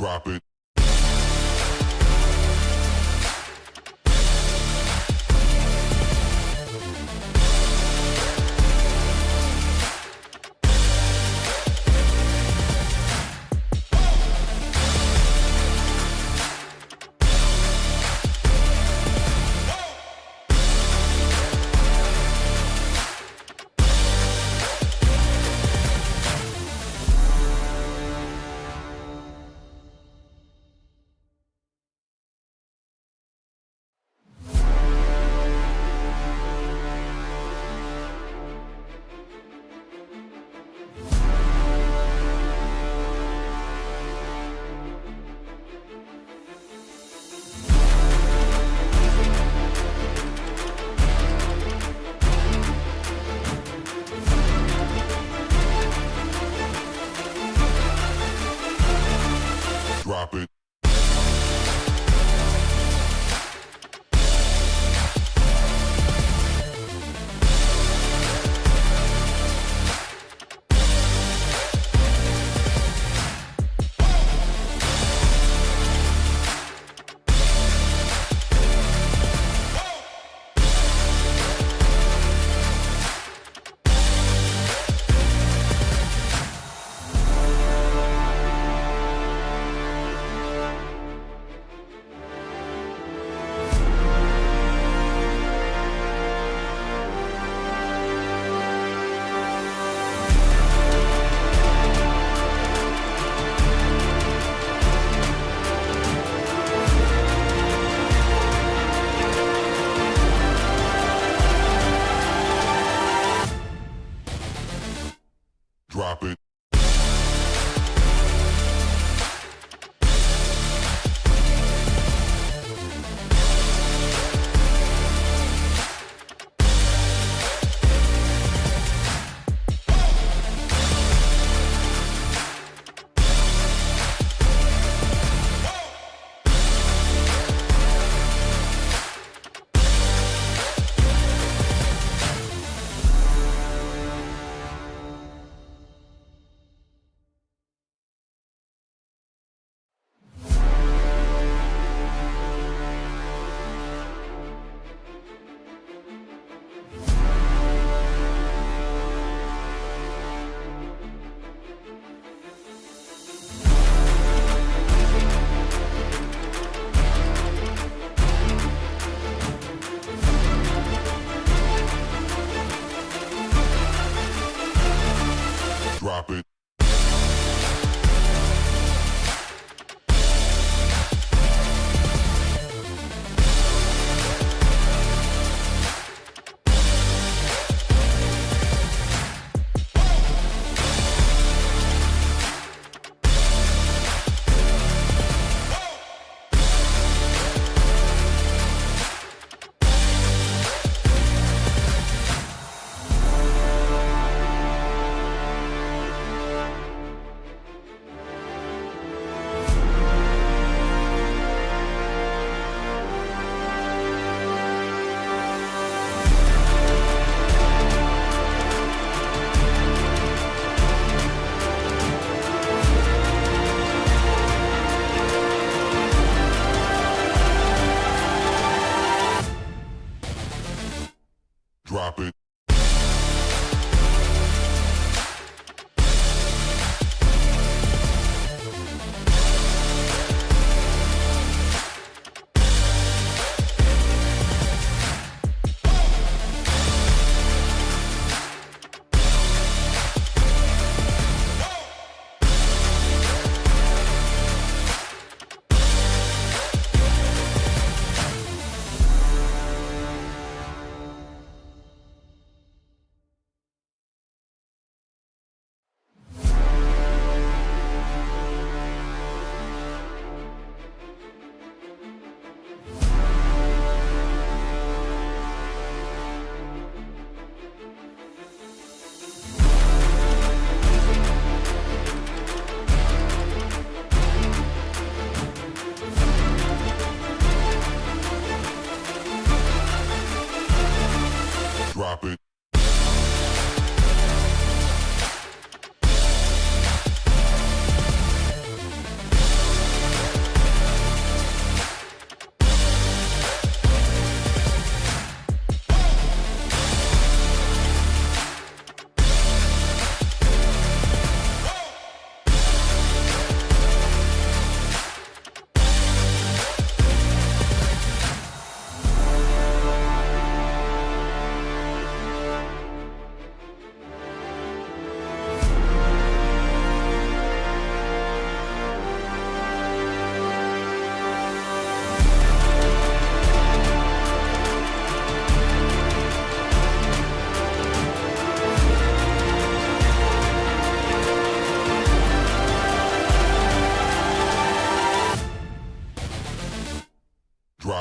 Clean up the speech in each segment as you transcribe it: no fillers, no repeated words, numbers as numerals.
Drop it.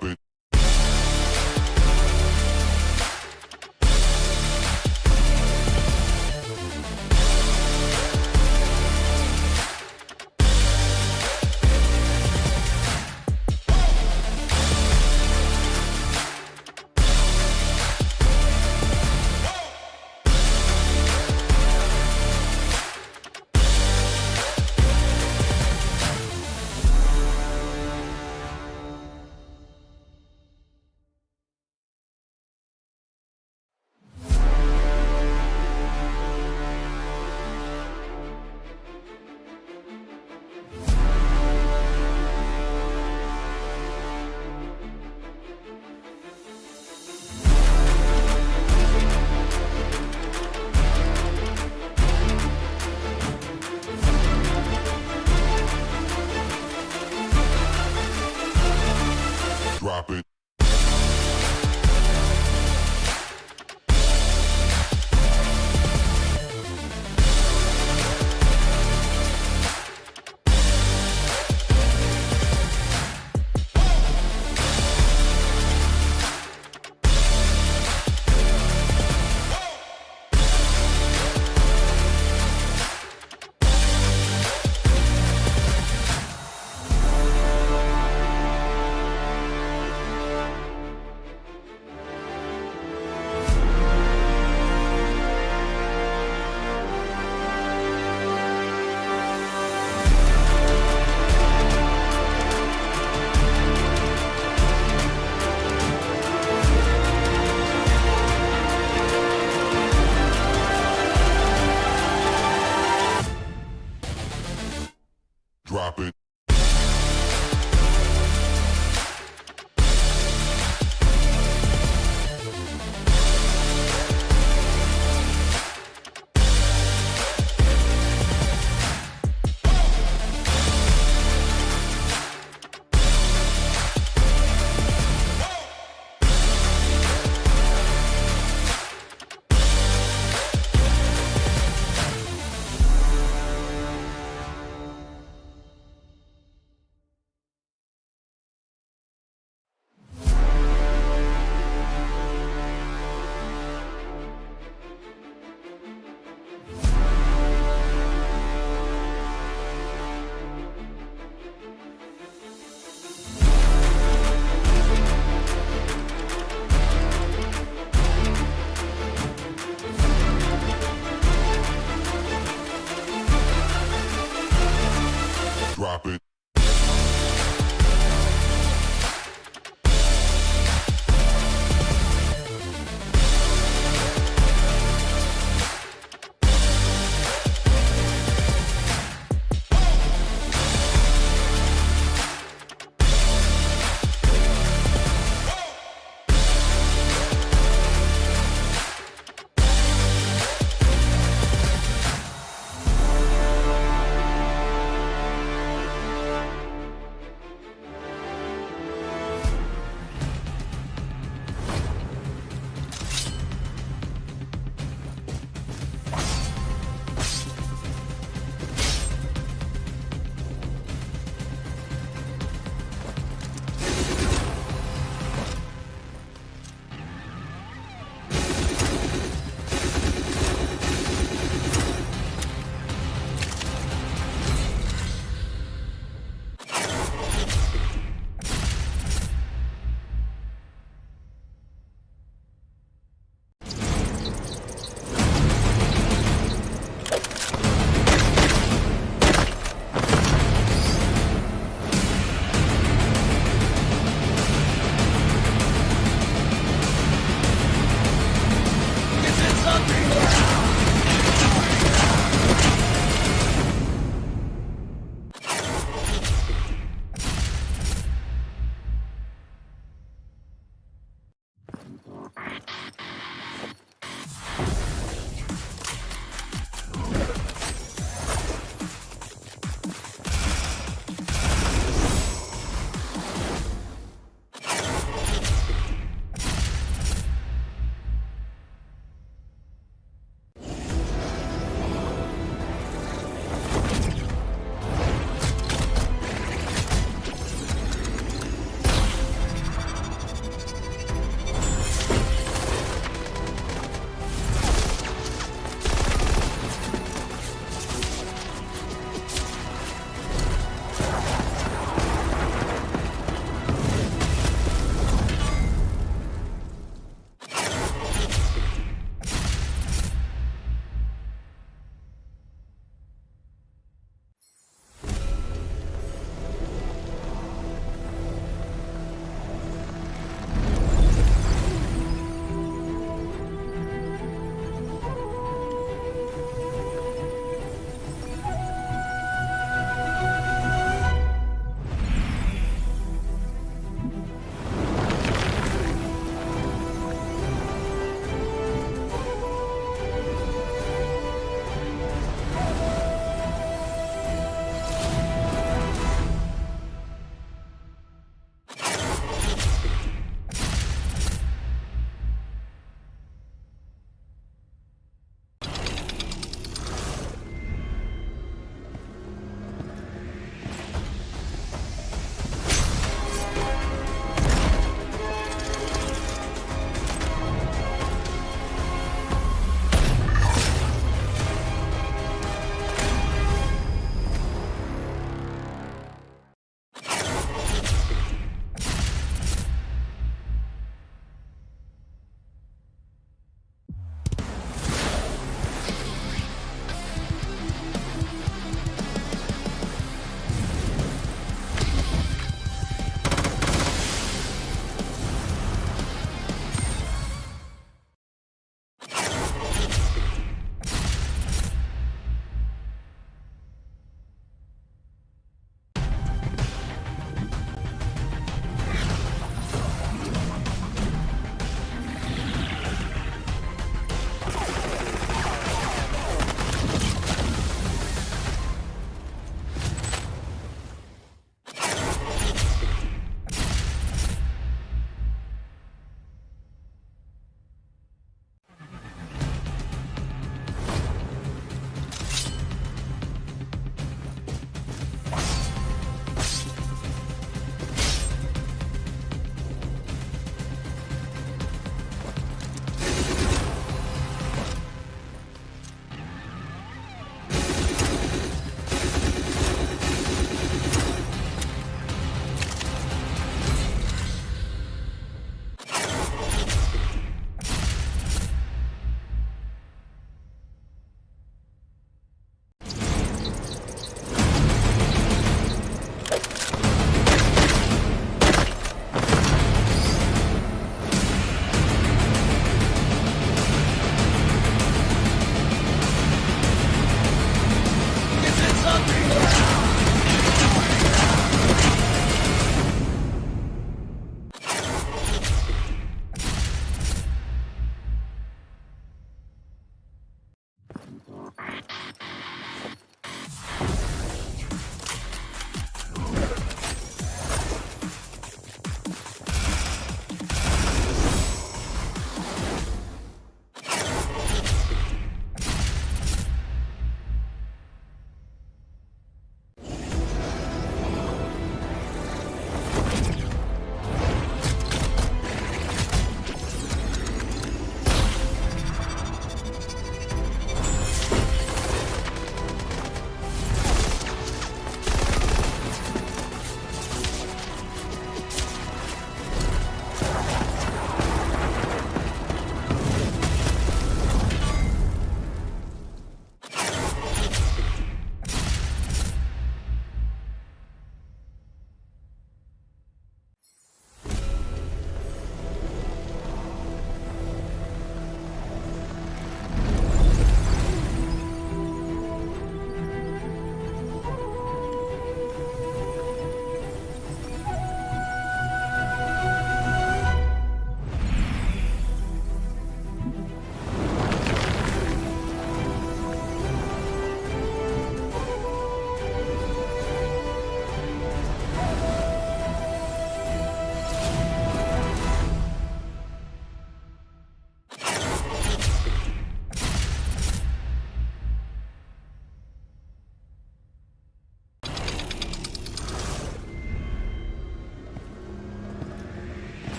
Drop it. Drop it. Drop it. Drop it.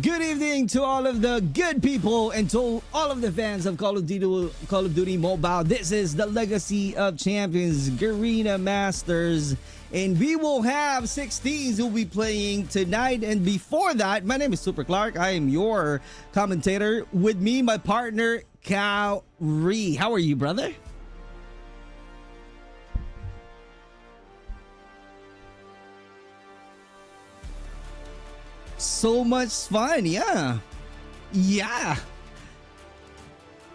Good evening to all of the good people and to all of the fans of Call of Duty Mobile. This is the Legacy of Champions Garena Masters, and we will have 6 teams who will be playing tonight. And before that, my name is Super Clark. I am your commentator. With me, my partner, Kaori. How are you, brother? So much fun, yeah.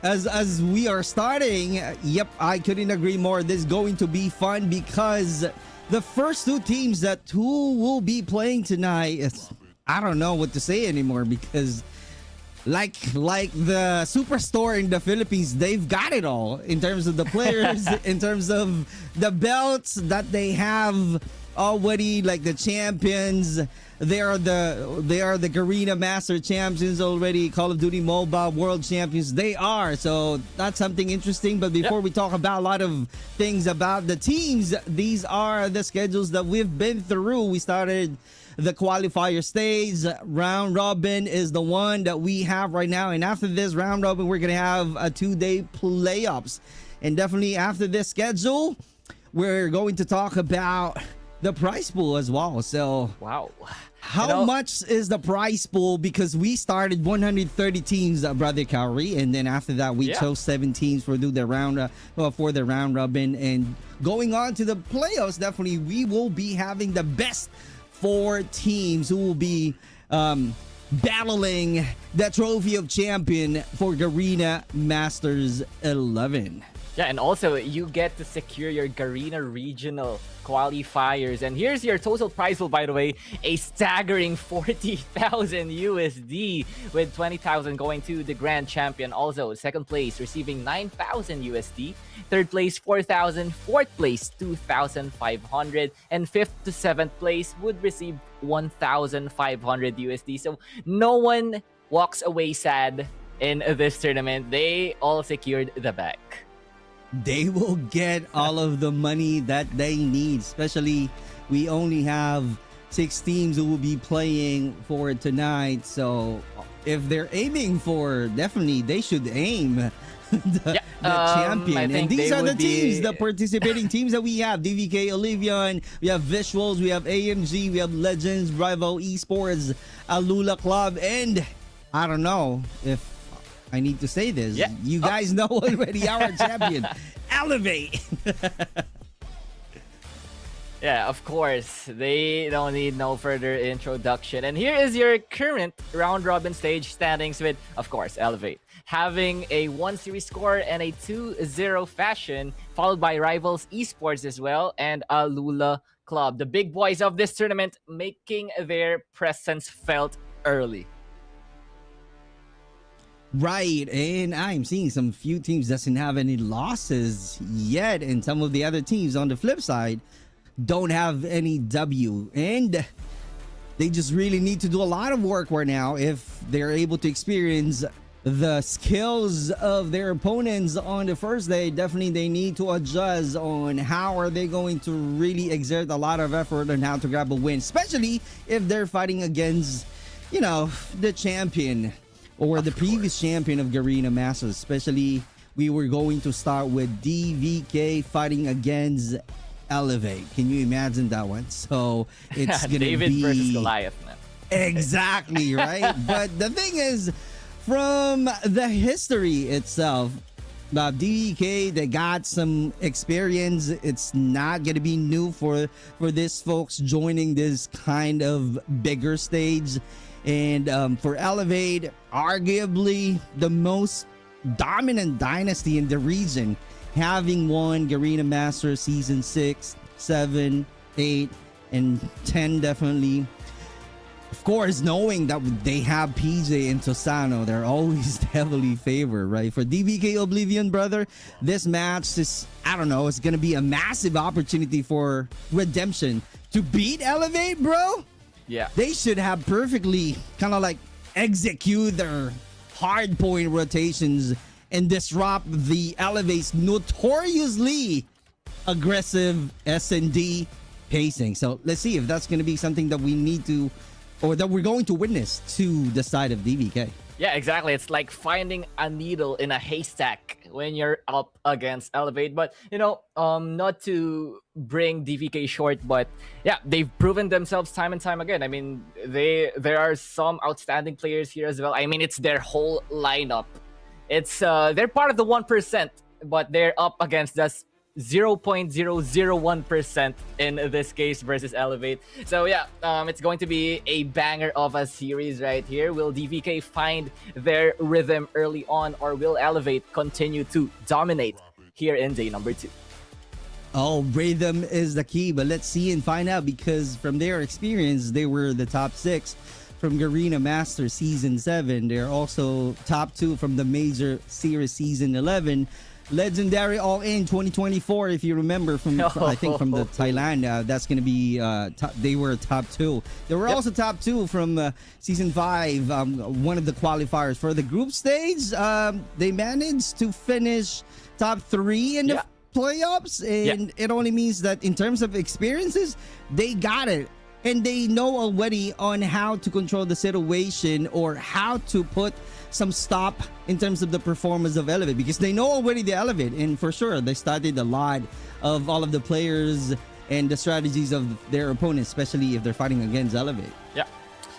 As we are starting, yep, I couldn't agree more. This is going to be fun because the first 2 teams who will be playing tonight, I don't know what to say anymore, because like the superstore in the Philippines, they've got it all in terms of the players, in terms of the belts that they have already, like the champions. They are the Garena Master champions already, Call of Duty Mobile World Champions. They are. So that's something interesting. But before we talk about a lot of things about the teams, these are the schedules that we've been through. We started the qualifier stage. Round robin is the one that we have right now. And after this round robin, we're going to have a 2-day playoffs. And definitely after this schedule, we're going to talk about the prize pool as well. So wow, how much is the prize pool? Because we started 130 teams, brother Kaori, and then after that we chose 7 teams for the round robin, and going on to the playoffs. Definitely we will be having the best 4 teams who will be battling the trophy of champion for Garena Masters 11. Yeah, and also you get to secure your Garena regional qualifiers. And here's your total prize pool, by the way, a staggering 40,000 USD, with 20,000 going to the grand champion. Also, second place receiving 9,000 USD, third place 4,000, fourth place 2,500, and fifth to seventh place would receive 1,500 USD. So no one walks away sad in this tournament. They all secured the bag. They will get all of the money that they need. Especially, we only have 6 teams who will be playing for tonight. So if they're aiming for, definitely they should aim the champion. And these are the teams, the participating teams that we have. DVK, OBLIVION, we have VİZUALZ, we have AMG, we have Legends, Rival Esports, Alula Club, and I don't know if I need to say this. You guys know already our champion, Elevate. Yeah, of course. They don't need no further introduction. And here is your current round robin stage standings with, of course, Elevate having a 1-series score and a 2-0 fashion, followed by Rivals Esports as well, and Alula Club. The big boys of this tournament making their presence felt early. Right, and I'm seeing some few teams doesn't have any losses yet, and some of the other teams on the flip side don't have any W, and they just really need to do a lot of work right now if they're able to experience the skills of their opponents on the first day. Definitely they need to adjust on how are they going to really exert a lot of effort on how to grab a win, especially if they're fighting against, you know, the champion or the previous champion of Garena Masters. Especially, we were going to start with DVK fighting against Elevate. Can you imagine that one? So it's gonna David be versus Goliath, man. Exactly, right? But the thing is, from the history itself, DVK, they got some experience. It's not gonna be new for these folks joining this kind of bigger stage. And for Elevate, arguably the most dominant dynasty in the region, having won Garena Masters Season 6, 7, 8, and 10 definitely. Of course, knowing that they have PJ and Tosano, they're always heavily favored, right? For DVK OBLIVION, brother, this match is, I don't know, it's going to be a massive opportunity for redemption. To beat Elevate, bro? Yeah. They should have perfectly kind of like execute their hard point rotations and disrupt the Elevate's notoriously aggressive S&D pacing. So let's see if that's going to be something that we need to or that we're going to witness to the side of DVK. Yeah, exactly. It's like finding a needle in a haystack when you're up against Elevate. But, you know, not to bring DVK short, but yeah, they've proven themselves time and time again. I mean, there are some outstanding players here as well. I mean, it's their whole lineup. It's they're part of the 1%, but they're up against us 0.001% in this case versus Elevate. So yeah, it's going to be a banger of a series right here. Will DVK find their rhythm early on, or will Elevate continue to dominate here in day number 2? Oh, rhythm is the key, but let's see and find out, because from their experience, they were the top 6 from Garena Masters Season 7. They're also top 2 from the Major Series Season 11. Legendary All In 2024, if you remember from I think from the Thailand, that's going to be they were top 2. They were also top 2 from Season 5, one of the qualifiers for the group stage. They managed to finish top 3 in the playoffs, and it only means that in terms of experiences, they got it. And they know already on how to control the situation, or how to put some stop in terms of the performance of Elevate, because they know already the Elevate, and for sure they studied a lot of all of the players and the strategies of their opponents, especially if they're fighting against Elevate. Yeah,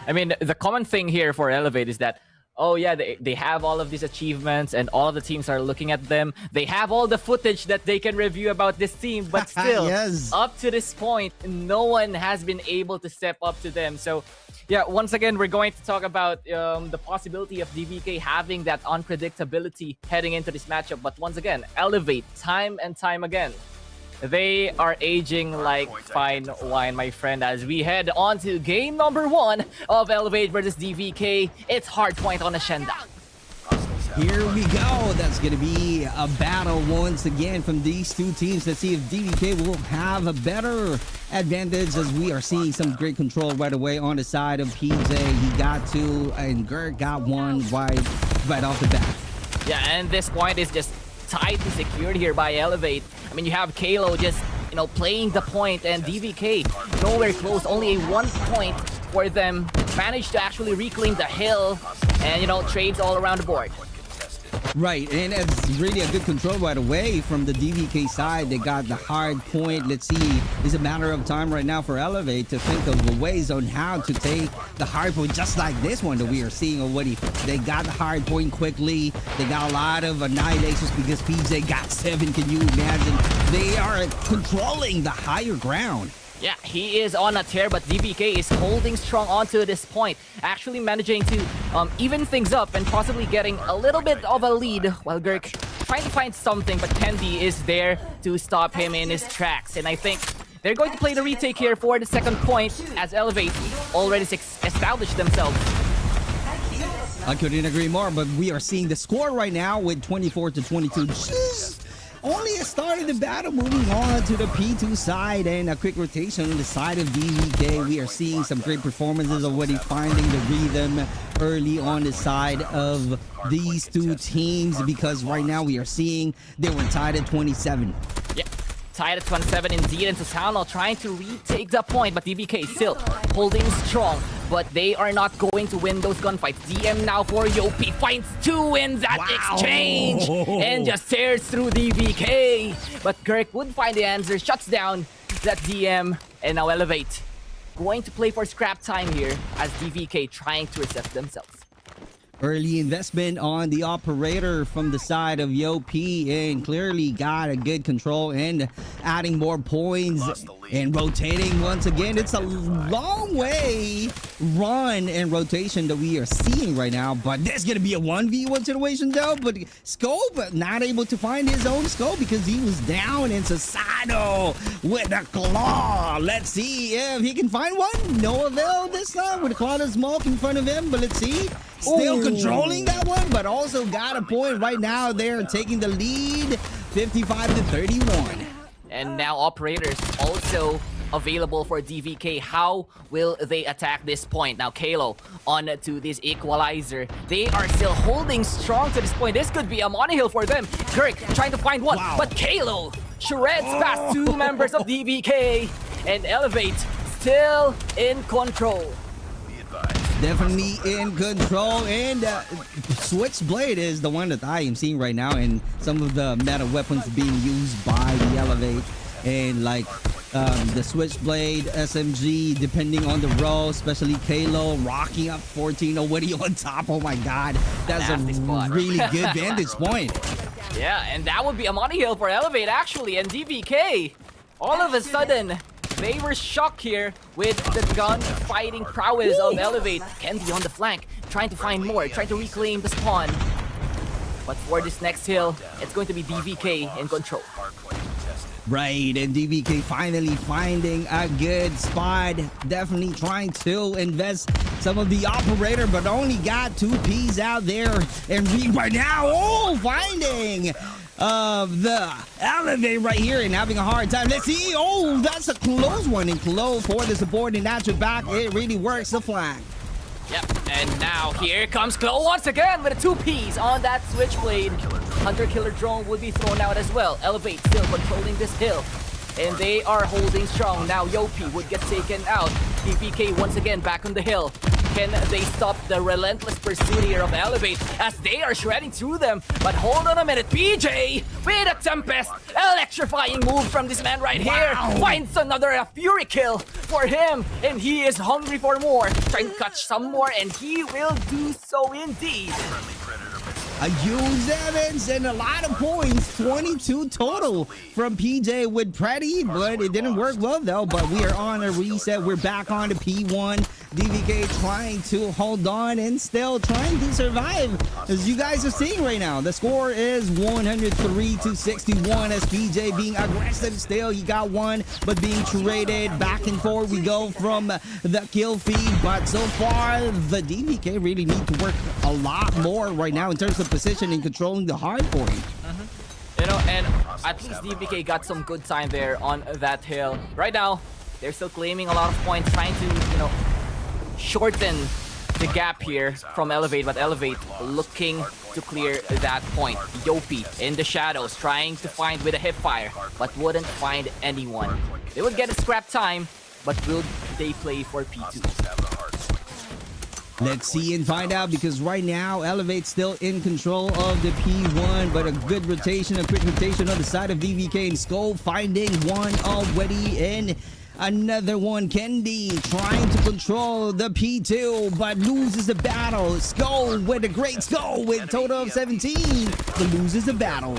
I mean, the common thing here for Elevate is that, oh yeah, they have all of these achievements and all of the teams are looking at them. They have all the footage that they can review about this team, but still, up to this point, no one has been able to step up to them. So yeah, once again, we're going to talk about the possibility of DVK having that unpredictability heading into this matchup. But once again, Elevate, time and time again, they are aging like fine wine, my friend, as we head on to game number 1 of Elevate versus DVK. It's Hardpoint on Ascenda. Here we go. That's going to be a battle once again from these two teams. Let's see if DVK will have a better advantage, as we are seeing some great control right away on the side of PJ. He got 2, and Gert got 1 right off the bat. Yeah, and this point is just tightly secured here by Elevate. I mean, you have Kalo just, you know, playing the point, and DVK nowhere close, only a 1 point for them. Managed to actually reclaim the hill, and, you know, trades all around the board. Right, and it's really a good control right away from the DVK side. They got the hard point. Let's see, it's a matter of time right now for Elevate to think of the ways on how to take the hard point, just like this one that we are seeing already. They got the hard point quickly. They got a lot of annihilations because PJ got 7. Can you imagine? They are controlling the higher ground. Yeah, he is on a tear, but DVK is holding strong onto this point, actually managing to even things up and possibly getting a little bit of a lead, while Gert trying to find something, but Kendi is there to stop him in his tracks. And I think they're going to play the retake here for the second point, as Elevate already established themselves. I couldn't agree more, but we are seeing the score right now with 24-22. Just only a start of the battle. Moving on to the P2 side, and a quick rotation on the side of DVK. We are seeing some great performances already, finding the rhythm early on the side of these two teams, because right now we are seeing they were tied at 27. Yeah, tied at 27 indeed, and Susano trying to retake the point, but DVK still holding strong. But they are not going to win those gunfights. DM now for Yopi, finds 2 wins at exchange, and just tears through DVK. But Gert would find the answer, shuts down that DM, and now Elevate going to play for scrap time here, as DVK trying to reset themselves. Early investment on the operator from the side of Yopi, and clearly got a good control and adding more points and rotating once again. It's a long way run and rotation that we are seeing right now, but there's gonna be a 1v1 situation though. But Scope not able to find his own scope because he was down, and Susano with a claw. Let's see if he can find one. No avail this time with a cloud of smoke in front of him, but let's see. Still controlling that one, but also got a point right now. They're taking the lead 55-31. And now operators also available for DVK. How will they attack this point? Now Kalo on to this equalizer. They are still holding strong to this point. This could be a monohill for them. Gert trying to find one, but Kalo shreds past 2 members of DVK, and Elevate still in control. definitely in control, and Switchblade is the one that I am seeing right now, and some of the meta weapons being used by the Elevate, and like the Switchblade, SMG, depending on the role, especially Kalo rocking up 14 already on top. Oh my god, that's a really good vantage point. Yeah, and that would be a money hill for Elevate actually, and DVK, all of a sudden, they were shocked here with the gun fighting prowess of Elevate. Kendi on the flank, trying to find more, trying to reclaim the spawn. But for this next hill, it's going to be DVK in control. Right, and DVK finally finding a good spot. Definitely trying to invest some of the operator, but only got 2 Ps out there. And right now, finding the Elevate right here and having a hard time. Let's see. Oh, that's a close one. And close for the support, and at your back, it really works the flank. Yep, and now here comes Klo once again with a 2 Ps on that Switchblade. Hunter Killer Drone would be thrown out as well. Elevate still controlling this hill, and they are holding strong. Now Yopi would get taken out. DPK once again back on the hill. Can they stop the relentless pursuit here of Elevate as they are shredding through them? But hold on a minute, PJ with a Tempest, electrifying move from this man right here. Finds another Fury kill for him, and he is hungry for more. Trying to catch some more, and he will do so indeed. A huge damage and a lot of points, 22 total from PJ with Pretty, but it didn't work well though. But we are on a reset. We're back on to P1. DVK trying to hold on and still trying to survive, as you guys are seeing right now. The score is 103 to 61 as PJ being aggressive still. He got one, but being traded back and forth. We go from the kill feed, but so far the DVK really need to work a lot more right now in terms of position and controlling the hard point. You know, and at least DVK got some good time there on that hill. Right now, they're still claiming a lot of points, trying to, you know, shorten the gap here from Elevate, but Elevate looking to clear that point. Yopi in the shadows, trying to find with a hip fire, but wouldn't find anyone. They would get a scrap time, but will they play for P2? Let's see and find out, because right now Elevate still in control of the P1, but a good rotation, a quick rotation on the side of DVK, and Skull finding one already in. Another one, Kendi trying to control the P2, but loses the battle. Skull with a great Skull with a total of 17, but loses the battle.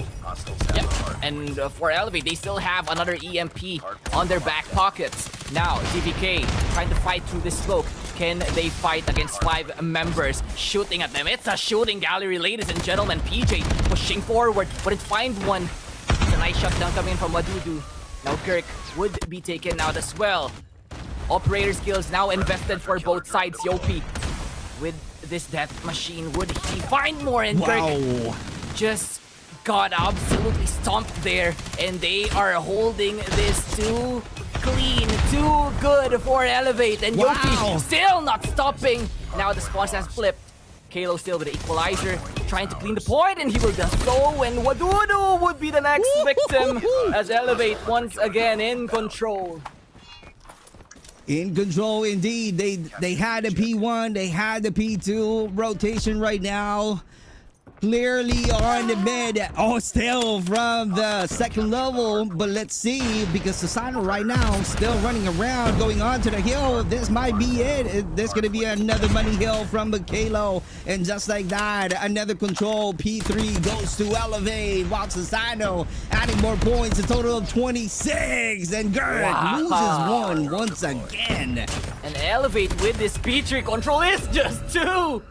Yep, and for Elevate, they still have another EMP on their back pockets. Now, DVK trying to fight through this smoke. Can they fight against 5 members shooting at them? It's a shooting gallery, ladies and gentlemen. PJ pushing forward, but it find one. It's a nice shutdown coming in from Wadudu. Now Kirk would be taken out as well. Operator skills now invested for both sides. Yopi with this death machine, would he find more? And Kirk just got absolutely stomped there, and they are holding this too clean, too good for Elevate, and Yopi still not stopping. Now the spawns has flipped. Kalo still with the equalizer, trying to clean the point, and he will just go, and Wadudu would be the next victim as Elevate once again in control. In control indeed. They had the P1, they had the P2 rotation right now. Clearly on the mid. Oh, still from the second level. But let's see, because Susano right now still running around, going on to the hill. This might be it. There's going to be another money hill from Kalo. And just like that, another control. P3 goes to Elevate, while Susano adding more points, a total of 26. And Gert loses one once again. And Elevate with this P3 control is just too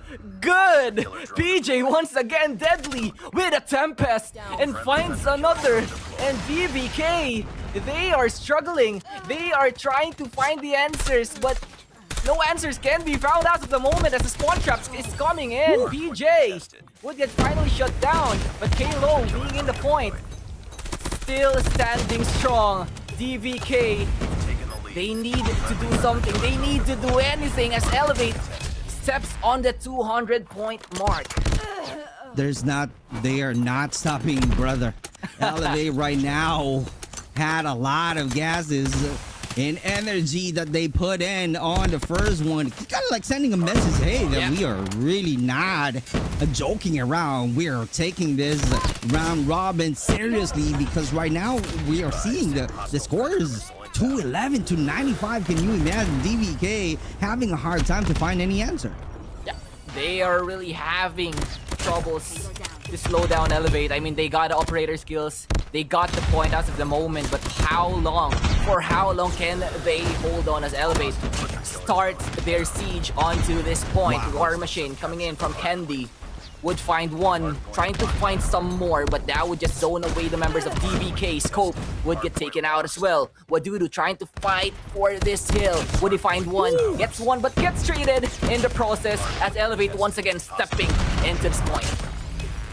good. PJ once again deadly with a Tempest and finds another. And DVK, they are struggling. They are trying to find the answers, but no answers can be found out at the moment as the spawn traps is coming in. PJ would get finally shut down, but Kalo being in the point, still standing strong. DVK, they need to do something. They need to do anything as Elevate steps on the 200-point mark. They are not stopping, brother. Elevate right now had a lot of gases. and energy that they put in on the first one. It's kind of like sending a message, hey, that we are really not joking around. We are taking this round robin seriously, because right now we are seeing the scores 211 to 95. Can you imagine DVK having a hard time to find any answer? Yeah, they are really having troubles to slow down Elevate. I mean, they got operator skills, they got the point as of the moment, but how long, for how long can they hold on as Elevate start their siege onto this point? War Machine coming in from Candy would find one, trying to find some more, but that would just zone away the members of DVK. Scope would get taken out as well. Wadudu trying to fight for this hill. Would he find one? Gets one, but gets traded in the process as Elevate once again stepping into this point.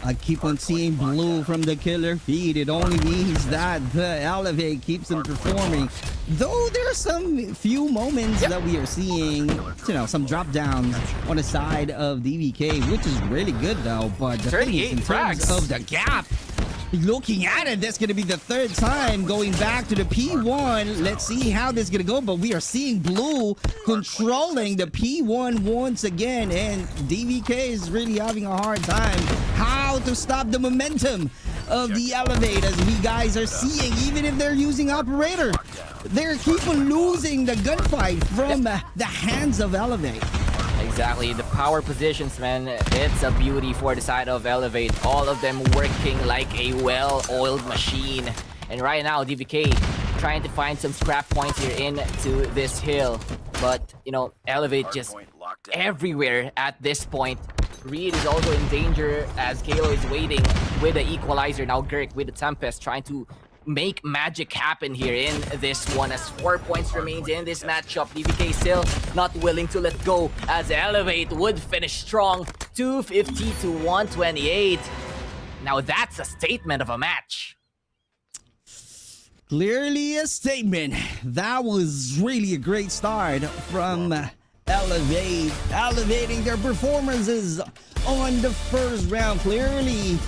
I keep on seeing blue from the killer feed. It only means that the Elevate keeps them performing. Though there are some few moments that we are seeing, you know, some drop downs on the side of DVK, which is really good though. But the thing is, in terms of the gap, looking at it, that's going to be the third time going back to the P1. Let's see how this is going to go. But we are seeing blue controlling the P1 once again. And DVK is really having a hard time how to stop the momentum of the Elevate, as we guys are seeing. Even if they're using operator, they're keep on losing the gunfight from the hands of Elevate. Exactly, the power positions, man, it's a beauty for the side of Elevate. All of them working like a well-oiled machine. And right now, DVK trying to find some scrap points here into this hill. But, you know, Elevate just everywhere at this point. Reed is also in danger as Kalo is waiting with the equalizer. Now Girk with the Tempest trying to make magic happen here in this one, as 4 points remains in this matchup. DVK still not willing to let go as Elevate would finish strong, 250 to 128. Now that's a statement of a match. Clearly a statement. That was really a great start from Elevate, elevating their performances on the first round. Clearly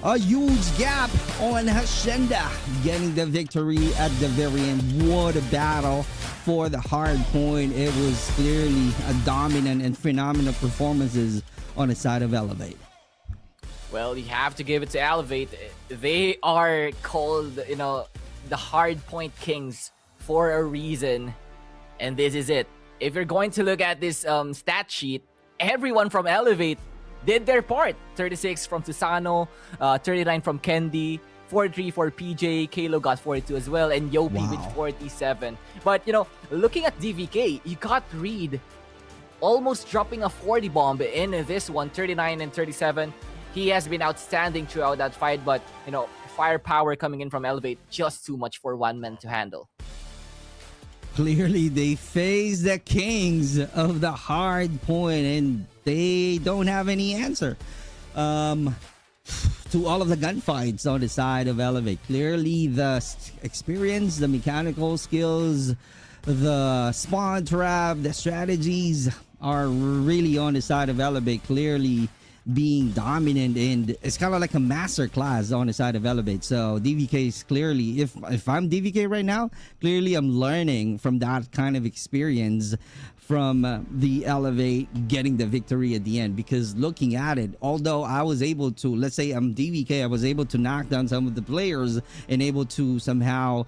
a huge gap on Hacienda getting the victory at the very end. What a battle for the hard point. It was clearly a dominant and phenomenal performances on the side of Elevate. Well, you have to give it to Elevate. They are called, you know, the hard point kings for a reason, and this is it. If you're going to look at this stat sheet, everyone from Elevate did their part. 36 from Susano, 39 from Kendi, 43 for PJ, Kalo got 42 as well, and Yopi with 47. But, you know, looking at DVK, you got Reed almost dropping a 40 bomb in this one, 39 and 37. He has been outstanding throughout that fight, but, you know, firepower coming in from Elevate, just too much for one man to handle. Clearly, they face the kings of the hard point, and they don't have any answer to all of the gunfights on the side of Elevate. Clearly, the experience, the mechanical skills, the spawn trap, the strategies are really on the side of Elevate. Clearly being dominant, and it's kind of like a master class on the side of Elevate. So DVK is clearly, if I'm DVK right now, clearly I'm learning from that kind of experience from the Elevate getting the victory at the end. Because looking at it, although I was able to, let's say I'm DVK, I was able to knock down some of the players and able to somehow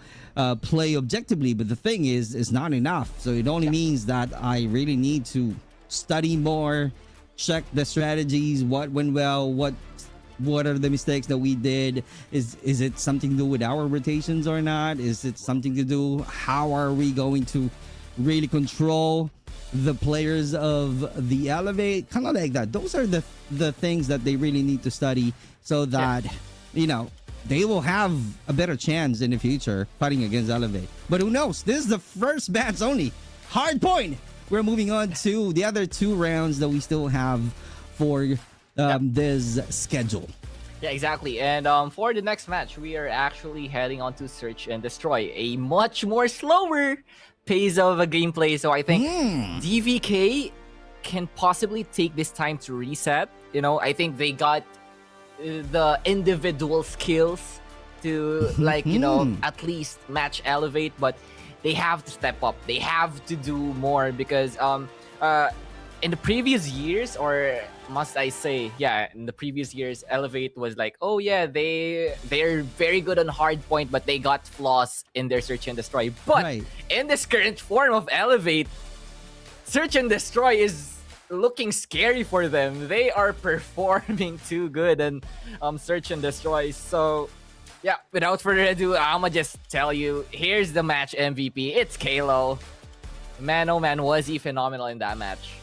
play objectively, but the thing is, it's not enough. So it only means that I really need to study more, check the strategies, what went well, what are the mistakes that we did, is it something to do with our rotations or not, is it something to do, how are we going to really control the players of the Elevate, kind of like that. Those are the things that they really need to study, so that you know, they will have a better chance in the future fighting against Elevate. But who knows, this is the first match only. Hard point. We're moving on to the other two rounds that we still have for this schedule. Yeah, exactly. And for the next match, we are actually heading on to Search and Destroy, a much more slower pace of a gameplay. So I think DVK can possibly take this time to reset. You know, I think they got the individual skills to, like, you know, at least match Elevate. But they have to step up. They have to do more because in the previous years, or must I say, yeah, in the previous years, Elevate was like, oh yeah, they're very good on hardpoint, but they got flaws in their search and destroy. But Right. in this current form of Elevate, search and destroy is looking scary for them. They are performing too good and search and destroy. So yeah, without further ado, I'ma just tell you, here's the match MVP. It's Kalo. Man, oh man, was he phenomenal in that match.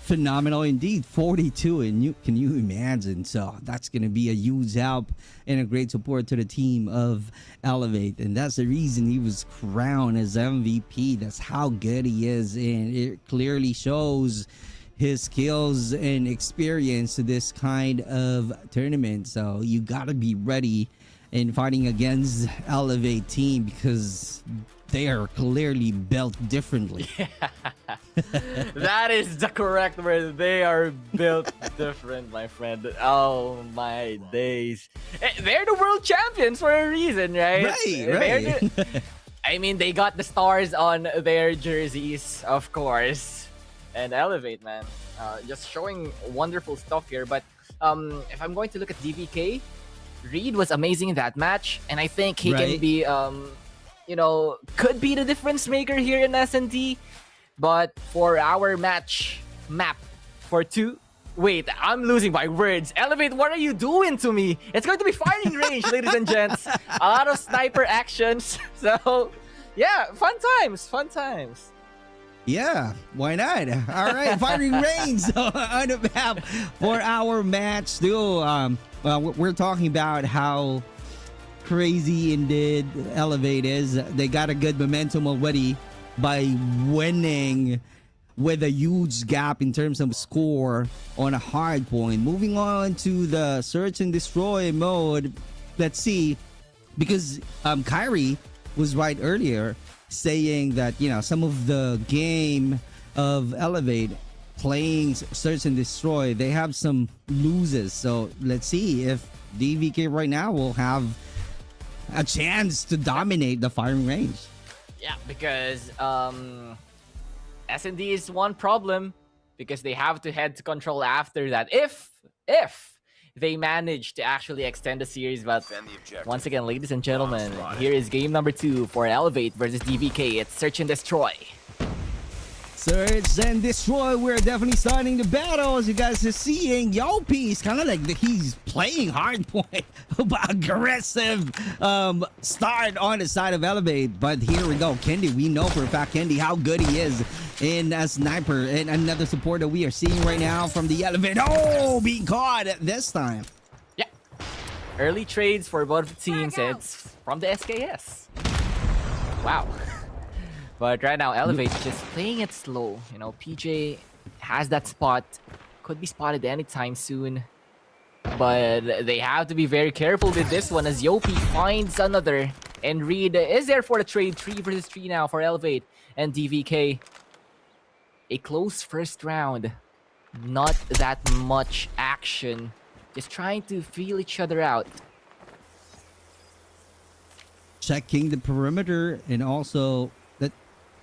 Phenomenal indeed. 42, and can you imagine? So that's going to be a huge help and a great support to the team of Elevate, and that's the reason he was crowned as MVP. That's how good he is, and it clearly shows his skills and experience to this kind of tournament. So you got to be ready in fighting against Elevate team because they are clearly built differently. That is the correct word. They are built different, my friend. Oh my days. They're the world champions for a reason, right? Right. I mean, they got the stars on their jerseys, of course. And Elevate, man. Just showing wonderful stuff here. But if I'm going to look at DVK, Reed was amazing in that match. And I think he can be, you know, could be the difference maker here in S&D. But for our match map for 2, wait, I'm losing my words. Elevate, what are you doing to me? It's going to be firing range, ladies and gents. A lot of sniper actions. So, yeah, fun times. Yeah, why not? All right, firing range on the map for our match too. We're talking about how crazy indeed Elevate is. They got a good momentum already by winning with a huge gap in terms of score on a hard point. Moving on to the search and destroy mode. Let's see, because Kyrie was right earlier saying that, you know, some of the game of Elevate playing search and destroy, they have some loses. So let's see if DVK right now will have a chance to dominate the firing range. Yeah, because S&D is one problem because they have to head to control after that. If they manage to actually extend the series. But once again, ladies and gentlemen, here is game number 2 for Elevate versus DVK. It's Search and Destroy. Search and destroy. We're definitely starting the battle. As you guys are seeing, Yopi's kind of like he's playing hardpoint. Aggressive start on the side of Elevate. But here we go. Kendi, we know for a fact, Kendi, how good he is in a sniper. And another support that we are seeing right now from the Elevate. Oh, being caught this time. Yeah. Early trades for both of the teams. It's from the SKS. Wow. But right now, Elevate just playing it slow. You know, PJ has that spot. Could be spotted anytime soon. But they have to be very careful with this one as Yopi finds another. And Reed is there for the trade. 3 versus 3 now for Elevate and DVK. A close first round. Not that much action. Just trying to feel each other out. Checking the perimeter and also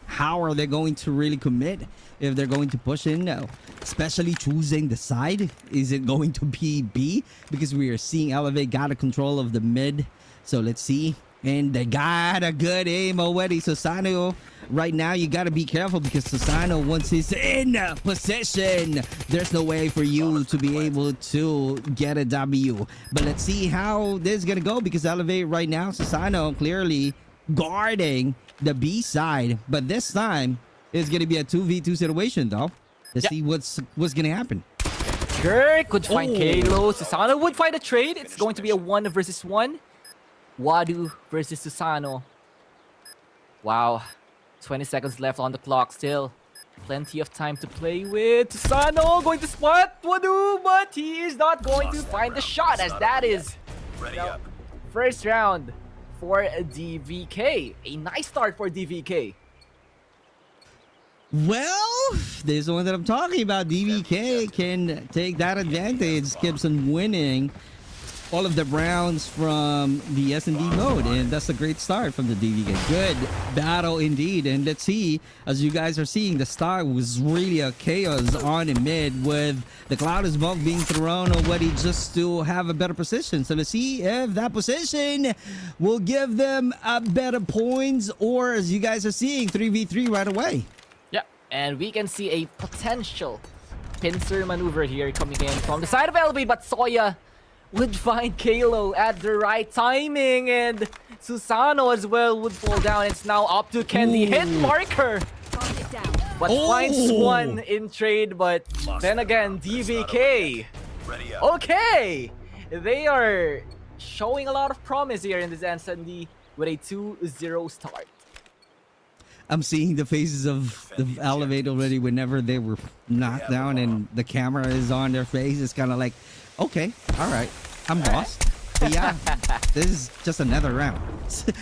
how are they going to really commit if they're going to push in now, especially choosing the side. Is it going to be B? Because we are seeing Elevate got a control of the mid. So let's see. And they got a good aim already. Susano, right now you got to be careful because Susano, once he's in position, there's no way for you to be able to get a W. But let's see how this is going to go because Elevate right now, Susano clearly guarding the B side, but this time it's gonna be a 2v2 situation though. Let's see what's gonna happen. Kirk could find Kalo. Susano would find a trade. It's going to be a 1 versus 1. Wadu versus Susano. Wow. 20 seconds left on the clock still. Plenty of time to play with. Susano going to spot Wadu, but he is not going to find the shot as that is the first round for DVK. A nice start for DVK. Well, this is one that I'm talking about. DVK can take that advantage, keeps on winning all of the rounds from the S&D mode, and that's a great start from the DVK. Good battle indeed, and let's see, as you guys are seeing, the start was really a chaos on in mid with the cloud of smoke being thrown already just to have a better position. So let's see if that position will give them a better points, or as you guys are seeing, 3v3 right away. Yeah, and we can see a potential pincer maneuver here coming in from the side of Elevate, but Soya would find Kalo at the right timing, and Susano as well would fall down. It's now up to Candy. Hit marker, but finds one in trade. But then again, DVK. Okay, they are showing a lot of promise here in this S&D with a 2-0 start. I'm seeing the faces of the Elevate already whenever they were knocked down and the camera is on their face. It's kind of like, okay, all right, I'm lost. But yeah, this is just another round.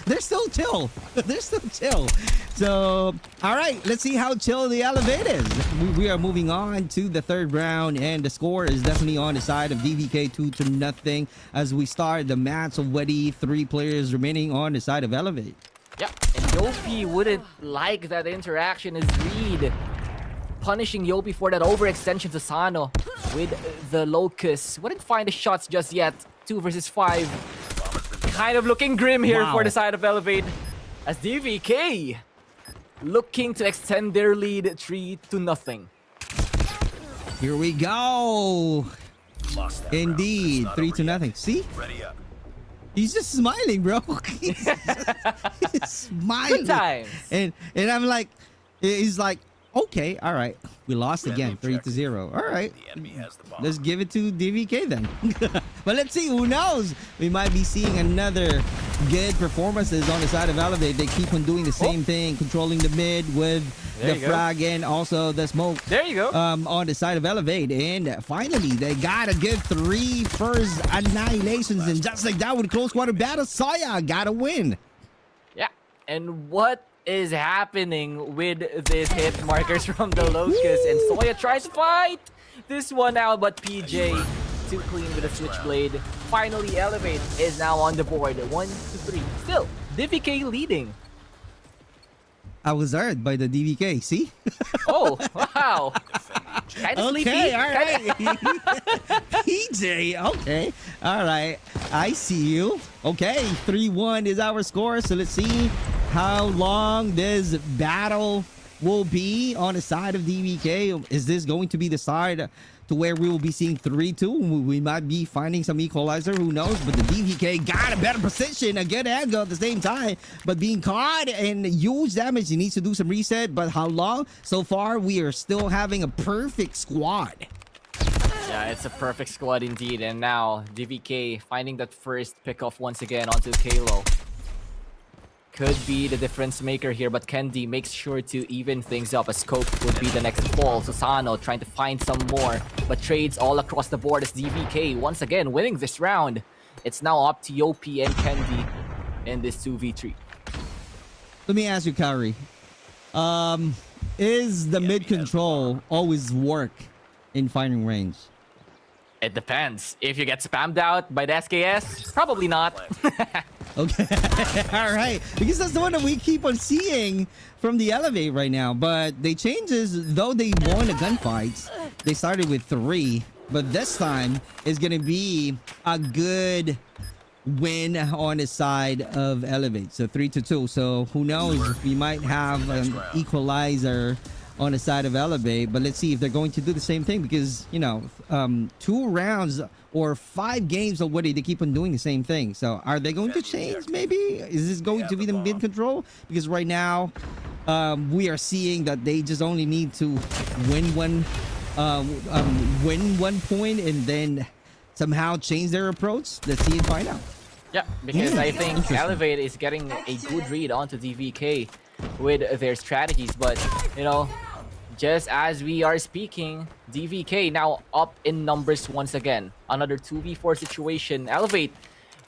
They're still chill. They're still chill. So, all right, let's see how chill the Elevate is. We are moving on to the third round, and the score is definitely on the side of DVK 2-0 as we start the match already. 3 players remaining on the side of Elevate. Yeah, and Yopi wouldn't like that interaction as Reed punishing Yopi for that overextension to Sano with the Locust. Wouldn't find the shots just yet. 2 versus 5. Kind of looking grim here for the side of Elevate as DVK looking to extend their lead 3-0. Here we go. Indeed, 3-0. See? He's just smiling, bro. He's smiling. Good times. And I'm like, he's like, okay, all right. We lost again, 3-0. All right, let's give it to DVK then. But let's see, who knows? We might be seeing another good performances on the side of Elevate. They keep on doing the same thing, controlling the mid with the frag and also the smoke. There you go. On the side of Elevate. And finally, they got a good 3 first annihilations. And just like that, with close quarter battle, Soya got a win. Yeah, and what is happening with these hit markers from the Locust? And Soya tries to fight this one out, but PJ too clean with a switchblade. Finally, Elevate is now on the board. 1-3. Still, DVK leading. I was hurt by the DVK, see? Oh, wow. Kind of sleepy. Okay, all right. PJ, okay. All right, I see you. Okay, 3-1 is our score. So let's see how long this battle will be on the side of DVK. Is this going to be the side to where we will be seeing 3-2? We might be finding some equalizer, who knows? But the DVK got a better position, a good angle at the same time, but being caught and huge damage. He needs to do some reset, but how long? So far, we are still having a perfect squad. Yeah, it's a perfect squad indeed. And now DVK finding that first pickoff once again onto Kalo. Could be the difference maker here, but Kendi makes sure to even things up as Scope would be the next fall. Susano trying to find some more, but trades all across the board as DVK once again winning this round. It's now up to Yopi and Kendi in this 2v3. Let me ask you, Kyrie. Is the mid control always work in firing range? It depends. If you get spammed out by the SKS, probably not. Okay, all right, because that's the one that we keep on seeing from the Elevate right now. But they changes, though they won the gunfights. They started with 3, but this time is gonna be a good win on the side of Elevate. So 3-2. So who knows? We might have an equalizer on the side of Elevate, but let's see if they're going to do the same thing, because you know, 2 rounds or 5 games already, they keep on doing the same thing. So are they going to change? Maybe is this going to be the mid control? Because right now we are seeing that they just only need to win one point and then somehow change their approach. Let's see and find out. Yeah, because I think Elevate is getting a good read onto DVK with their strategies, but you know, just as we are speaking, DVK now up in numbers once again. Another 2v4 situation. Elevate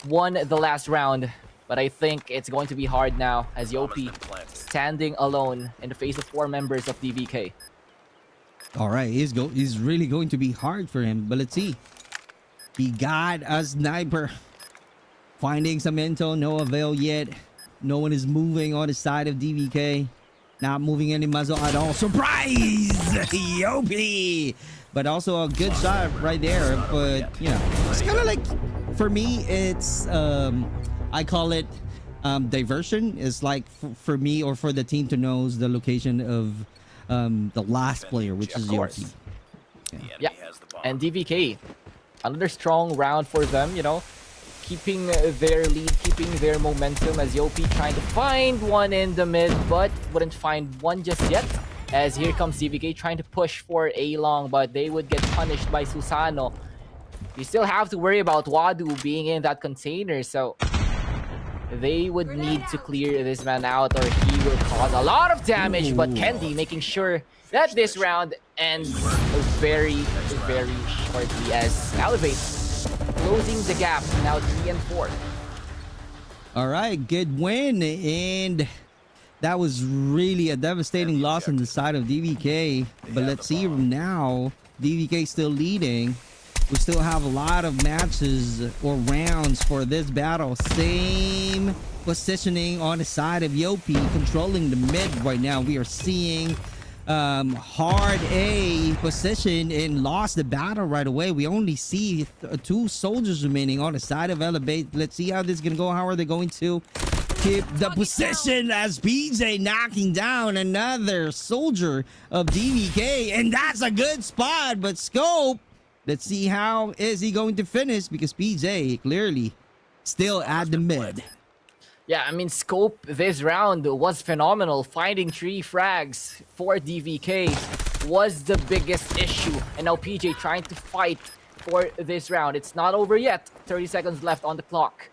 won the last round, but I think it's going to be hard now as Yopi standing alone in the face of 4 members of DVK. All right, he's really going to be hard for him, but let's see. He got a sniper. Finding some intel, no avail yet. No one is moving on the side of DVK. Not moving any muzzle at all. Surprise! Yopi! But also a good shot right there. But, you know, it's kind of like, for me, it's, I call it diversion. It's like, for me or for the team to know the location of the last player, which is Yopi. Yeah, and DVK, another strong round for them, you know. Keeping their lead, keeping their momentum as Yopi trying to find one in the mid, but wouldn't find one just yet. As here comes DVK trying to push for a long, but they would get punished by Susano. You still have to worry about Wadu being in that container, so they would need to clear this man out or he will cause a lot of damage. But Kendi making sure that this round ends very, very shortly as Elevate closing the gap, now 3 and 4. All right, good win, and that was really a devastating loss on the side of DVK. But let's see now, DVK still leading. We still have a lot of matches or rounds for this battle. Same positioning on the side of Yopi, controlling the mid right now. We are seeing hard A position and lost the battle right away. We only see 2 soldiers remaining on the side of Elevate. Let's see how this is gonna go. How are they going to keep the position as PJ knocking down another soldier of DVK, and that's a good spot. But Scope, let's see how is he going to finish, because PJ clearly still at the mid. Yeah, I mean, Scope this round was phenomenal. Finding 3 frags for DVK was the biggest issue. And now PJ trying to fight for this round. It's not over yet. 30 seconds left on the clock.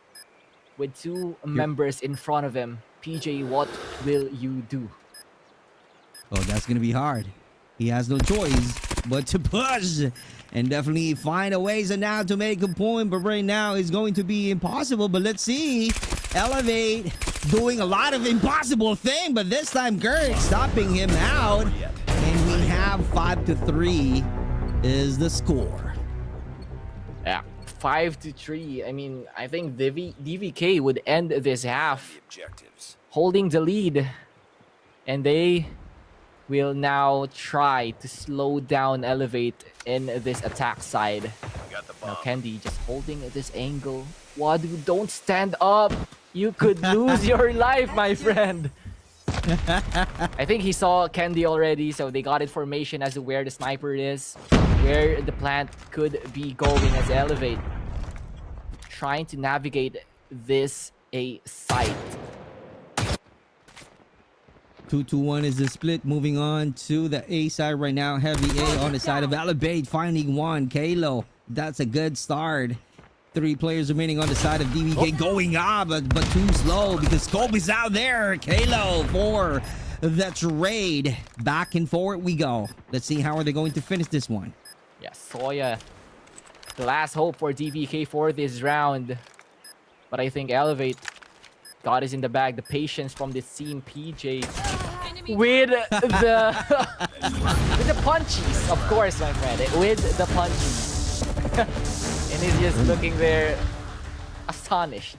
With 2 members in front of him. PJ, what will you do? Oh, that's going to be hard. He has no choice but to push and definitely find a ways and now to make a point. But right now it's going to be impossible. But let's see. Elevate doing a lot of impossible thing, but this time Gert stopping him out, and we have 5-3 is the score. Yeah, 5-3. I mean, I think DVK would end this half holding the lead, and they will now try to slow down Elevate in this attack side. Now Kendi just holding this angle. Wadu, don't stand up. You could lose your life, my friend. I think he saw Kendi already, so they got information as to where the sniper is, where the plant could be going as Elevate. Trying to navigate this A site. 2-1 is the split. Moving on to the A side right now. Heavy A on the side of Elevate, finding one. Kalo, that's a good start. 3 players remaining on the side of DVK going up, but too slow because Scope is out there. Kalo for the trade. Back and forward we go. Let's see how are they going to finish this one. Yeah, Soya, the last hope for DVK for this round. But I think Elevate, God is in the bag. The patience from this team, PJ, with the with the punchies, of course, my friend. With the punchies. And he's just looking there astonished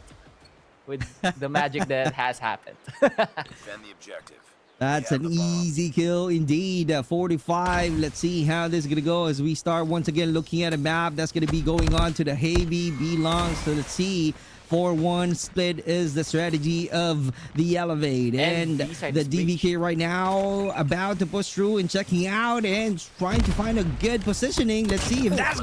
with the magic that has happened. Defend the objective. That's an easy kill indeed. 45. Let's see how this is going to go as we start once again looking at a map that's going to be going on to the heavy B long. So let's see. 4-1 split is the strategy of the Elevate, and the DVK right now about to push through and checking out and trying to find a good positioning. Let's see if that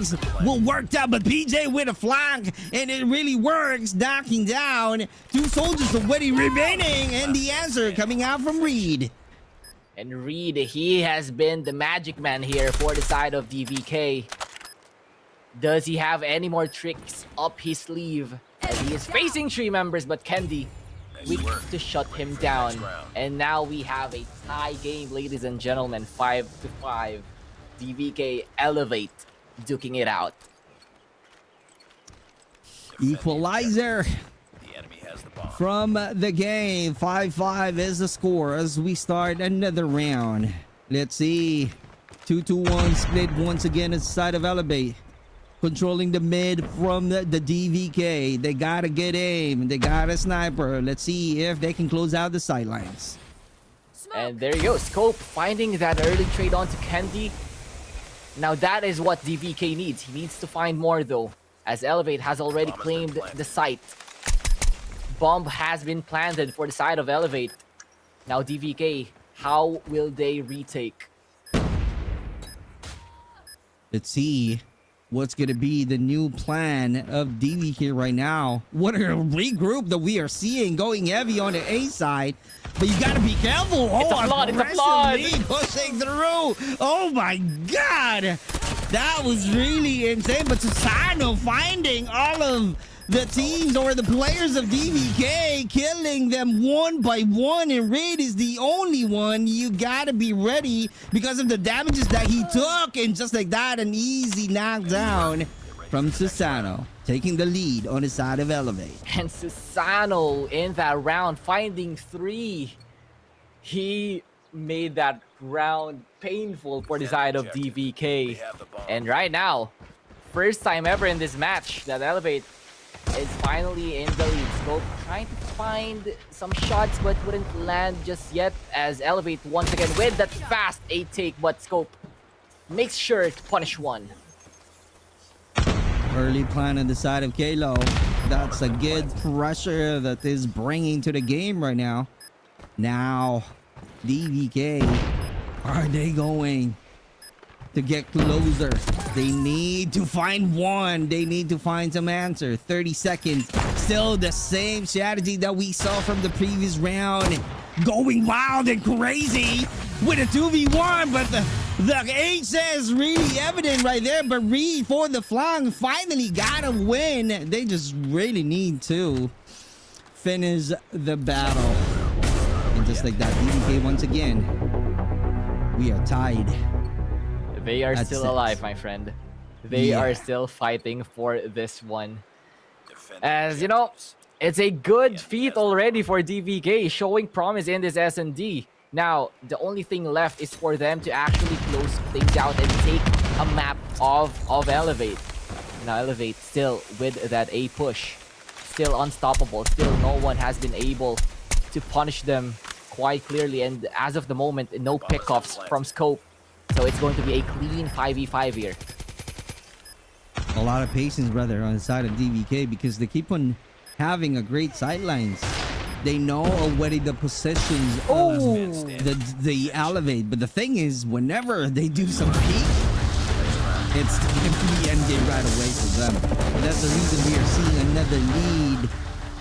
will work out, but PJ with a flank, and it really works, knocking down 2 soldiers already remaining, and the answer coming out from Reed. And Reed, he has been the magic man here for the side of DVK. Does he have any more tricks up his sleeve? As he is facing 3 members, but Kendi weak to shut him down. And now we have a tie game, ladies and gentlemen, 5-5. DVK Elevate duking it out. Equalizer The enemy has the bomb. from the game. 5-5 is the score as we start another round. Let's see. 2-1 split once again inside of Elevate. controlling the mid from the DVK. They got a good aim. They got a sniper. Let's see if they can close out the sidelines. And there you go. Scope finding that early trade onto Candy. Now that is what DVK needs. He needs to find more though, as Elevate has already claimed the site. Bomb has been planted for the side of Elevate. Now DVK, how will they retake? Let's see what's going to be the new plan of DVK right now. What a regroup that we are seeing going heavy on the A side. But you got to be careful. It's a flood, it's a flood. Pushing through. Oh my God. That was really insane. But Susano finding all of the teams or the players of DVK, killing them one by one, and Raid is the only one. You gotta be ready because of the damages that he took, and just like that, an easy knockdown from Susano, taking the lead on the side of Elevate. And Susano in that round finding 3. He made that round painful for the side of DVK. And right now, first time ever in this match that Elevate is finally in the lead. Scope trying to find some shots but wouldn't land just yet, as Elevate once again with that fast A take, but Scope makes sure to punish one. Early plan on the side of Kalo. That's a good pressure that is bringing to the game right now. Now, DVK, are they going to get closer? They need to find one. They need to find some answer. 30 seconds. Still the same strategy that we saw from the previous round. Going wild and crazy with a 2v1, but the H is really evident right there. But Reed for the flank finally got a win. They just really need to finish the battle. And just like that, DVK once again, we are tied. They are That's still alive, my friend. They are still fighting for this one. As you know, it's a good feat already for DVK, showing promise in this S&D. Now, the only thing left is for them to actually close things out and take a map of Elevate. Now, Elevate still with that A push. Still unstoppable. Still no one has been able to punish them quite clearly. And as of the moment, no pickoffs from Scope. So it's going to be a clean 5v5 here. A lot of patience, brother, on the side of DVK, because they keep on having a great sidelines. They know already the positions of the Elevate. But the thing is, whenever they do some peak, it's going to be endgame right away for them. And that's the reason we are seeing another lead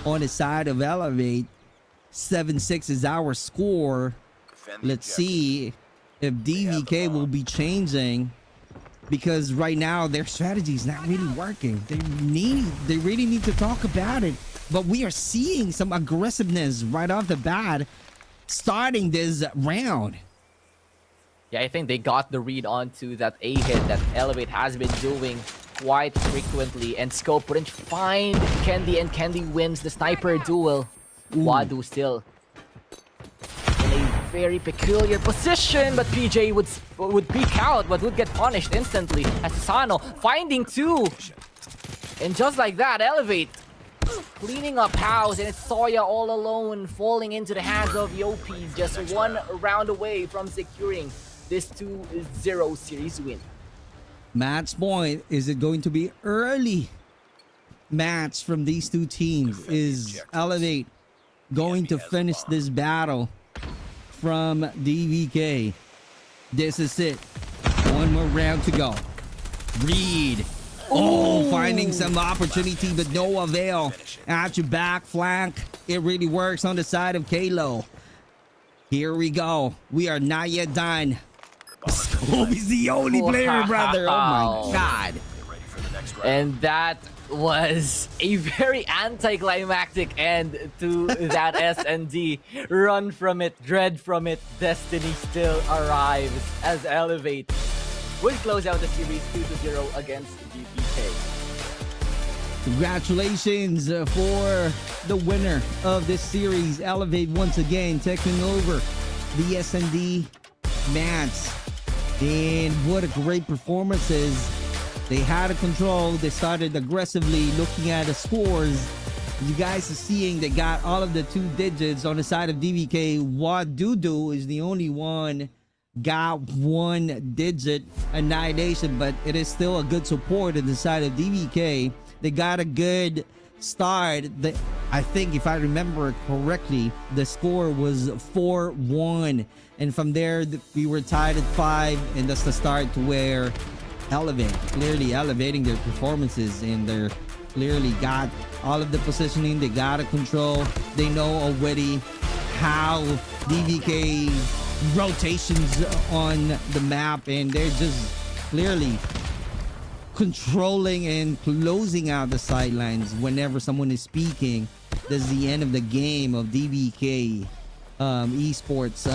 on the side of Elevate. 7-6 is our score. Let's see if DVK will be changing, because right now their strategy is not really working. They really need to talk about it. But we are seeing some aggressiveness right off the bat starting this round. Yeah, I think they got the read onto that A hit that Elevate has been doing quite frequently, and Scope wouldn't find Candy, and Candy wins the sniper duel. Wadu still in a very peculiar position, but PJ would peek out, but would get punished instantly as Susano finding 2. And just like that, Elevate cleaning up house, and it's Soya all alone falling into the hands of Yopi, just one round away from securing this 2-0 series win. Match point, is it going to be early match from these two teams? Is Elevate going to finish this battle from DVK? This is it. One more round to go. Reed. Oh, finding some opportunity, but no avail. At your back flank, it really works on the side of Kalo. Here we go. We are not yet done. Scope is the only player, brother. Oh my God. And that was a very anticlimactic end to that S&D. Run from it, dread from it, destiny still arrives as Elevate will close out the series 2-0 against DPK. Congratulations for the winner of this series, Elevate, once again taking over the S&D match. And what a great performances They had a control. They started aggressively looking at the scores. You guys are seeing they got all of the 2 digits on the side of DVK. Wadudu is the only one got 1 digit annihilation, but it is still a good support on the side of DVK. They got a good start. I think if I remember correctly, the score was 4-1, and from there we were tied at 5, and that's the start to where clearly elevating their performances, and they're clearly got all of the positioning. They got a control. They know already how DVK rotations on the map, and they're just clearly controlling and closing out the sidelines whenever someone is speaking. That's the end of the game of DVK esports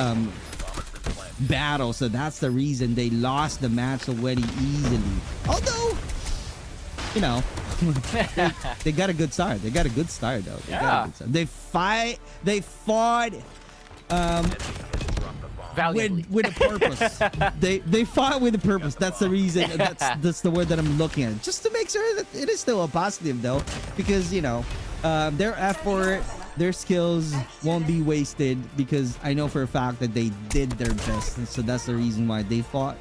battle. So that's the reason they lost the match already easily. Although, you know, they got a good start. They got a good start though. They fought with a purpose. they fought with a purpose. That's the reason. That's the word that I'm looking at. Just to make sure that it is still a positive though, because you know their effort, their skills won't be wasted, because I know for a fact that they did their best. And so that's the reason why they fought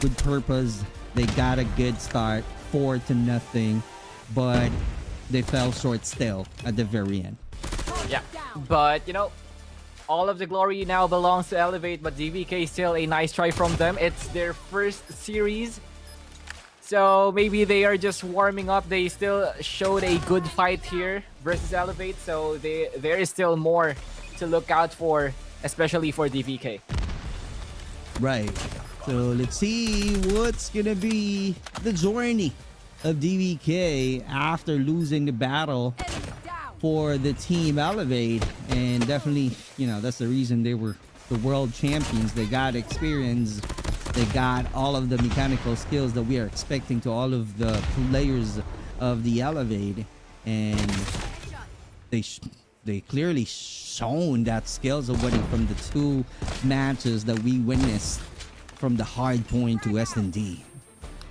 with purpose. They got a good start, 4-0, but they fell short still at the very end. Yeah, but you know, all of the glory now belongs to Elevate, but DVK still a nice try from them. It's their first series, so maybe they are just warming up. They still showed a good fight here versus Elevate, so there is still more to look out for, especially for DVK. Right. So let's see what's gonna be the journey of DVK after losing the battle for the team Elevate. And definitely, you know, that's the reason they were the world champions. They got experience. They got all of the mechanical skills that we are expecting to all of the players of the Elevate. And they clearly shown that skills already from the 2 matches that we witnessed from the hard point to S&D.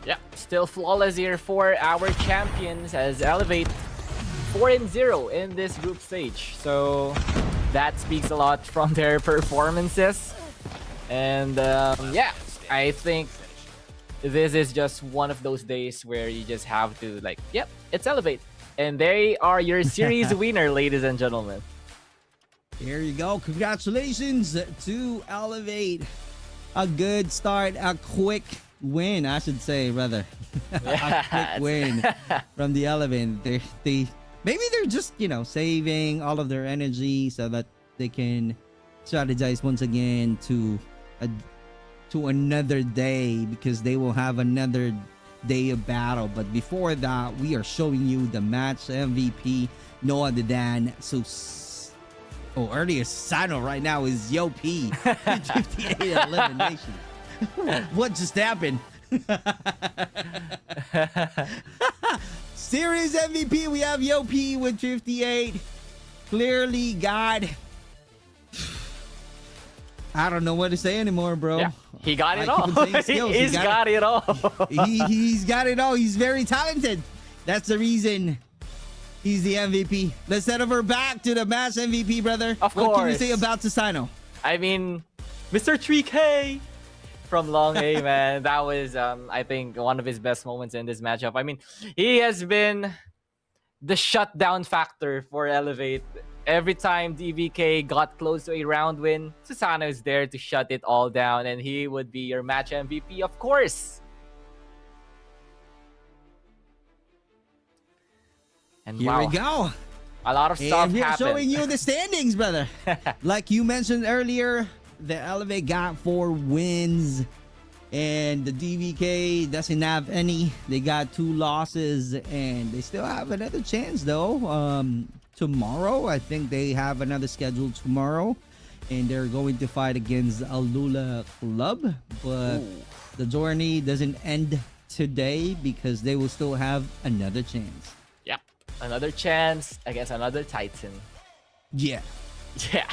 Yeah, still flawless here for our champions as Elevate 4-0 in this group stage. So that speaks a lot from their performances. And yeah, I think this is just one of those days where you just have to like, yep, it's Elevate. And they are your series winner, ladies and gentlemen. Here you go. Congratulations to Elevate. A good start, a quick win, I should say, rather. A quick win from the Elevate. They maybe they're just, you know, saving all of their energy so that they can strategize once again to another day, because they will have another day of battle. But before that, we are showing you the match MVP, no other than earlier Sano right now is Yo P. 58 elimination. What just happened? Series MVP, we have Yo P with 58. Clearly got... I don't know what to say anymore, bro. Yeah, he got it all. He's got it all. He's got it all. He's very talented. That's the reason he's the MVP. Let's head over back to the match MVP, brother. Of course. What can you say about Susano? I mean, Mr. 3K from Long A, man. That was, I think, one of his best moments in this matchup. I mean, he has been the shutdown factor for Elevate. Every time DVK got close to a round win, Susano is there to shut it all down, and he would be your match MVP, of course. And Here we go. A lot of stuff And we're happened. showing you the standings, brother. Like you mentioned earlier, the Elevate got 4 wins, and the DVK doesn't have any. They got 2 losses, and they still have another chance though. Tomorrow, I think they have another schedule tomorrow, and they're going to fight against Alula Club. But the journey doesn't end today, because they will still have another chance. Yep, another chance against another Titan. Yeah. Yeah.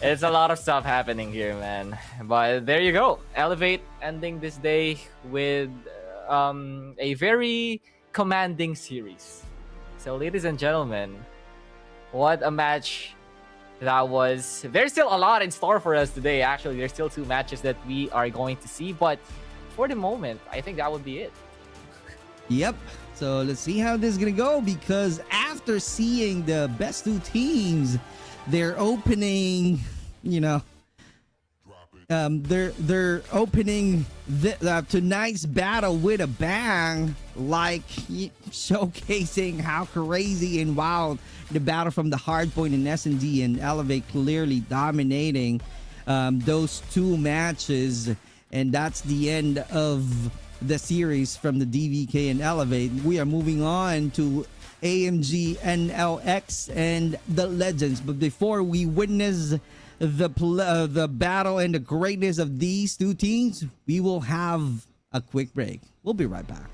It's a lot of stuff happening here, man. But there you go. Elevate ending this day with a very commanding series. So, ladies and gentlemen, what a match that was. There's still a lot in store for us today. Actually, there's still 2 matches that we are going to see. But for the moment, I think that would be it. Yep. So let's see how this is gonna go, because after seeing the best 2 teams, they're opening, you know, they're opening tonight's battle with a bang, like showcasing how crazy and wild the battle from the Hardpoint and S&D and Elevate, clearly dominating those 2 matches, and that's the end of the series from the DVK and Elevate. We are moving on to AMG.NL and the Legends. But before we witness the battle and the greatness of these 2 teams, we will have a quick break. We'll be right back.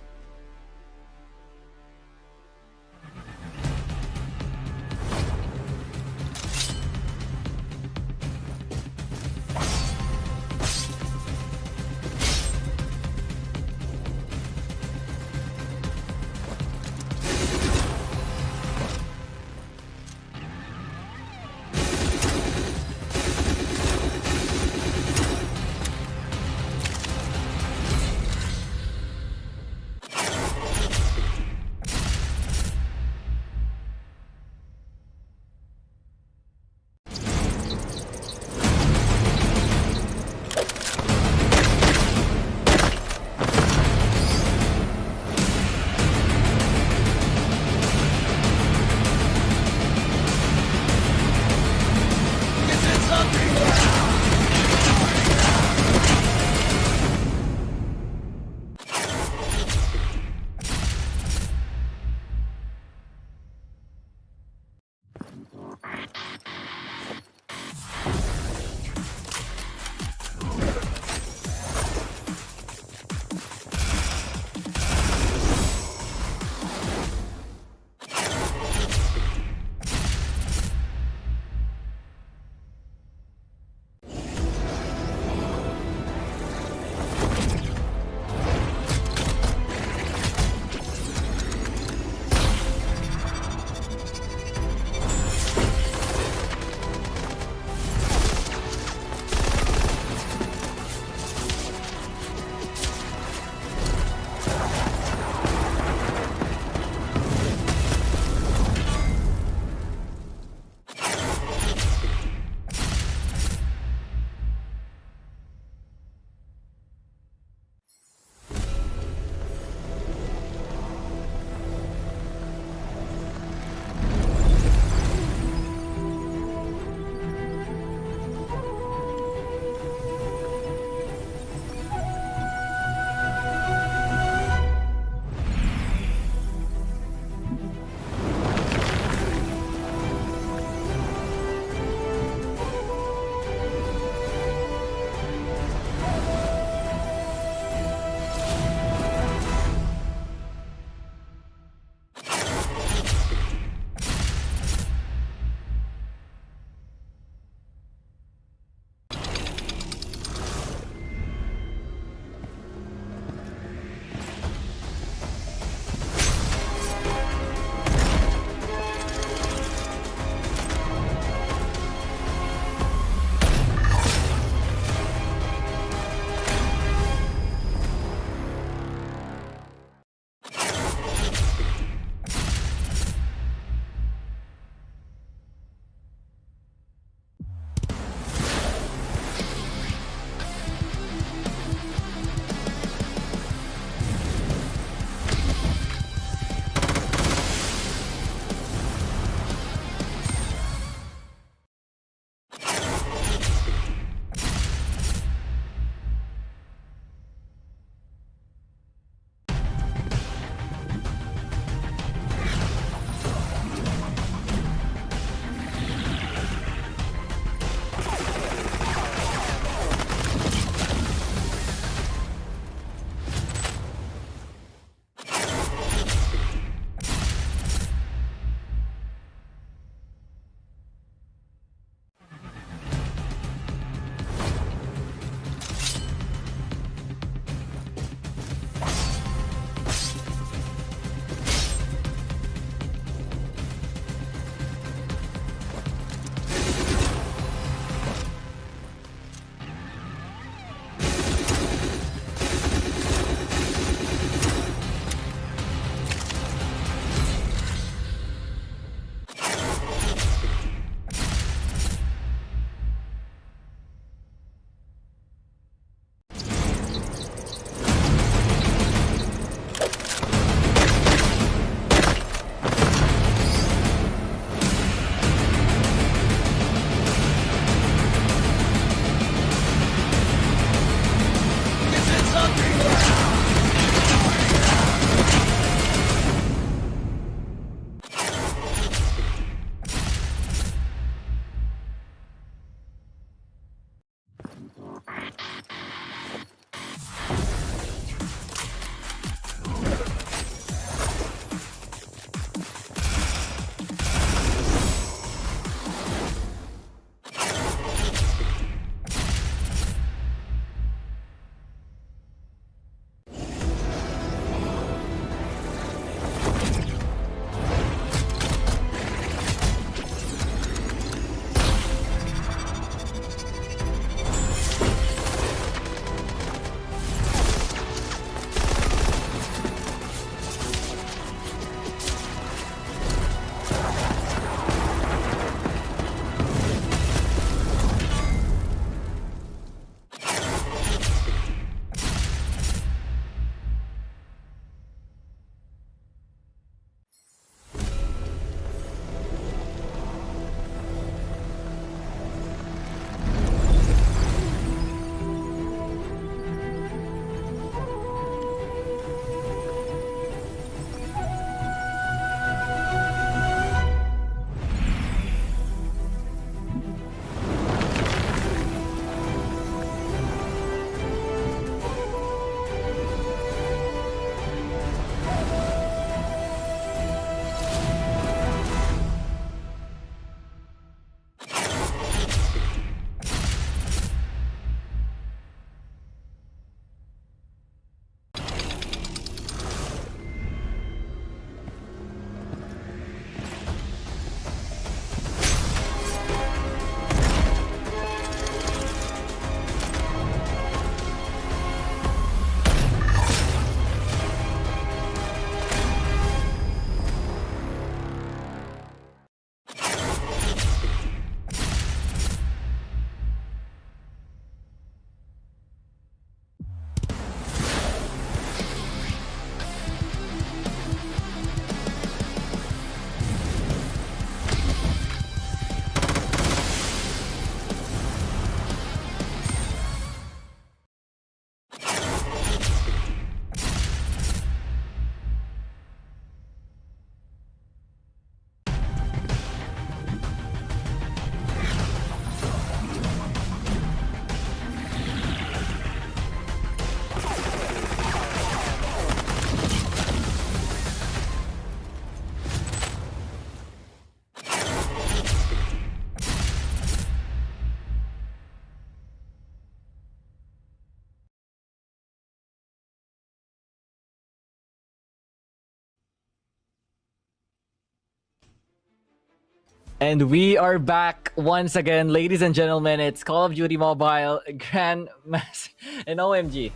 And we are back once again, ladies and gentlemen. It's Call of Duty Mobile, Garena Masters, and OMG.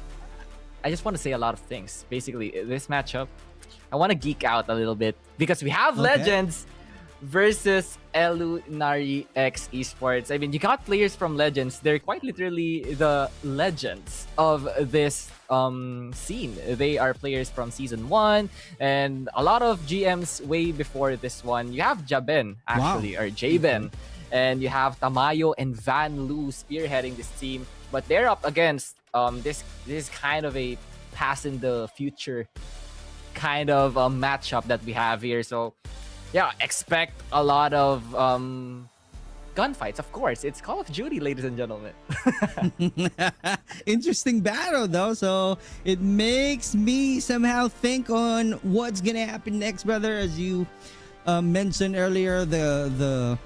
I just want to say a lot of things. Basically, this matchup, I want to geek out a little bit because we have Legends versus Elunari X Esports. I mean, you got players from Legends. They're quite literally the legends of this scene. They are players from Season 1 and a lot of GMs way before this one. You have Jaben, actually, or Jaben. And you have Tamayo and Van Lu spearheading this team. But they're up against this is kind of a pass in the future kind of matchup that we have here. So yeah, expect a lot of gunfights, of course. It's Call of Duty, ladies and gentlemen. Interesting battle though, so it makes me somehow think on what's gonna happen next, brother. As you mentioned earlier, the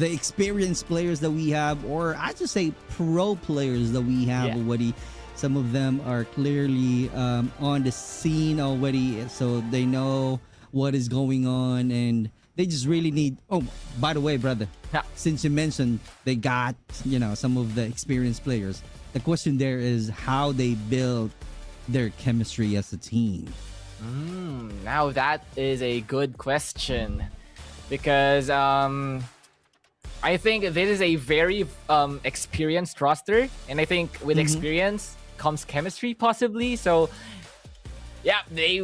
experienced players that we have, or I should say pro players that we have already. Some of them are clearly on the scene already, so they know what is going on, and they just really need. Oh, by the way, brother, since you mentioned they got, you know, some of the experienced players, the question there is how they build their chemistry as a team. Now that is a good question, because I think this is a very experienced roster, and I think with experience comes chemistry, possibly. So yeah, we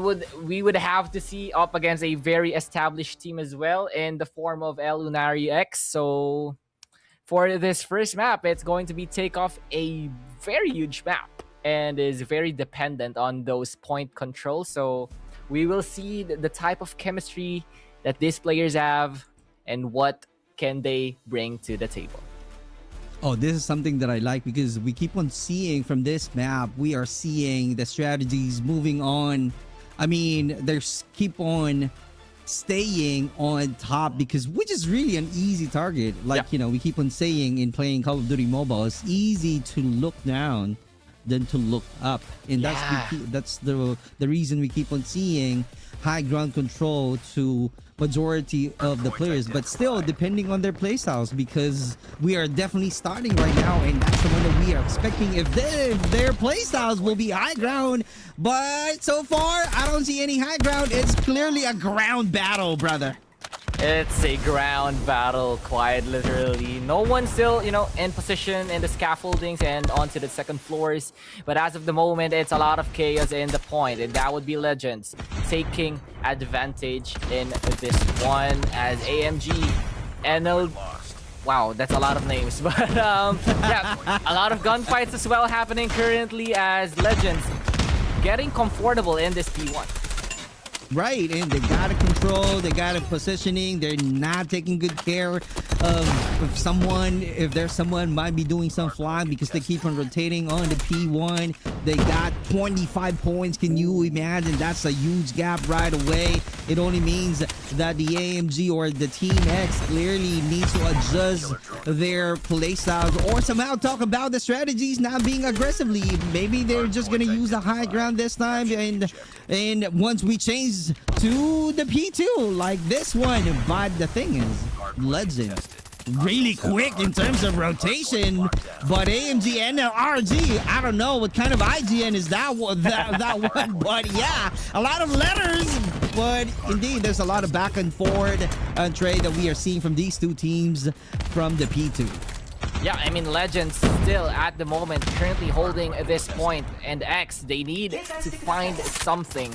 would have to see up against a very established team as well in the form of Elunari X. So for this first map, it's going to be take off a very huge map and is very dependent on those point controls. So we will see the type of chemistry that these players have and what can they bring to the table. Oh, this is something that I like because we keep on seeing from this map, we are seeing the strategies moving on. I mean, there's keep on staying on top because which is really an easy target. Like, you know, we keep on saying in playing Call of Duty Mobile, it's easy to look down than to look up. And that's the reason we keep on seeing high ground control to majority of the players, but still depending on their playstyles, because we are definitely starting right now, and that's the one that we are expecting if their playstyles will be high ground. But so far I don't see any high ground. It's clearly a ground battle, brother. It's a ground battle, quite literally. No one still, you know, in position in the scaffoldings and onto the second floors. But as of the moment, it's a lot of chaos in the point, and that would be Legends taking advantage in this one as AMG.NL. Wow, that's a lot of names. But yeah, a lot of gunfights as well happening currently as Legends getting comfortable in this P1. Right, and they got a control, they got a positioning, they're not taking good care of someone, if there's someone might be doing some flying because they keep on rotating on the P1. They got 25 points. Can you imagine? That's a huge gap right away. It only means that the AMG or the Team X clearly needs to adjust their playstyles or somehow talk about the strategies not being aggressively. Maybe they're just gonna use the high ground this time, and once we change to the P2 like this one. But the thing is, Legend really quick in terms of rotation, but AMG.NL RG, I don't know what kind of IGN is that one, but yeah, a lot of letters. But indeed, there's a lot of back and forth trade that we are seeing from these two teams from the P2. Yeah, I mean, Legends still at the moment currently holding this point, and X, they need to find something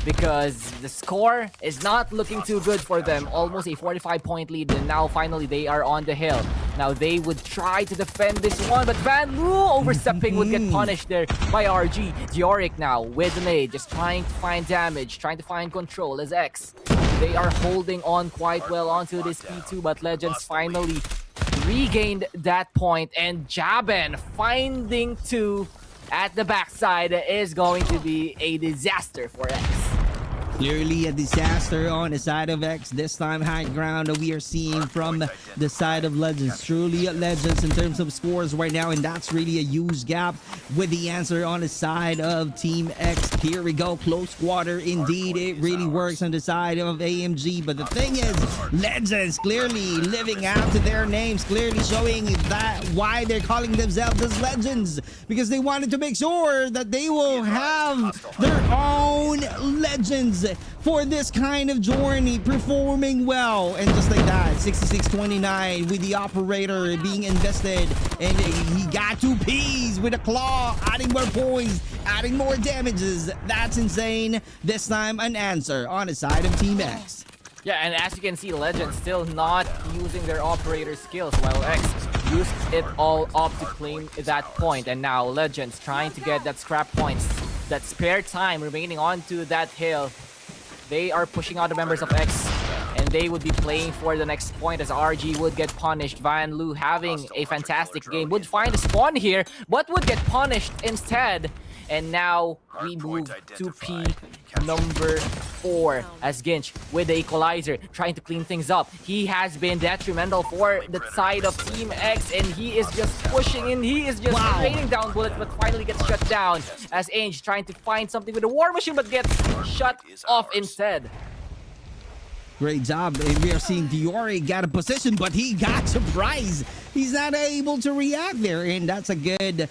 because the score is not looking too good for them. Almost a 45-point lead, and now finally they are on the hill. Now they would try to defend this one, but Van Lu overstepping would get punished there by RG. Dioric now with the nade, just trying to find damage, trying to find control as X. They are holding on quite well onto this P2, but Legends finally regained that point, and Jaben finding two at the backside is going to be a disaster for X. Clearly a disaster on the side of X. This time high ground that we are seeing from the side of Legends. Truly Legends in terms of scores right now, and that's really a huge gap with the answer on the side of Team X. Here we go, close quarter indeed. It really works on the side of AMG, but the thing is, Legends clearly living out to their names, clearly showing that why they're calling themselves as Legends, because they wanted to make sure that they will have their own Legends for this kind of journey, performing well. And just like that, 66-29 with the operator being invested, and he got 2 Ps with a claw, adding more points, adding more damages. That's insane. This time an answer on the side of Team X. Yeah, and as you can see, Legends still not using their operator skills, while X used it all up to claim that point. And now Legends trying to get that scrap points, that spare time remaining onto that hill. They are pushing out the members of X, and they would be playing for the next point as RG would get punished. Van Lu having a fantastic game, would find a spawn here, but would get punished instead. And now we move to P number 4 as Ginch with the equalizer trying to clean things up. He has been detrimental for the side of Team X, and he is just pushing in. He is just raining down bullets, but finally gets shut down as Ange trying to find something with the war machine, but gets shut off instead. Great job. And we are seeing Diori got a position, but he got surprised. He's not able to react there, and that's a good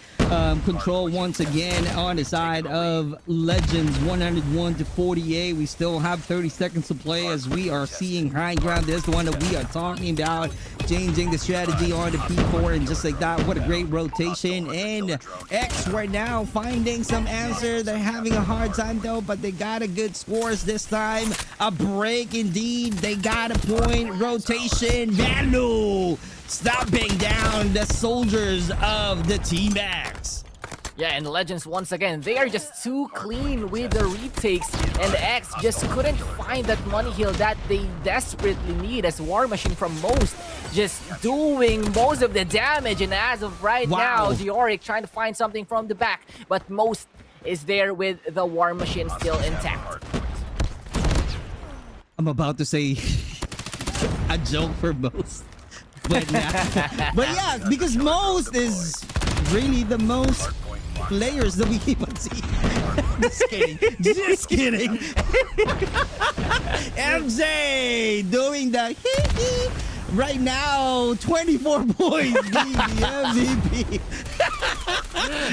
control once again on the side of Legends. 101-48. We still have 30 seconds to play as we are seeing high ground. This is the one that we are talking about, changing the strategy on the P4, and just like that, what a great rotation. And X right now finding some answer. They're having a hard time though, but they got a good scores this time. A break indeed. They got a point. Rotation. Vanu stopping down the soldiers of the Team X. Yeah, and Legends once again, they are just too clean with the retakes, and X just couldn't find that money heal that they desperately need, as War Machine from Most just doing most of the damage. And as of right now, Dioric trying to find something from the back, but Most is there with the War Machine still intact. I'm about to say a joke for Most. But yeah, because Most is really the most players that we keep on seeing. Just kidding. Just kidding. MJ doing the right now, 24 points, the MVP.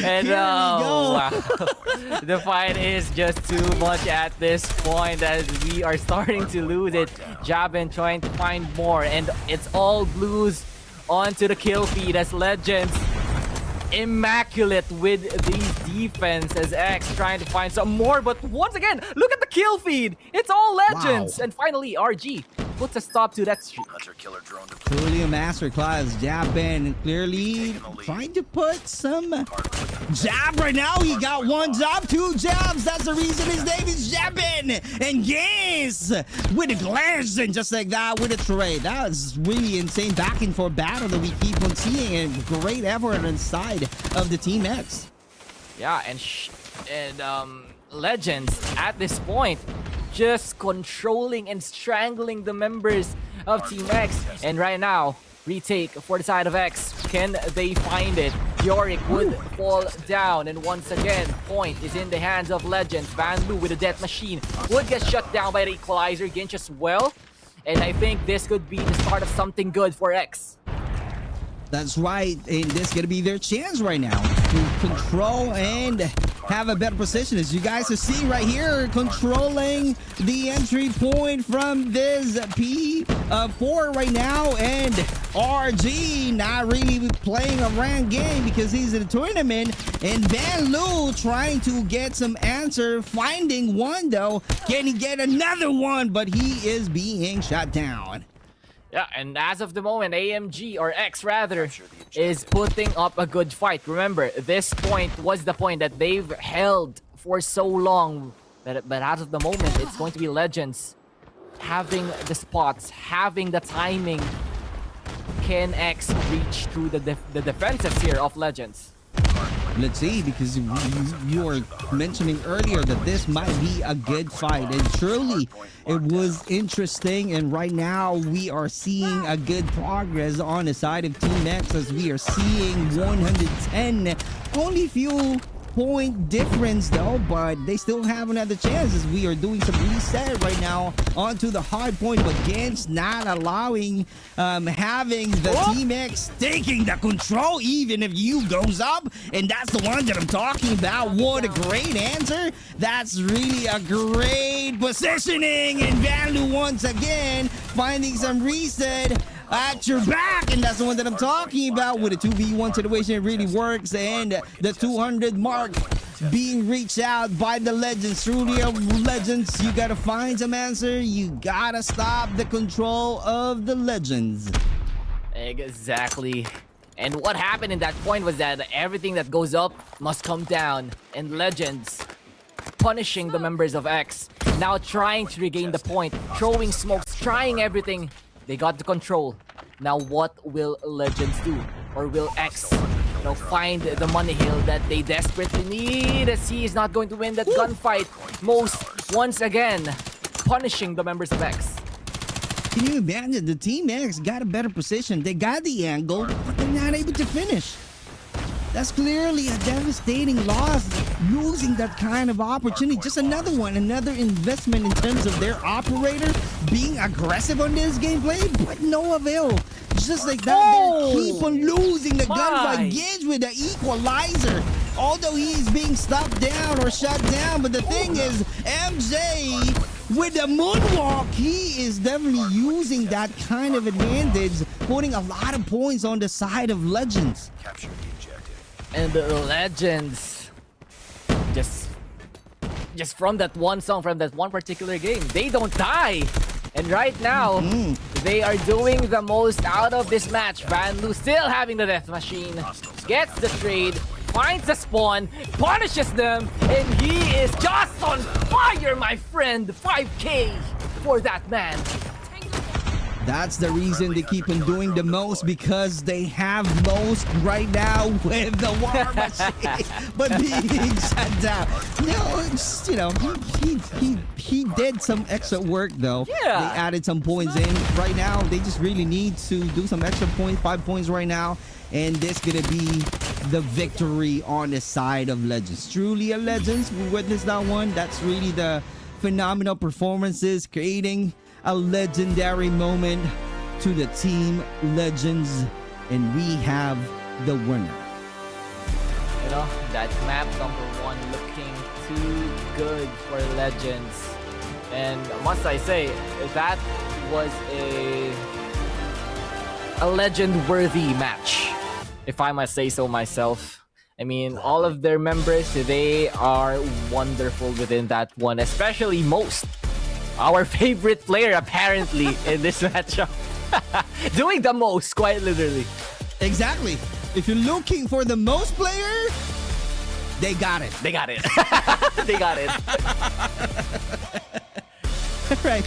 And wow. The fight is just too much at this point as we are starting to lose it. Jabin trying to find more, and it's all blues onto the kill feed as Legends immaculate with these defense as X trying to find some more. But once again, look at the kill feed. It's all Legends. And finally, RG puts a stop to that streak. Truly a masterclass. Jabin clearly trying to put some jab right now. He got 1 job, 2 jabs. That's the reason his name is Jabin. And yes, with a glance, and just like that with a trade. That was really insane back and forth battle that we keep on seeing, and great effort on the side of the Team X. Yeah, and Legends at this point just controlling and strangling the members of Team X. And right now, retake for the side of X. Can they find it? Yorick would fall down, and once again, point is in the hands of Legends. Van Lu with a death machine would get shut down by the equalizer. Ginch as well. And I think this could be the start of something good for X. That's right, and this is gonna be their chance right now to control and have a better position. As you guys are seeing right here, controlling the entry point from this P4 right now, and RG not really playing a ranked game because he's in a tournament, and Van Lu trying to get some answer, finding one though. Can he get another one? But he is being shut down. Yeah, and as of the moment, AMG, or X rather, is putting up a good fight. Remember, this point was the point that they've held for so long. But as of the moment, it's going to be Legends having the spots, having the timing. Can X reach through the defenses here of Legends? Let's see, because you were mentioning earlier that this might be a good fight, and truly it was interesting. And right now we are seeing a good progress on the side of Team X, as we are seeing 110, only few point difference though, but they still have another chance as we are doing some reset right now onto the hard point, but Gens not allowing having the Team X taking the control even if you goes up, and that's the one that I'm talking about. What a great answer. That's really a great positioning, and Vanlu once again finding some reset at your back, and that's the one that I'm talking about. With a 2v1 situation, it really works, and the 200 mark being reached out by the Legends. Truly, Legends, you gotta find some answer. You gotta stop the control of the Legends. Exactly. And what happened in that point was that everything that goes up must come down, and Legends punishing the members of X, now trying to regain the point, throwing smokes, trying everything. They got the control. Now what will Legends do? Or will X find the money hill that they desperately need, as he is not going to win that gunfight? Most once again punishing the members of X. Can you imagine? The Team X got a better position. They got the angle, but they're not able to finish. That's clearly a devastating loss, losing that kind of opportunity. Just another one, another investment in terms of their operator being aggressive on this gameplay, but no avail. Just like that, they keep on losing the gunfight. Gage with the equalizer, although he's being stopped down or shut down. But the thing is, MJ with the moonwalk, he is definitely using that kind of advantage, putting a lot of points on the side of Legends. Capture the objective. And the Legends, just from that one song, from that one particular game, they don't die. And right now, they are doing the most out of this match. Vanlu still having the death machine, gets the trade, finds the spawn, punishes them, and he is just on fire, my friend. 5K for that man. That's the reason they keep on doing the most, because they have most right now with the war machine, but being shut down. No, it's, he did some extra work though. Yeah. They added some points in. Right now, they just really need to do some extra points, 5 points right now, and this gonna be the victory on the side of Legends. Truly a Legends. We witnessed that one. That's really the phenomenal performances, creating a legendary moment to the Team Legends, and we have the winner. You know, that map number 1 looking too good for Legends. And must I say, that was a legend-worthy match, if I must say so myself. I mean, all of their members, they are wonderful within that one, especially Most, our favorite player apparently in this matchup. Doing the most, quite literally. Exactly. If you're looking for the most player, they got it. They got it. They got it. Right.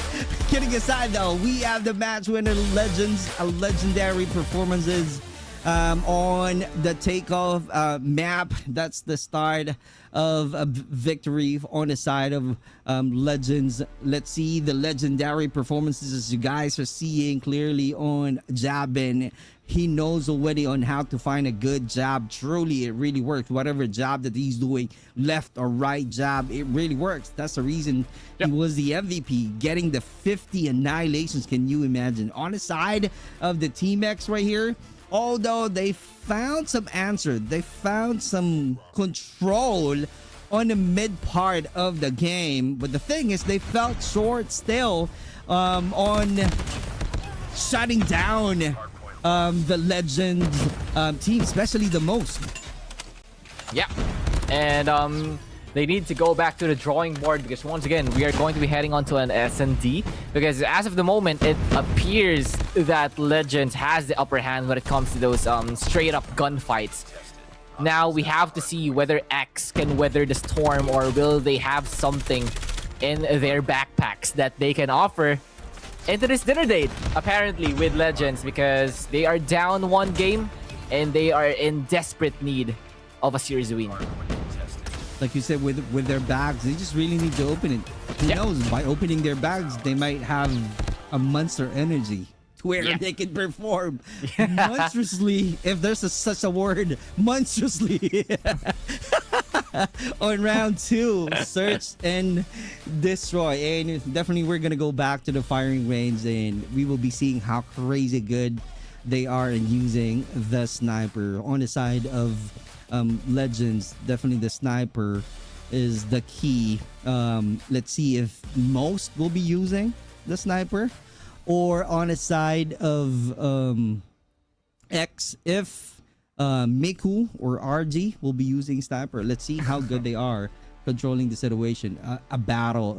Kidding aside though, we have the match winner, Legends, a legendary performances on the takeoff map. That's the start of a victory on the side of Legends. Let's see the legendary performances, as you guys are seeing clearly on Jabin. He knows already on how to find a good jab. Truly, it really works. Whatever job that he's doing, left or right jab, it really works. That's the reason he was the MVP, getting the 50 annihilations. Can you imagine? On the side of the Team X right here, although they found some answer, they found some control on the mid part of the game, but the thing is, they felt short still on shutting down the Legends team, especially the Most. Yeah, and they need to go back to the drawing board, because once again, we are going to be heading onto an S&D, because as of the moment, it appears that Legends has the upper hand when it comes to those straight up gunfights. Now we have to see whether X can weather the storm, or will they have something in their backpacks that they can offer into this dinner date, apparently, with Legends, because they are down 1 game and they are in desperate need of a series win. Like you said, with their bags, they just really need to open it. Who Yeah. knows? By opening their bags, they might have a monster energy to where Yeah. they can perform monstrously, if there's such a word, monstrously. On round 2, search and destroy. And definitely we're gonna go back to the firing range, and we will be seeing how crazy good they are in using the sniper. On the side of Legends, definitely the sniper is the key. Let's see if most will be using the sniper, or on the side of X, if Miku or RG will be using sniper. Let's see how good they are controlling the situation. A battle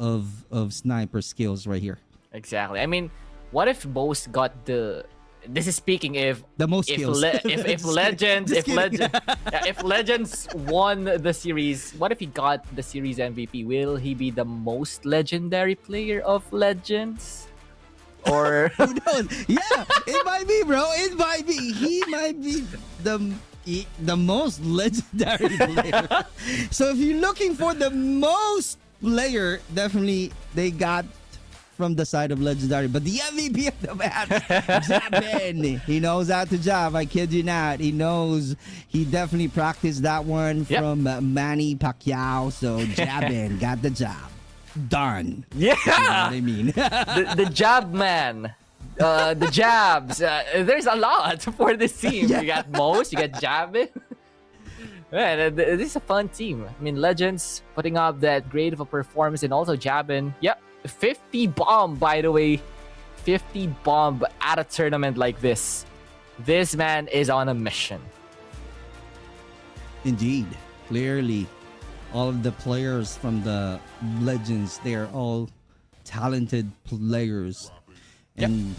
of sniper skills right here. Exactly. I mean, what if most got the? This is speaking if The most if skills. if Legends Just kidding. if Legends won the series, what if he got the series MVP? Will he be the most legendary player of Legends? Or Who knows? Yeah, it might be, bro. It might be. He might be the most legendary player. So if you're looking for the most player, definitely they got from the side of legendary. But the MVP of the match, Jabin. He knows how to job. I kid you not. He knows. He definitely practiced that one Yep. from Manny Pacquiao. So Jabin got the job done. yeah, You know what I mean? the jab man. The jabs. There's a lot for this team. Yeah. You got most. You got Jabin. Man, this is a fun team. I mean, Legends putting up that great of a performance, and also Jabin. Yep, 50 bomb, by the way. 50 bomb at a tournament like this. This man is on a mission. Indeed, clearly, all of the players from the Legends, they are all talented players, and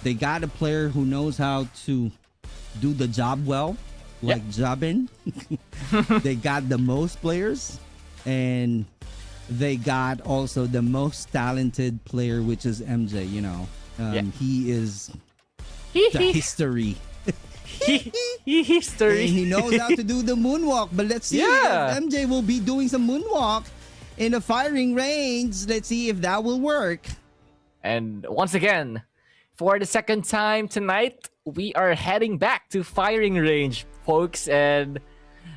they got a player who knows how to do the job well, like Jabin. They got the most players, and they got also the most talented player, which is MJ. You know, he is the history. History. And he knows how to do the moonwalk. But let's see Yeah. if MJ will be doing some moonwalk in the firing range. Let's see if that will work. And once again, for the second time tonight, we are heading back to firing range, folks. And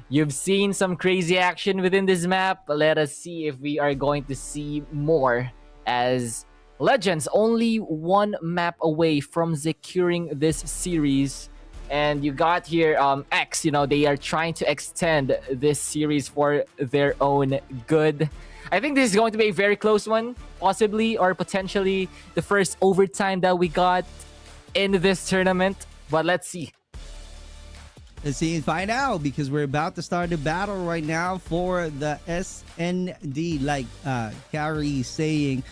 you've seen some crazy action within this map. Let us see if we are going to see more, as Legends only one map away from securing this series. And you got here X, you know, they are trying to extend this series for their own good. I think this is going to be a very close one, possibly or potentially the first overtime that we got in this tournament. But let's see. Let's see and find out, because we're about to start the battle right now for the SND. Like Carrie is saying,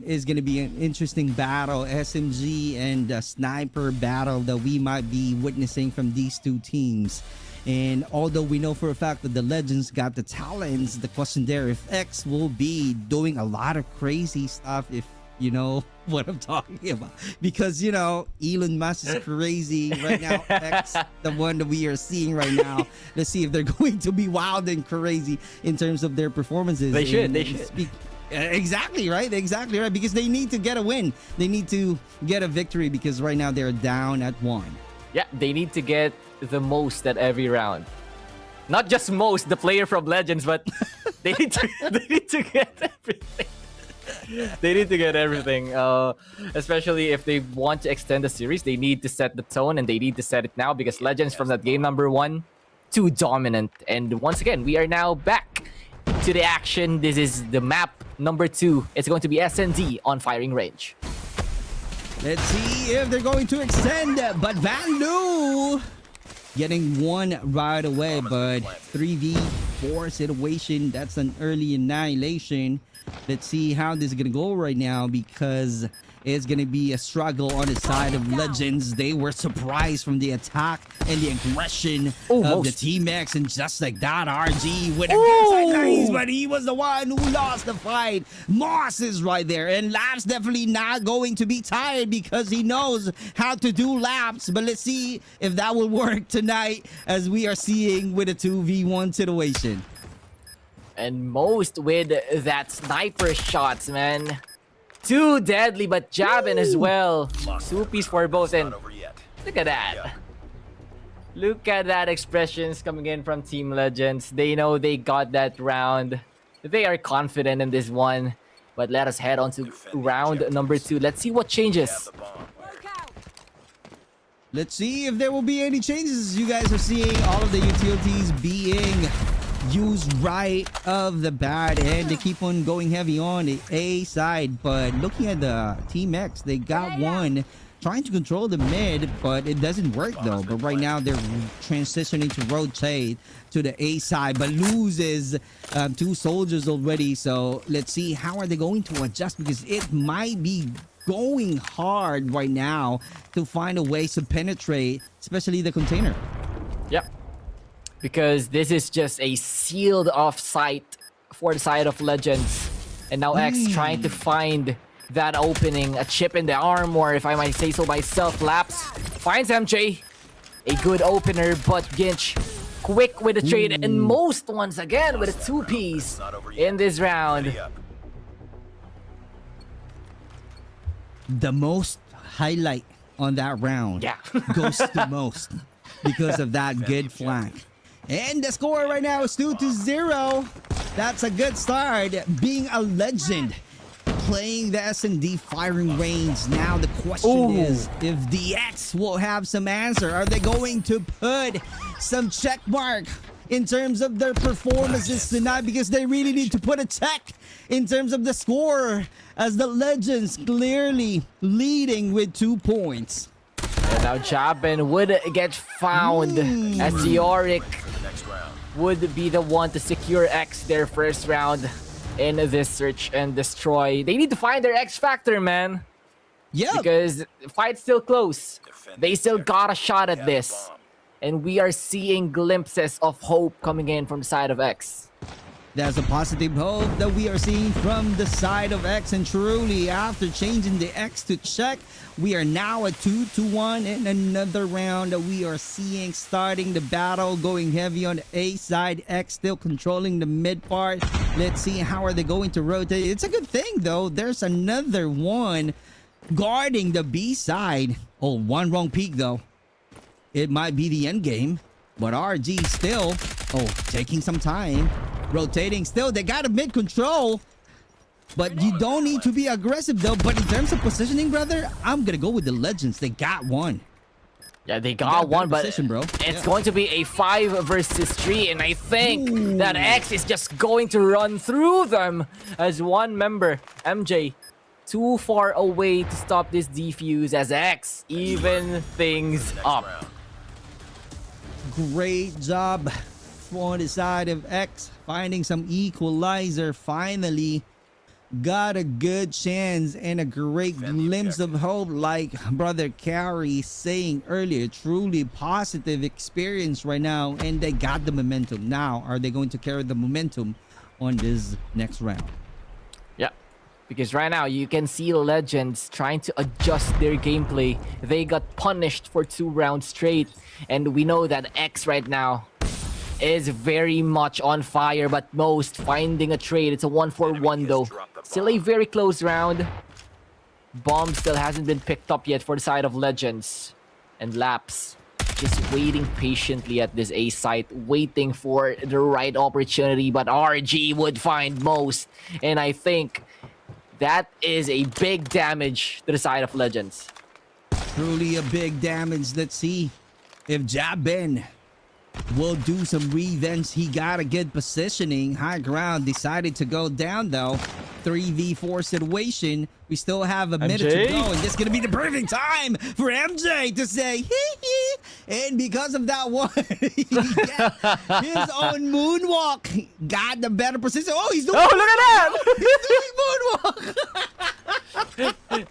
is going to be an interesting battle, SMG and sniper battle that we might be witnessing from these two teams. And although we know for a fact that the Legends got the talents, the question there, if X will be doing a lot of crazy stuff, if you know what I'm talking about. Because, you know, Elon Musk is crazy right now. X, the one that we are seeing right now. Let's see if they're going to be wild and crazy in terms of their performances. They should. Exactly right. Because they need to get a win. They need to get a victory, because right now they're down at 1. Yeah, they need to get the most at every round. Not just most, the player from Legends, but they need to get everything. They need to get everything. Especially if they want to extend the series, they need to set the tone, and they need to set it now, because Legends from that game number 1, too dominant. And once again, we are now back to the action. This is the map number 2. It's going to be SND on firing range. Let's see if they're going to extend. But Van Lu getting one right away. But 3v4 situation, that's an early annihilation. Let's see how this is going to go right now, because it's going to be a struggle on the side of Legends. They were surprised from the attack and the aggression of the Team X, and just like that, RG with a good sidelines, but he was the one who lost the fight. Moss is right there, and Laps definitely not going to be tired because he knows how to do laps. But let's see if that will work tonight, as we are seeing with a 2v1 situation. And most with that sniper shots, man. Too deadly, but jabbing as well. 2 piece for both, and Not over yet. look at that. Yeah. Look at that expressions coming in from Team Legends. They know they got that round. They are confident in this one. But let us head on to round number 2. Let's see what changes. Have the bomb. Let's see if there will be any changes. You guys are seeing all of the utilities being used right of the bat, and they keep on going heavy on the A side. But looking at the Team X, they got one trying to control the mid, but it doesn't work though. But right now they're transitioning to rotate to the A side, but loses 2 soldiers already. So let's see how are they going to adjust, because it might be going hard right now to find a way to penetrate, especially the container. Yep. Because this is just a sealed off site for the side of Legends. And now X trying to find that opening, a chip in the armor, if I might say so myself. Laps finds MJ. A good opener, but Ginch quick with the trade, and most once again with a 2-piece in this round. Ready up. The most highlight on that round goes to most because of that good flank. And the score right now is 2-0. That's a good start. Being a legend, playing the S&D firing range. Now the question is if the X will have some answer. Are they going to put some check mark in terms of their performances tonight? Because they really need to put a check in terms of the score, as the Legends clearly leading with 2 points. And now Jabin would get found, as Yorick would be the one to secure X their first round in this search and destroy. They need to find their X factor, man. Yeah. Because the fight's still close. They still got a shot at this. And we are seeing glimpses of hope coming in from the side of X. There's a positive hope that we are seeing from the side of X, and truly after changing the X to check, we are now at 2-1 in another round that we are seeing starting the battle, going heavy on the A side. X still controlling the mid part. Let's see how are they going to rotate. It's a good thing though, there's another one guarding the B side. Oh, one wrong peek though. It might be the end game, but RG still taking some time. Rotating still, they got a mid control, but you don't need to be aggressive though. But in terms of positioning, brother, I'm gonna go with the Legends. They got one. Yeah, they got one, but position, bro. It's going to be a 5 versus 3, and I think that X is just going to run through them as one member. MJ too far away to stop this defuse, as X even things up. Great job on the side of X, finding some equalizer. Finally got a good chance and a great glimpse of hope, like brother Carey saying earlier. Truly positive experience right now, and they got the momentum. Now are they going to carry the momentum on this next round? Yeah, because right now you can see Legends trying to adjust their gameplay. They got punished for 2 rounds straight, and we know that X right now is very much on fire, but most finding a trade. It's a 1-for-1 though. Still a very close round. Bomb still hasn't been picked up yet for the side of Legends. And Laps just waiting patiently at this A site, waiting for the right opportunity, but RG would find most. And I think that is a big damage to the side of Legends. Truly a big damage. Let's see if Jabin will do some revenge. He got a good positioning. High ground, decided to go down though. 3v4 situation. We still have a minute to go, and this is gonna be the perfect time for MJ to say hee hee. And because of that one, he got his own moonwalk. Got the better position. Oh, he's doing Oh, look at He's doing moonwalk.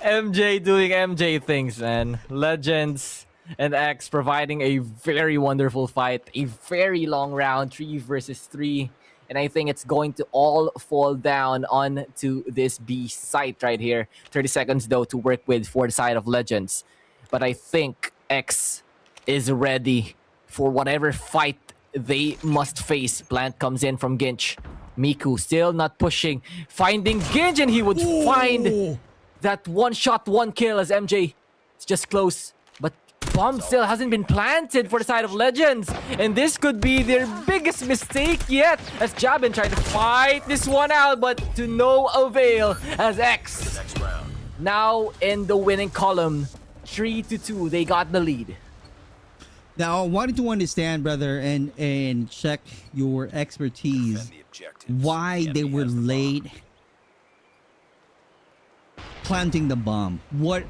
MJ doing MJ things, man. Legends and X providing a very wonderful fight. A very long round, 3 versus 3. And I think it's going to all fall down onto this B site right here. 30 seconds, though, to work with for the side of Legends. But I think X is ready for whatever fight they must face. Plant comes in from Ginch. Miku still not pushing. Finding Ginch, and he would find that one shot, one kill as MJ. It's just close. But bomb still hasn't been planted for the side of Legends. And this could be their biggest mistake yet. As Jabin trying to fight this one out, but to no avail. As X Next round. now in the winning column. 3-2, they got the lead. Now, I wanted to understand, brother, and check your expertise. Defend the objectives. Why The they enemy were has the bomb. late planting the bomb. What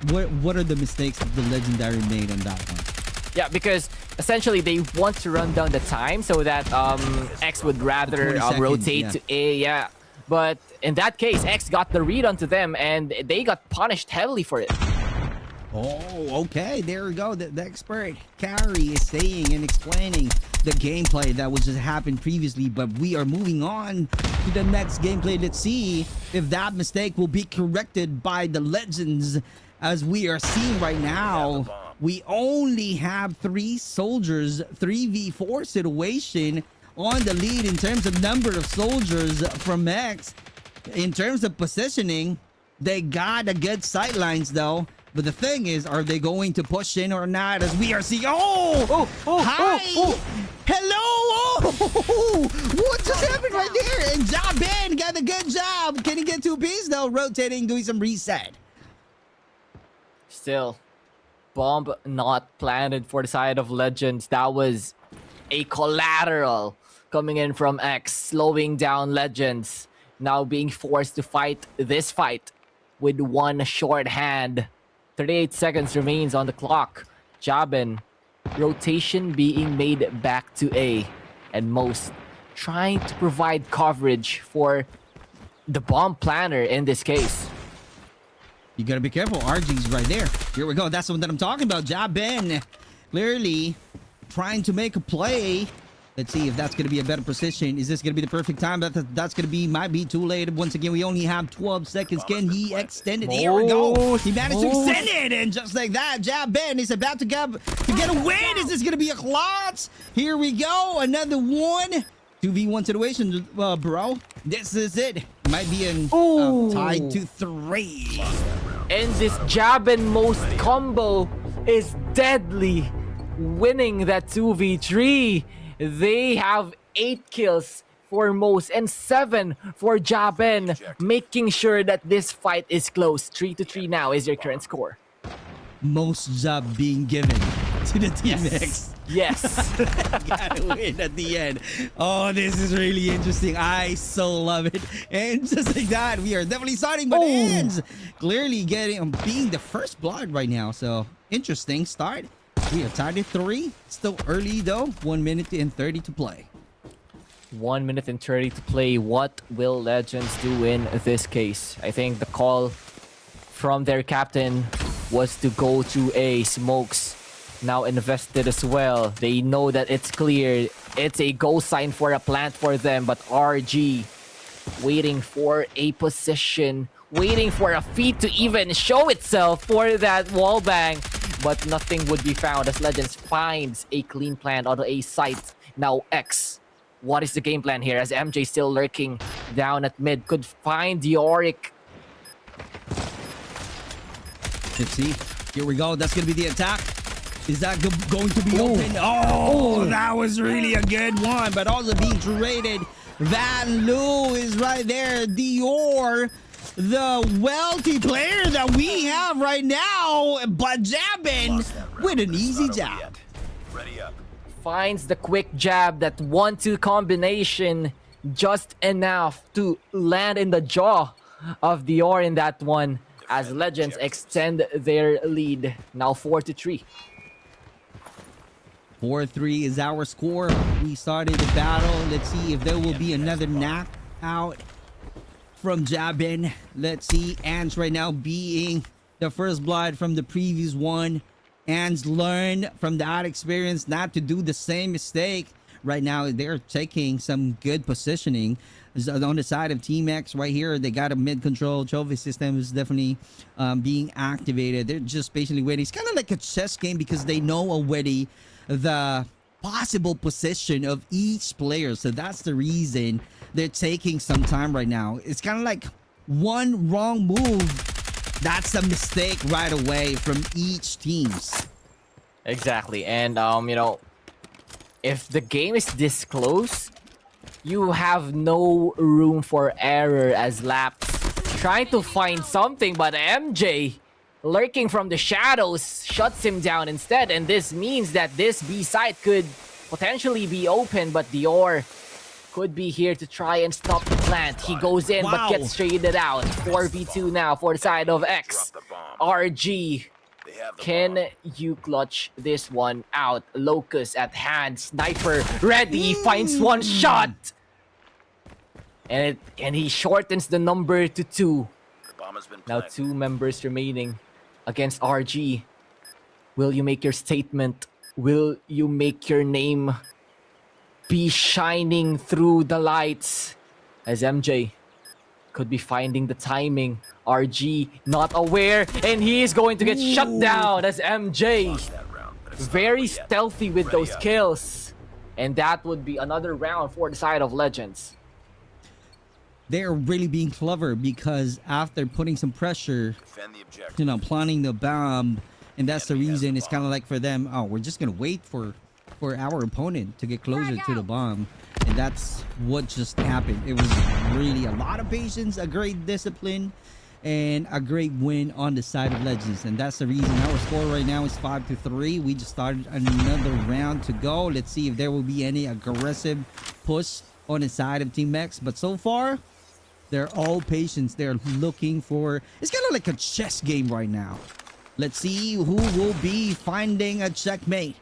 are the mistakes that the Legendary made on that one? Yeah, because essentially they want to run down the time so that X would rather 20 seconds, rotate yeah. to A, yeah. But in that case, X got the read onto them and they got punished heavily for it. Oh, okay. There we go. The expert Carrie is saying and explaining the gameplay that was just happened previously, but we are moving on to the next gameplay. Let's see if that mistake will be corrected by the Legends. As we are seeing right now, we only have 3 soldiers, 3v4 situation on the lead in terms of number of soldiers from X. In terms of positioning, they got a good sightlines though. But the thing is, are they going to push in or not? As we are seeing, hi, hello, what just happened right there? And Jabin got a good job. Can he get 2 Ps though? Rotating, doing some reset. Still, bomb not planted for the side of Legends. That was a collateral coming in from X, slowing down Legends. Now being forced to fight this fight with one short hand. 38 seconds remains on the clock. Jabin, rotation being made back to A. And Most trying to provide coverage for the bomb planner in this case. You gotta be careful. RG's right there. Here we go. That's the one that I'm talking about. Jabin clearly trying to make a play. Let's see if that's going to be a better position. Is this going to be the perfect time? That's going to be, might be too late. Once again, we only have 12 seconds. Can he extend it? Here we go. He managed to extend it. And just like that, Jabin is about to get a win. Is this going to be a clutch? Here we go. Another one. 2v1 situation, bro. This is it. Might be an tied to 3. And this Jabin Most combo is deadly. Winning that 2v3. They have 8 kills for Most and 7 for Jabin, making sure that this fight is close. 3-3 now is your current score. Most job being given to the Team X. Yes. Gotta win at the end. Oh, this is really interesting. I so love it. And just like that, we are definitely starting, but ends clearly getting being the first blood right now. So interesting start. We are tied at 3. Still early though. 1 minute and 30 to play. 1 minute and 30 to play. What will Legends do in this case? I think the call from their captain was to go to A. Smokes now invested as well. They know that it's clear. It's a go sign for a plant for them. But RG waiting for a position. Waiting for a feat to even show itself for that wallbang. But nothing would be found as Legends finds a clean plant on a site. Now X. What is the game plan here as MJ still lurking down at mid? Could find Yorick. Let's see. Here we go. That's going to be the attack. Is that going to be open? Oh, that was really a good one. But also being traded. Van Loo is right there. Dior. The wealthy player that we have right now, but Jabin with an easy jab. Ready up. Finds the quick jab, that 1-2 combination, just enough to land in the jaw of Dior in that one as Legends extend their lead. Now 4-3. 4-3 is our score. We started the battle. Let's see if there will be another knockout from Jabin. Let's see. Ants right now being the first blood from the previous one. Ants learn from that experience not to do the same mistake. Right now, they're taking some good positioning on the side of Team X right here. They got a mid control. Trophy system is definitely being activated. They're just patiently waiting. It's kind of like a chess game because they know already the possible position of each player. So that's the reason they're taking some time right now. It's kind of like one wrong move. That's a mistake right away from each teams. Exactly. And, you know, if the game is this close, you have no room for error as Laps trying to find something, but MJ lurking from the shadows shuts him down instead, and this means that this B site could potentially be open, but Dior could be here to try and stop the plant. He goes in but gets traded out. 4v2 now for the side of X. RG, can you clutch this one out? Locus at hand, sniper ready, finds one shot, and he shortens the number to 2. Now 2 members remaining against RG. Will you make your statement? Will you make your name be shining through the lights? As MJ could be finding the timing. RG not aware, and he is going to get shut down as MJ very stealthy with those kills, and that would be another round for the side of Legends. They're really being clever because after putting some pressure, you know, planting the bomb, and that's the reason it's kind of like for them, oh, we're just gonna wait for our opponent to get closer to the bomb, and that's what just happened. It was really a lot of patience, a great discipline, and a great win on the side of Legends, and that's the reason our score right now is 5-3. We just started another round to go. Let's see if there will be any aggressive push on the side of Team X, but so far they're all patience. They're looking for, it's kind of like a chess game right now. Let's see who will be finding a checkmate,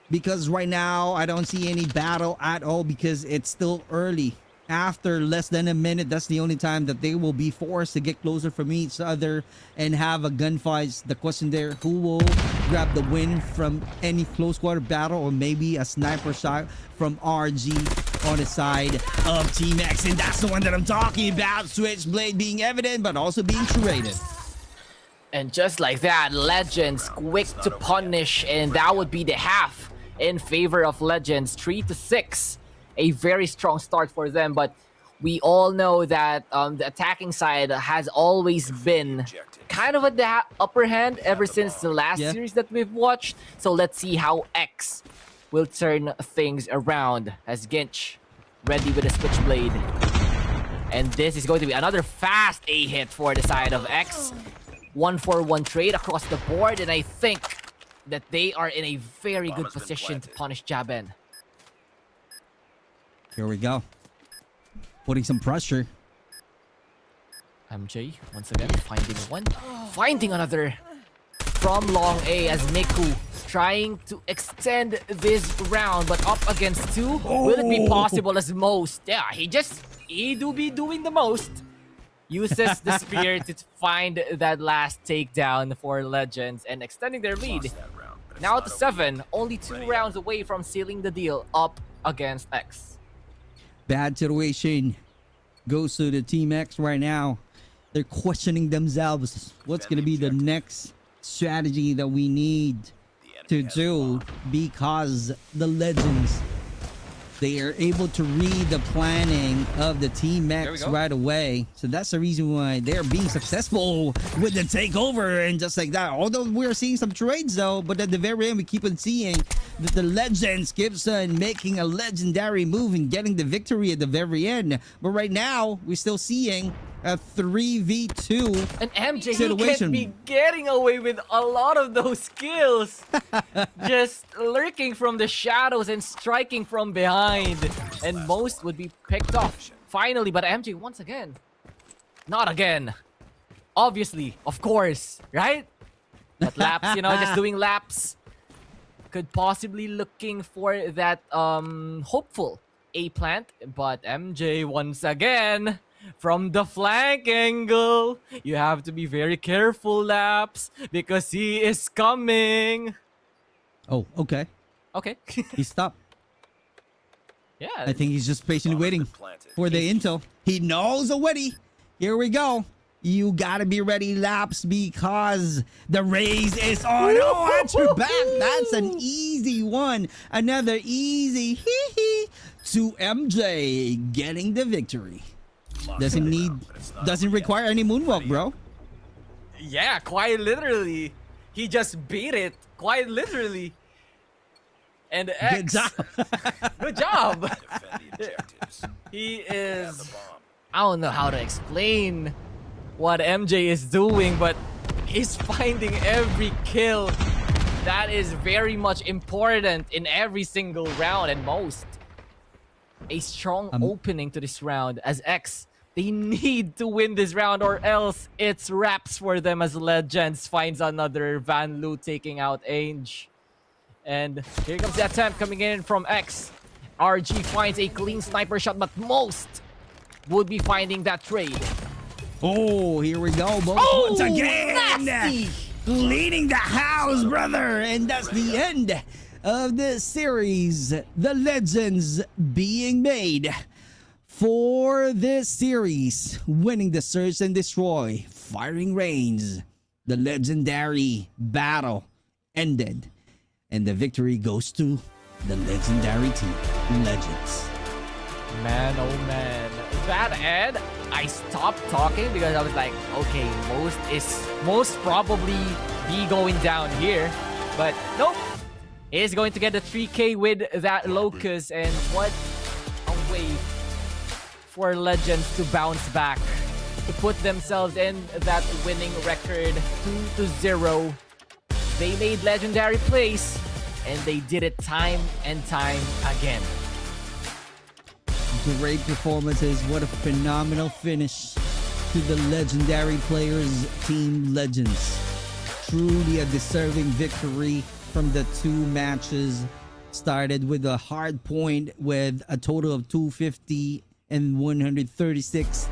because right now I don't see any battle at all because it's still early. After less than a minute, that's the only time that they will be forced to get closer from each other and have a gunfight. The question there, who will grab the win from any close quarter battle, or maybe a sniper shot from RG on the side of Team X? And that's the one that I'm talking about. Switchblade being evident, but also being curated. And just like that, Legends quick to punish, and that would be the half in favor of Legends. 3-6. A very strong start for them, but we all know that the attacking side has always been kind of at the upper hand ever since the last series that we've watched. So let's see how X will turn things around as Ginch ready with a switchblade. And this is going to be another fast A hit for the side of X. 1-for-1 trade across the board, and I think that they are in a very good position to punish Jabin. Here we go. Putting some pressure. MJ, once again, finding one. Finding another from long A as Miku trying to extend this round, but up against 2. Will it be possible as Most? Yeah, he do be doing the most. Uses the spear to find that last takedown for Legends and extending their lead. Now to 7, only 2 rounds away from sealing the deal up against X. Bad situation goes to the Team X right now. They're questioning themselves. What's going to be the next strategy that we need to do? Because the Legends, they are able to read the planning of the Team X right away. So that's the reason why they're being successful with the takeover and just like that. Although we're seeing some trades though, but at the very end we keep on seeing that the Legends keeps on making a legendary move and getting the victory at the very end. But right now we're still seeing a 3v2 and MJ situation. He can't be getting away with a lot of those kills. Just lurking from the shadows and striking from behind, and Most would be picked off finally. But MJ once again, not again, obviously, of course, right? But Laps, you know, just doing laps. could possibly looking for that hopeful A plant, but MJ once again from the flank angle. You have to be very careful, Laps, because he is coming. Oh, okay. Okay. He stopped. Yeah. I think he's just patiently waiting for the intel. He knows already. Here we go. You gotta be ready, Laps, because the raise is on. Oh, at your back. That's an easy one. Another easy hee-hee to MJ getting the victory. Doesn't require any moonwalk, bro. Yeah, quite literally. He just beat it. Quite literally. And X. Good job. Good job. Defend the objectives. He Have is... the bomb. I don't know how to explain what MJ is doing, but he's finding every kill. That is very much important in every single round, and most. A strong opening to this round as X. They need to win this round or else it's wraps for them as Legends finds another Van Lu taking out Ange. And here comes the attempt coming in from X. RG finds a clean sniper shot, but most would be finding that trade. Oh, here we go. Oh, Once again. nasty. Leading the house, brother. And that's the end of the series. The Legends being made for this series. Winning the Search and Destroy. Firing range. The legendary battle ended. And the victory goes to the legendary team, Legends. Man, oh man. That Ed, I stopped talking because I was like, okay, most probably be going down here. But nope. He's going to get the 3K with that Locust, and what a way for Legends to bounce back, to put themselves in that winning record 2-0. They made legendary plays, and they did it time and time again. Great performances. What a phenomenal finish to the legendary players, Team Legends. Truly a deserving victory from the two matches. Started with a hard point with a total of 250 and 136,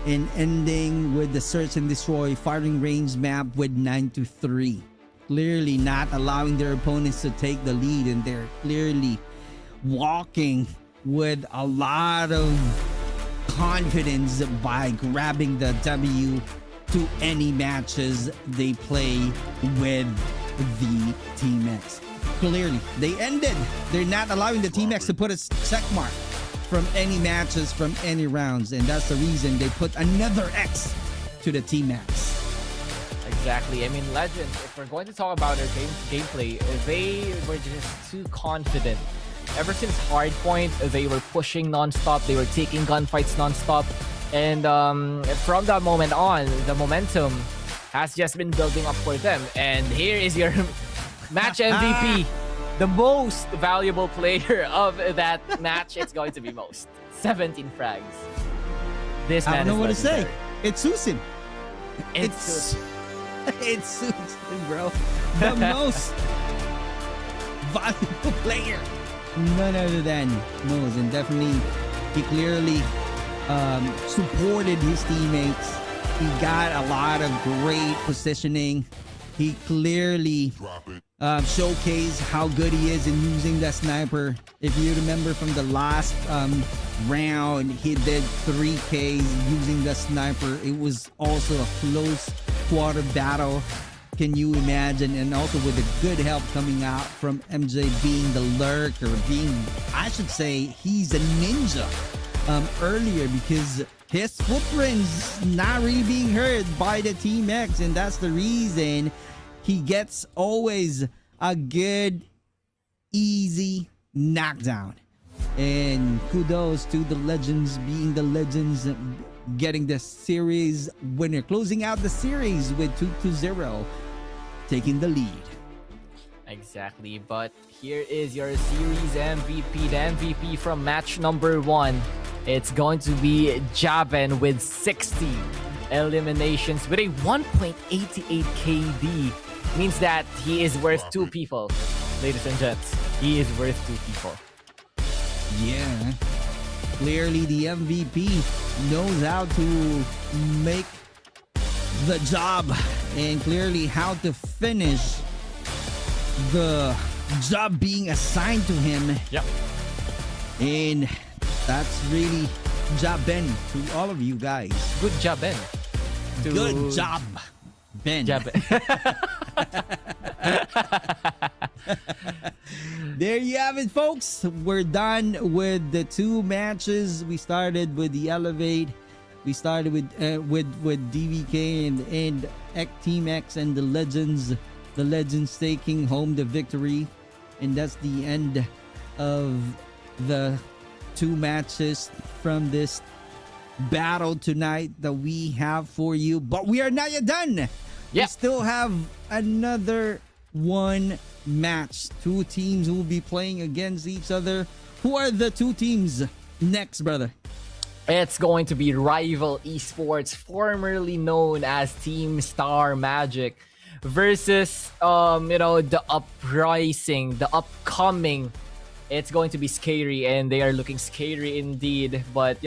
and ending with the Search and Destroy firing range map with 9-3. Clearly not allowing their opponents to take the lead, and they're clearly walking with a lot of confidence by grabbing the W to any matches they play with the Team X. Clearly, they ended. They're not allowing the Team X to put a check mark from any matches, from any rounds, and that's the reason they put another X to the Team X. Exactly. I mean, Legends, if we're going to talk about their gameplay, they were just too confident. Ever since Hardpoint, they were pushing non-stop. They were taking gunfights non-stop. And from that moment on, the momentum has just been building up for them. And here is your match MVP. The most valuable player of that match. It's going to be most. 17 frags. This man I don't know what to say. legendary. It suits him. It's It suits him, bro. The most valuable player. None other than Moz, and definitely he clearly supported his teammates. He got a lot of great positioning. He clearly Drop it. showcased how good he is in using the sniper. If you remember from the last round, he did 3Ks using the sniper. It was also a close quarter battle. Can you imagine? And also with the good help coming out from MJ being the lurker, I should say, he's a ninja earlier, because his footprints not really being heard by the Team X, and that's the reason he gets always a good, easy knockdown. And kudos to the Legends being the Legends, getting the series winner, closing out the series with 2-0. Taking the lead. Exactly, but here is your series MVP, the MVP from match number 1. It's going to be Javan with 60 eliminations with a 1.88 KD. Means that he is worth 2 people. ladies and gents. He is worth 2 people. Yeah. Clearly, the MVP knows how to make the job and clearly how to finish the job being assigned to him. Yep. And that's really job Ben to all of you guys. Good job, Ben. Good job, Ben. Job, Ben. There you have it, folks. We're done with the 2 matches. We started with the Elevate. We started with DVK and Team X and the Legends. The Legends taking home the victory, and that's the end of the 2 matches from this battle tonight that we have for you. But we are not yet done. We Yep. still have another 1 match. 2 teams will be playing against each other. Who are the 2 teams next, brother? It's going to be Rival Esports, formerly known as Team Star Magic, versus the uprising, the upcoming. It's going to be scary, and they are looking scary indeed. But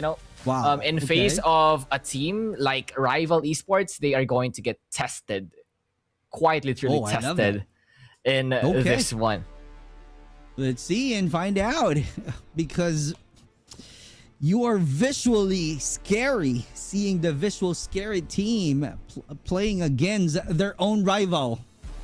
Wow. in Okay. face of a team like Rival Esports, they are going to get tested, quite literally Oh, I love tested in Okay. this one. Let's see and find out, because you are visually scary seeing the visual scary team playing against their own rival.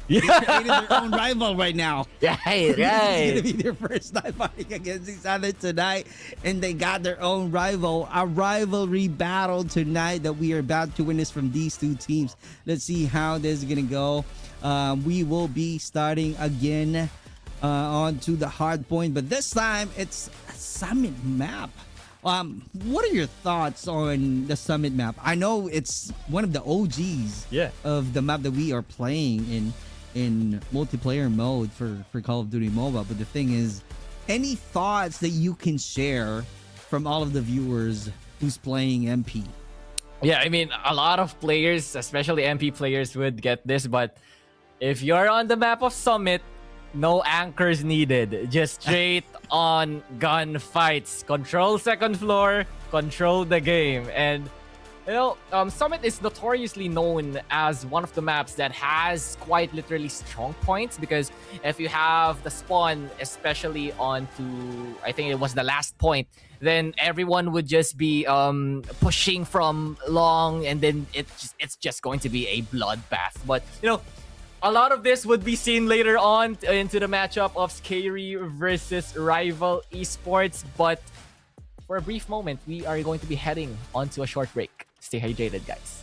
They created their own rival right now. Right, It's gonna right. be their first time fighting against each other tonight, and they got their own rival. A rivalry battle tonight that we are about to witness from these 2 teams. Let's see how this is gonna go. We will be starting again on to the hard point, but this time it's a summit map. What are your thoughts on the summit map? I know it's one of the OGs Yeah. of the map that we are playing in multiplayer mode for Call of Duty Mobile. But the thing is, any thoughts that you can share from all of the viewers who's playing MP? Yeah, I mean, a lot of players, especially MP players, would get this, but if you're on the map of Summit, no anchors needed. Just straight on gun fights. Control second floor, control the game. And Summit is notoriously known as one of the maps that has quite literally strong points, because if you have the spawn, especially onto, I think it was the last point, then everyone would just be pushing from long, and then it's just going to be a bloodbath. But a lot of this would be seen later on into the matchup of SKAERI versus Rival Esports. But for a brief moment, we are going to be heading onto a short break. Stay hydrated, guys.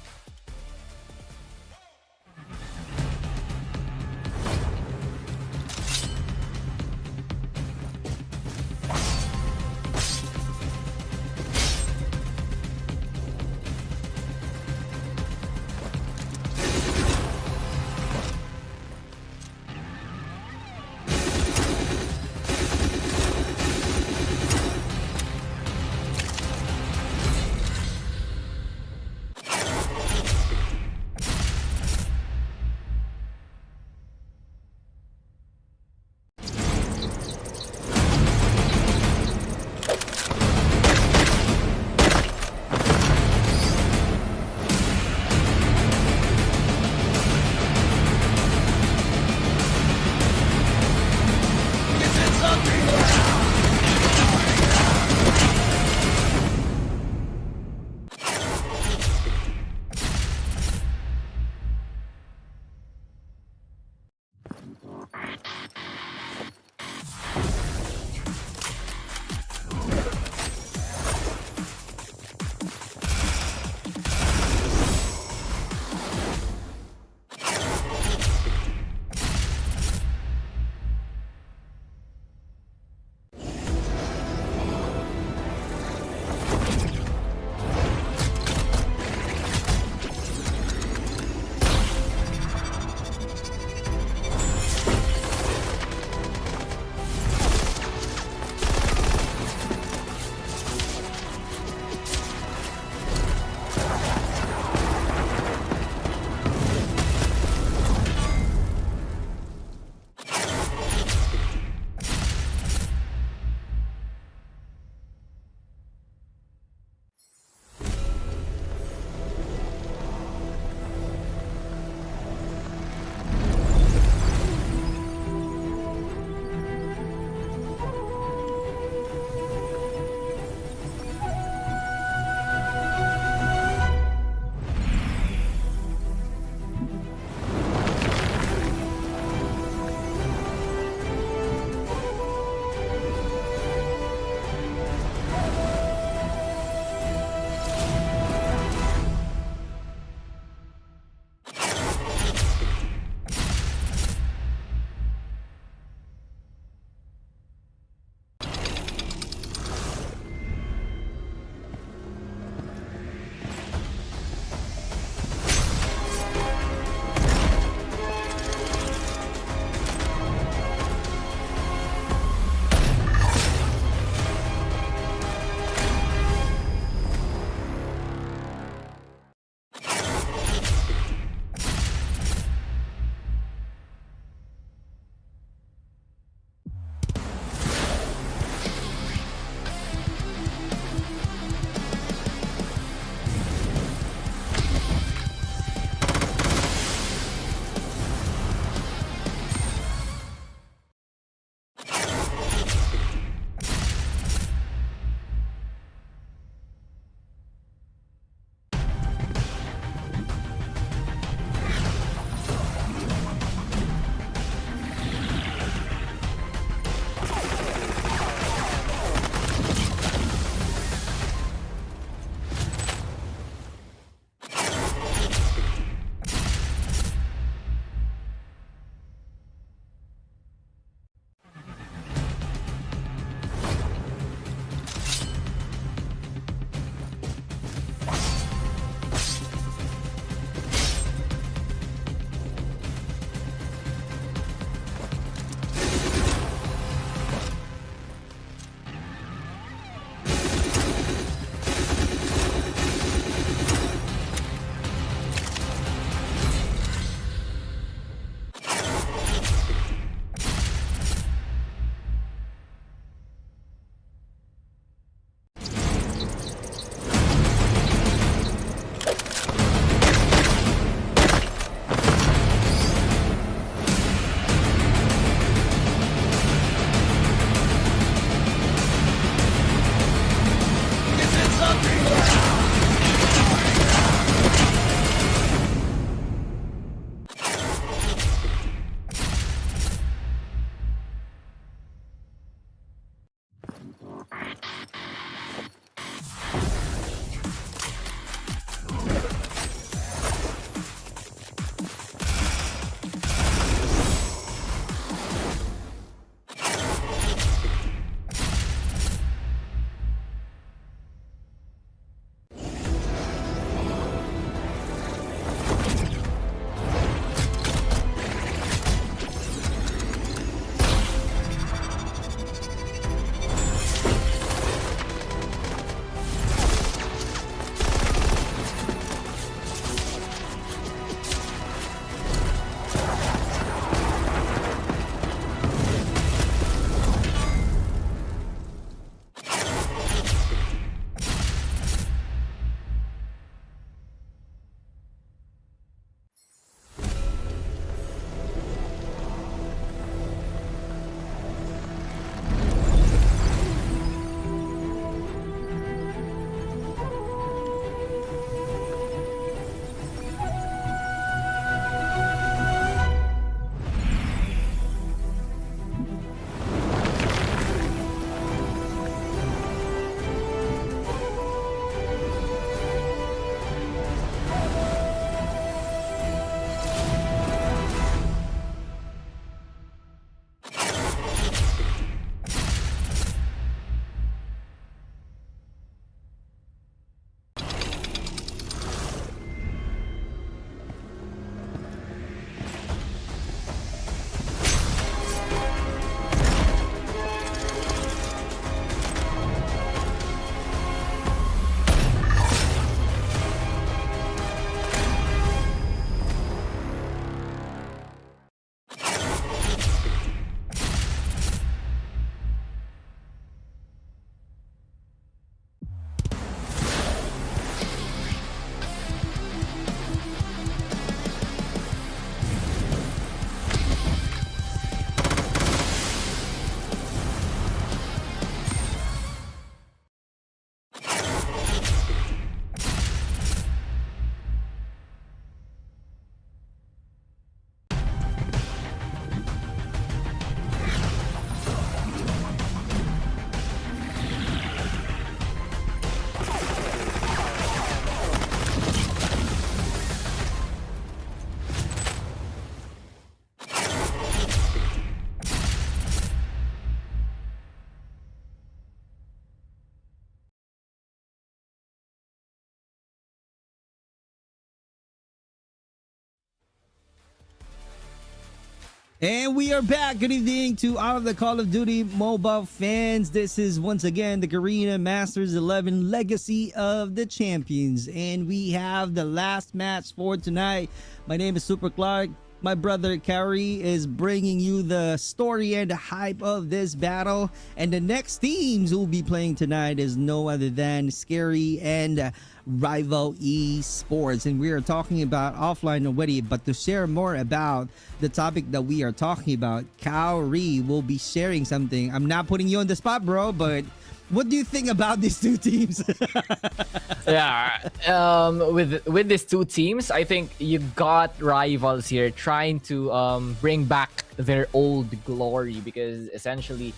And we are back. Good evening to all of the Call of Duty mobile fans. This is once again the Garena Masters XI Legacy of the Champions. And we have the last match for tonight. My name is Super Clark. My brother Carrie is bringing you the story and the hype of this battle. And the next teams who will be playing tonight is no other than SKAERI and Rival Esports. And we are talking about offline already, but to share more about the topic that we are talking about, Carrie will be sharing something. I'm not putting you on the spot, bro, but what do you think about these two teams? Yeah, with these two teams, I think you got rivals here trying to bring back their old glory, because essentially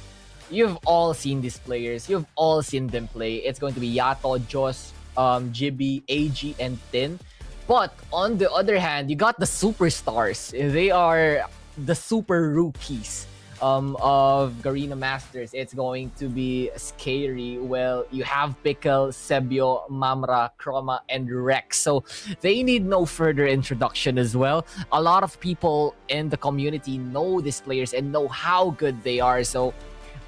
you've all seen these players, you've all seen them play. It's going to be Yato, Joss, Jibby, AG, and Tin. But on the other hand, you got the superstars. They are the super rookies of Garena Masters. It's going to be SKAERI. Well, you have Pickle, Sebio, Mamra, Chroma, and Rex. So they need no further introduction as well. A lot of people in the community know these players and know how good they are. So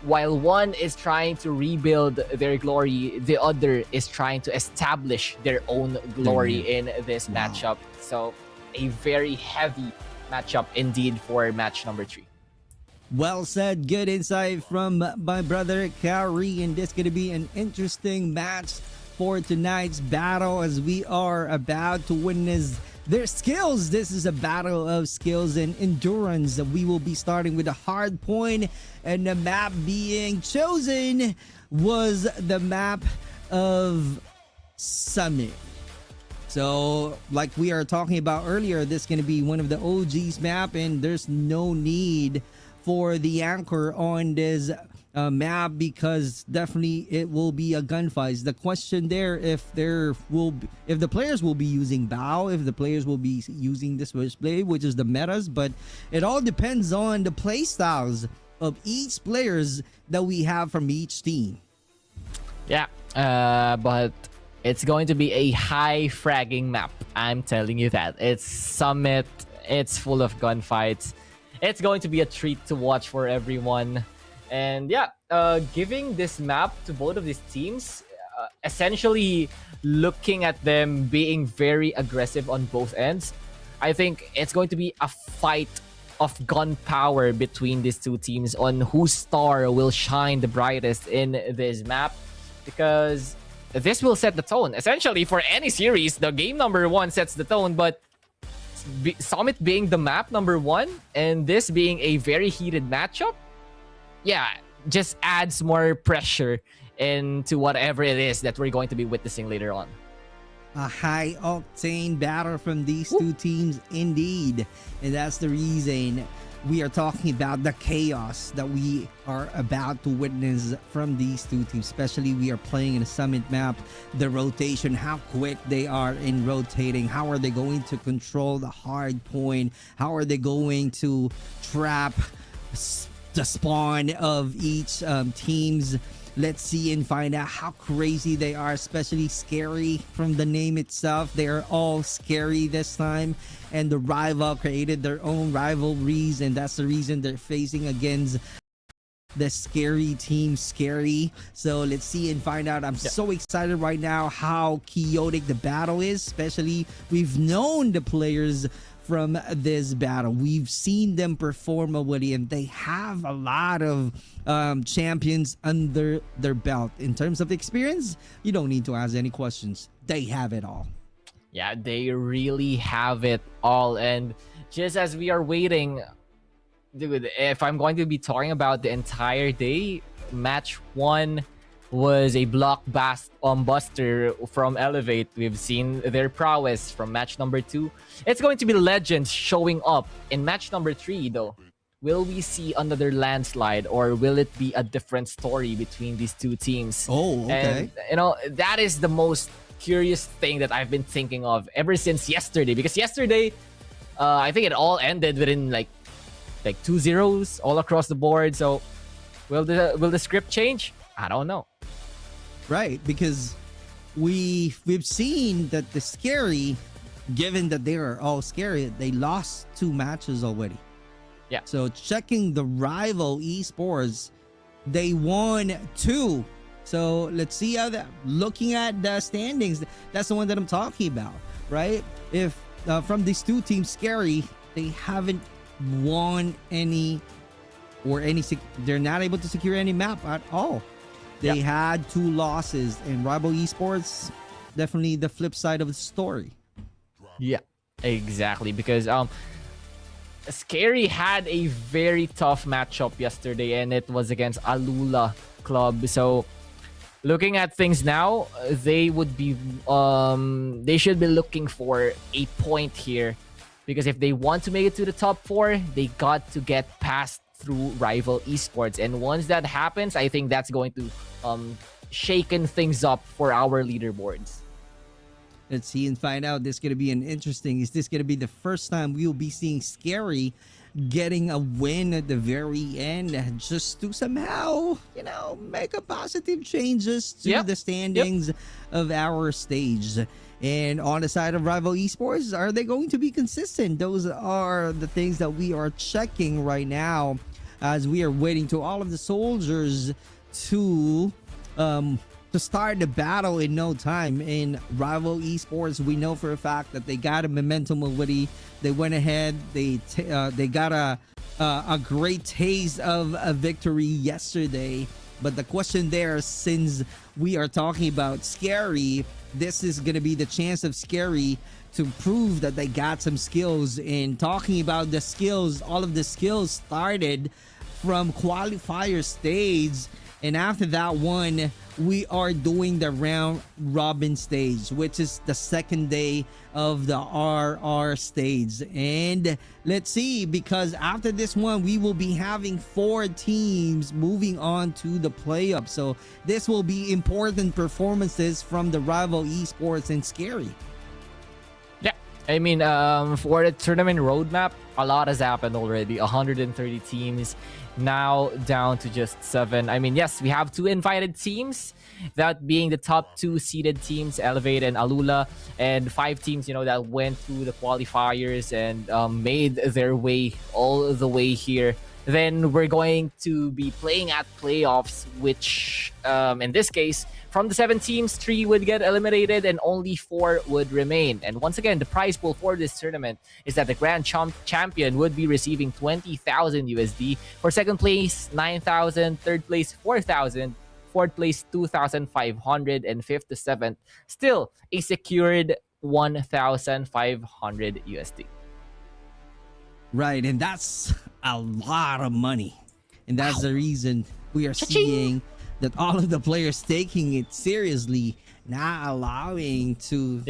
while one is trying to rebuild their glory, the other is trying to establish their own glory in this matchup. So a very heavy matchup indeed for match number 3. Well said. Good insight from my brother Carrie, and this is going to be an interesting match for tonight's battle as we are about to witness their skills. This is a battle of skills and endurance. We will be starting with a hard point, and the map being chosen was the map of Summit. So like we are talking about earlier, this is going to be one of the OG's map, and there's no need for the anchor on this map, because definitely it will be a gunfight. The question there, if the players will be using bow, if the players will be using the switchblade, which is the metas, but it all depends on the play styles of each players that we have from each team. Yeah, but it's going to be a high fragging map. I'm telling you that. It's Summit. It's full of gunfights. It's going to be a treat to watch for everyone. And yeah, giving this map to both of these teams, essentially looking at them being very aggressive on both ends, I think it's going to be a fight of gunpowder between these two teams on whose star will shine the brightest in this map, because this will set the tone. Essentially, for any series, the game number 1 sets the tone, but Summit being the map number 1 and this being a very heated matchup, yeah, just adds more pressure into whatever it is that we're going to be witnessing later on. A high octane battle from these two teams indeed, and that's the reason we are talking about the chaos that we are about to witness from these two teams. Especially we are playing in a Summit map, the rotation, how quick they are in rotating, how are they going to control the hard point, how are they going to trap the spawn of each teams. Let's see and find out how crazy they are, especially SKAERI. From the name itself, they are all scary this time, and the rival created their own rivalries, and that's the reason they're facing against the SKAERI team, SKAERI. So let's see and find out. I'm so excited right now how chaotic the battle is, especially we've known the players from this battle. We've seen them perform already, and they have a lot of champions under their belt. In terms of experience, you don't need to ask any questions. They have it all. Yeah, they really have it all. And just as we are waiting, dude, if I'm going to be talking about the entire day, match 1 was a blockbuster from Elevate. We've seen their prowess from match number 2. It's going to be legends showing up in match number 3 though. Will we see another landslide, or will it be a different story between these two teams? Oh, okay. And, you know, that is the most curious thing that I've been thinking of ever since yesterday, because yesterday I think it all ended within like 2 zeros all across the board. So will the script change? I don't know. Right, because we've seen that the SKAERI, given that they are all scary, they lost 2 matches already. Yeah. So checking the rival esports, they won 2. So let's see how that. Looking at the standings, that's the one that I'm talking about, right? If from these 2 teams, SKAERI, they haven't won any, they're not able to secure any map at all. They had 2 losses, and rival esports, definitely the flip side of the story. Yeah, exactly. Because SKAERI had a very tough matchup yesterday, and it was against Alula Club. So looking at things now, they would be they should be looking for a point here, because if they want to make it to the top 4, they got to get past through rival esports. And once that happens, I think that's going to shaken things up for our leaderboards. Let's see and find out. This is going to be an interesting. Is this going to be the first time we will be seeing SKAERI getting a win at the very end, just to somehow, make a positive changes to the standings of our stage? And on the side of rival esports, are they going to be consistent? Those are the things that we are checking right now, as we are waiting to all of the soldiers to start the battle in no time. In rival esports, we know for a fact that they got a momentum already. They went ahead. They got a great taste of a victory yesterday. But the question there, since we are talking about SKAERI, this is going to be the chance of SKAERI to prove that they got some skills. In talking about the skills, all of the skills started from qualifier stage, and after that one, we are doing the round robin stage, which is the second day of the RR stage. And let's see, because after this one, we will be having 4 teams moving on to the playoffs. So this will be important performances from the rival esports and SKAERI. Yeah, I mean, for the tournament roadmap, a lot has happened already. 130 teams, now down to just 7. I mean, yes, we have 2 invited teams, that being the top 2 seeded teams, Elevate and Alula, and 5 teams, that went through the qualifiers and made their way all the way here. Then we're going to be playing at playoffs, which in this case, from the 7 teams, 3 would get eliminated and only 4 would remain. And once again, the prize pool for this tournament is that the grand champion would be receiving 20,000 USD. For second place, 9,000. Third place, 4,000. Fourth place, 2,500. And fifth to seventh, still a secured 1,500 USD. Right, and that's a lot of money. And that's the reason we are seeing that all of the players taking it seriously, not allowing to,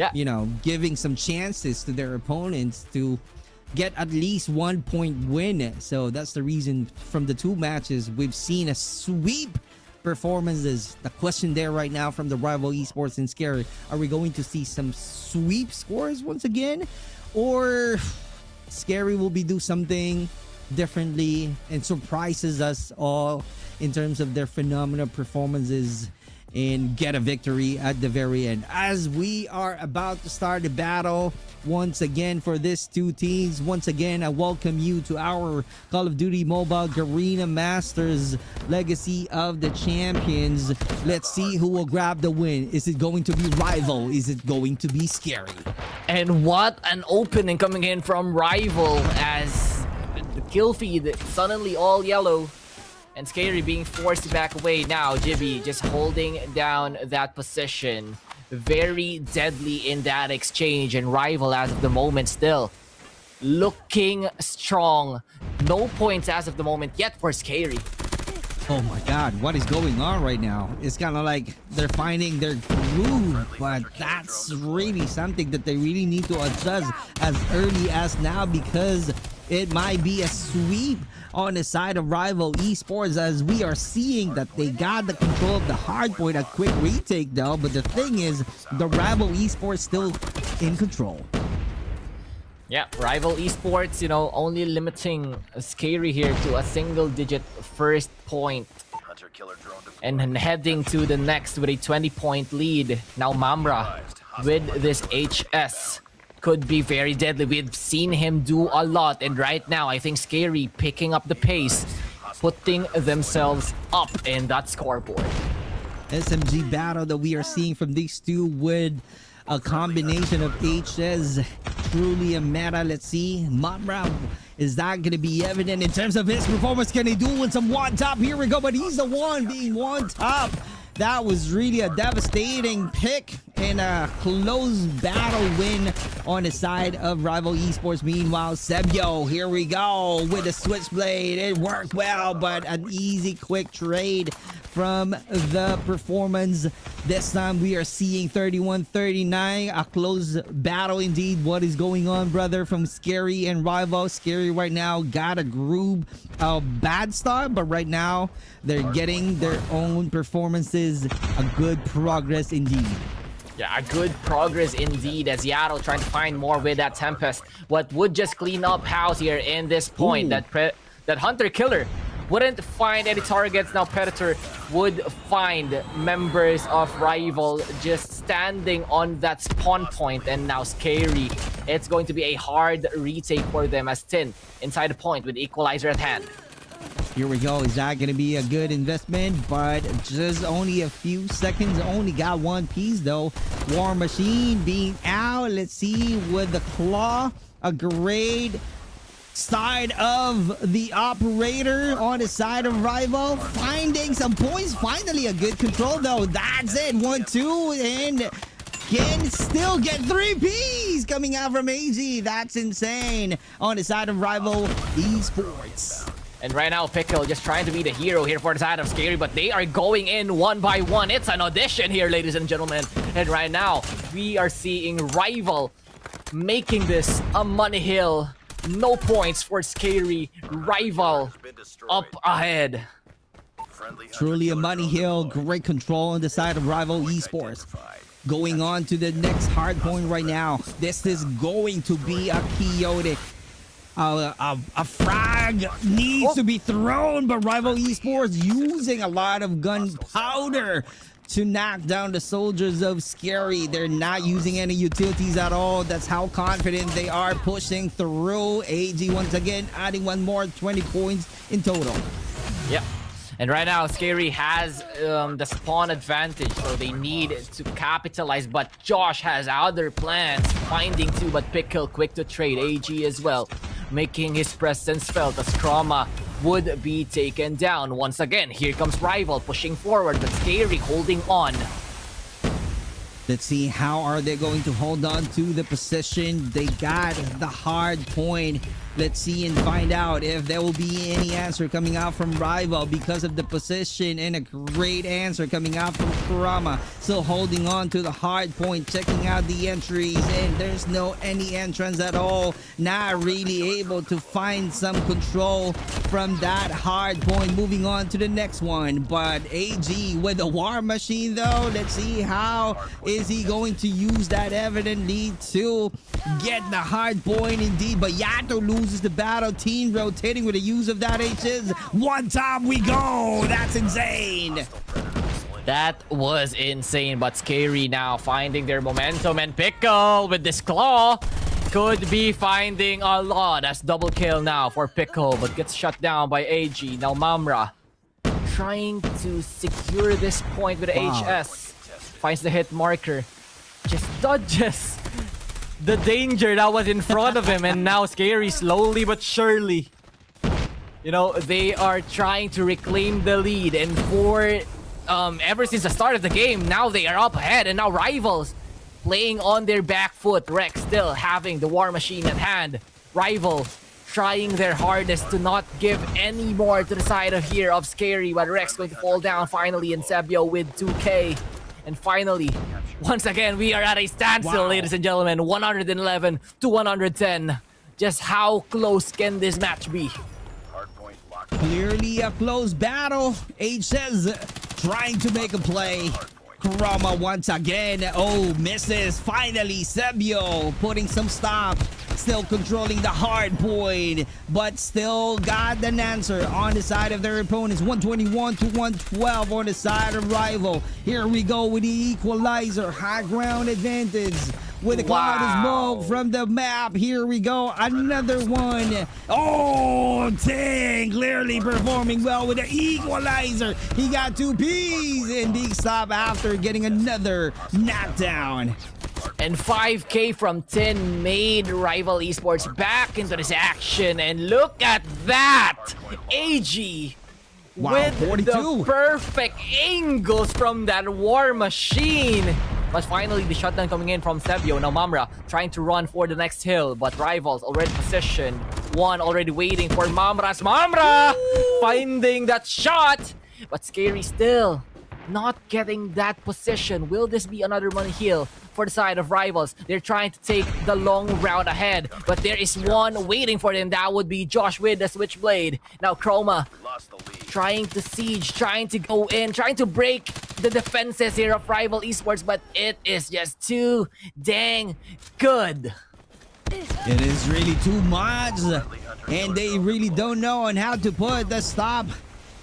giving some chances to their opponents to get at least 1 point win. So that's the reason from the 2 matches, we've seen a sweep performances. The question there right now from the rival esports and SKAERI, are we going to see some sweep scores once again? Or SKAERI will be do something differently and surprises us all in terms of their phenomenal performances and get a victory at the very end? As we are about to start the battle once again for these 2 teams, once again I welcome you to our Call of Duty Mobile Garena Masters Legacy of the Champions. Let's see who will grab the win. Is it going to be rival? Is it going to be SKAERI? And what an opening coming in from rival, as the kill feed suddenly all yellow. And SKAERI being forced to back away. Now Jibby just holding down that position. Very deadly in that exchange. And rival as of the moment still looking strong. No points as of the moment yet for SKAERI. Oh my god, what is going on right now? It's kind of like they're finding their groove, but that's really something that they really need to adjust as early as now, because it might be a sweep on the side of rival esports, as we are seeing that they got the control of the hard point. A quick retake though, but the thing is, the rival esports still in control. Yeah, rival esports, only limiting SKAERI here to a single-digit first point. And then heading to the next with a 20-point lead. Now Mamra with this HS. could be very deadly. We've seen him do a lot, and right now I think SKAERI picking up the pace, putting themselves up in that scoreboard. SMG battle that we are seeing from these two with a combination of HS, truly a meta. Let's see, Mamra, is that going to be evident in terms of his performance? Can he do with some one top? Here we go, but he's the one being one top. That was really a devastating pick and a close battle win on the side of Rival Esports. Meanwhile, Sebio, here we go with the switchblade. It worked well, but an easy, quick trade from the performance. This time we are seeing 31-39, a close battle indeed. What is going on, brother, from SKAERI and Rival? SKAERI right now got a group, a bad start, but right now they're getting their own performances. A good progress indeed. Yeah, a good progress indeed as Yaddle trying to find more with that Tempest. What would just clean up house here in this point. Ooh. That Hunter Killer wouldn't find any targets. Now Predator would find members of Rival just standing on that spawn point, and now SKAERI, it's going to be a hard retake for them as Tin inside the point with Equalizer at hand. Here we go. Is that going to be a good investment? But just only a few seconds. Only got one piece though. War Machine being out. Let's see with the claw. A great side of the operator on the side of Rival. Finding some points. Finally a good control though. That's it. 1-2 and can still get 3 Ps coming out from AG. That's insane on the side of Rival Esports. And right now, Pickle just trying to be the hero here for the side of SKAERI, but they are going in one by one. It's an audition here, ladies and gentlemen. And right now, we are seeing Rival making this a money hill. No points for SKAERI. Rival up ahead. Truly a money hill. Great control on the side of Rival Esports. Going on to the next hard point right now. This is going to be a chaotic. A frag needs to be thrown, but Rival Esports using a lot of gunpowder to knock down the soldiers of SKAERI. They're not using any utilities at all. That's how confident they are pushing through. AG once again adding one more, 20 points in total. Yep. And right now, SKAERI has the spawn advantage, so they need to capitalize. But Josh has other plans, finding two, but Pickle quick to trade. AG as well, making his presence felt as Chroma would be taken down. Once again, here comes Rival pushing forward, but SKAERI holding on. Let's see how are they going to hold on to the position. They got the hard point. Let's see and find out if there will be any answer coming out from Rival because of the position, and a great answer coming out from Kurama. Still holding on to the hard point, checking out the entries, and there's no any entrance at all. Not really able to find some control from that hard point. Moving on to the next one, but AG with the War Machine though. Let's see how is he going to use that evidently to get the hard point indeed, but Yato loses the battle. Team rotating with the use of that HS. One time we go. That's insane. That was insane, but SKAERI now finding their momentum, and Pickle with this claw could be finding a lot. That's double kill now for Pickle, but gets shut down by AG. Now Mamra trying to secure this point with HS. Finds the hit marker. Just dodges the danger that was in front of him, and now SKAERI slowly but surely, you know, they are trying to reclaim the lead. And for ever since the start of the game, now they are up ahead, and now Rivals playing on their back foot. Rex still having the War Machine at hand. Rival trying their hardest to not give any more to the side of here of SKAERI, but Rex going to fall down finally, and Sebio with 2K. And finally, once again, we are at a standstill, ladies and gentlemen. 111 to 110. Just how close can this match be? Clearly a close battle. H says trying to make a play. Kurama once again. Oh, misses. Finally, Sebio putting some stop still controlling the hard point, but still got an answer on the side of their opponents. 121 to 112 on the side of Rival. Here we go with the equalizer. High ground advantage with a cloud of smoke from the map. Here we go. Another one. Oh, dang. Clearly performing well with the equalizer. He got 2 Ps and big stop after getting another knockdown. And 5K from 10 made Rival Esports back into this action. And look at that! AG Wow, with 42. the perfect angles from that war machine. But finally, the shutdown coming in from Sebio. Now Mamra trying to run for the next hill, but Rivals already positioned. One already waiting for Mamra's. Mamra finding that shot, but SKAERI still not getting that position. Will this be another money heal for the side of Rivals? They're trying to take the long route ahead, but there is one waiting for them. That would be Josh with the Switchblade. Now Chroma Lost the lead. trying to siege, trying to go in, trying to break the defenses here of Rival Esports, but it is just too dang good. It is really too much, and they really don't know on how to put the stop.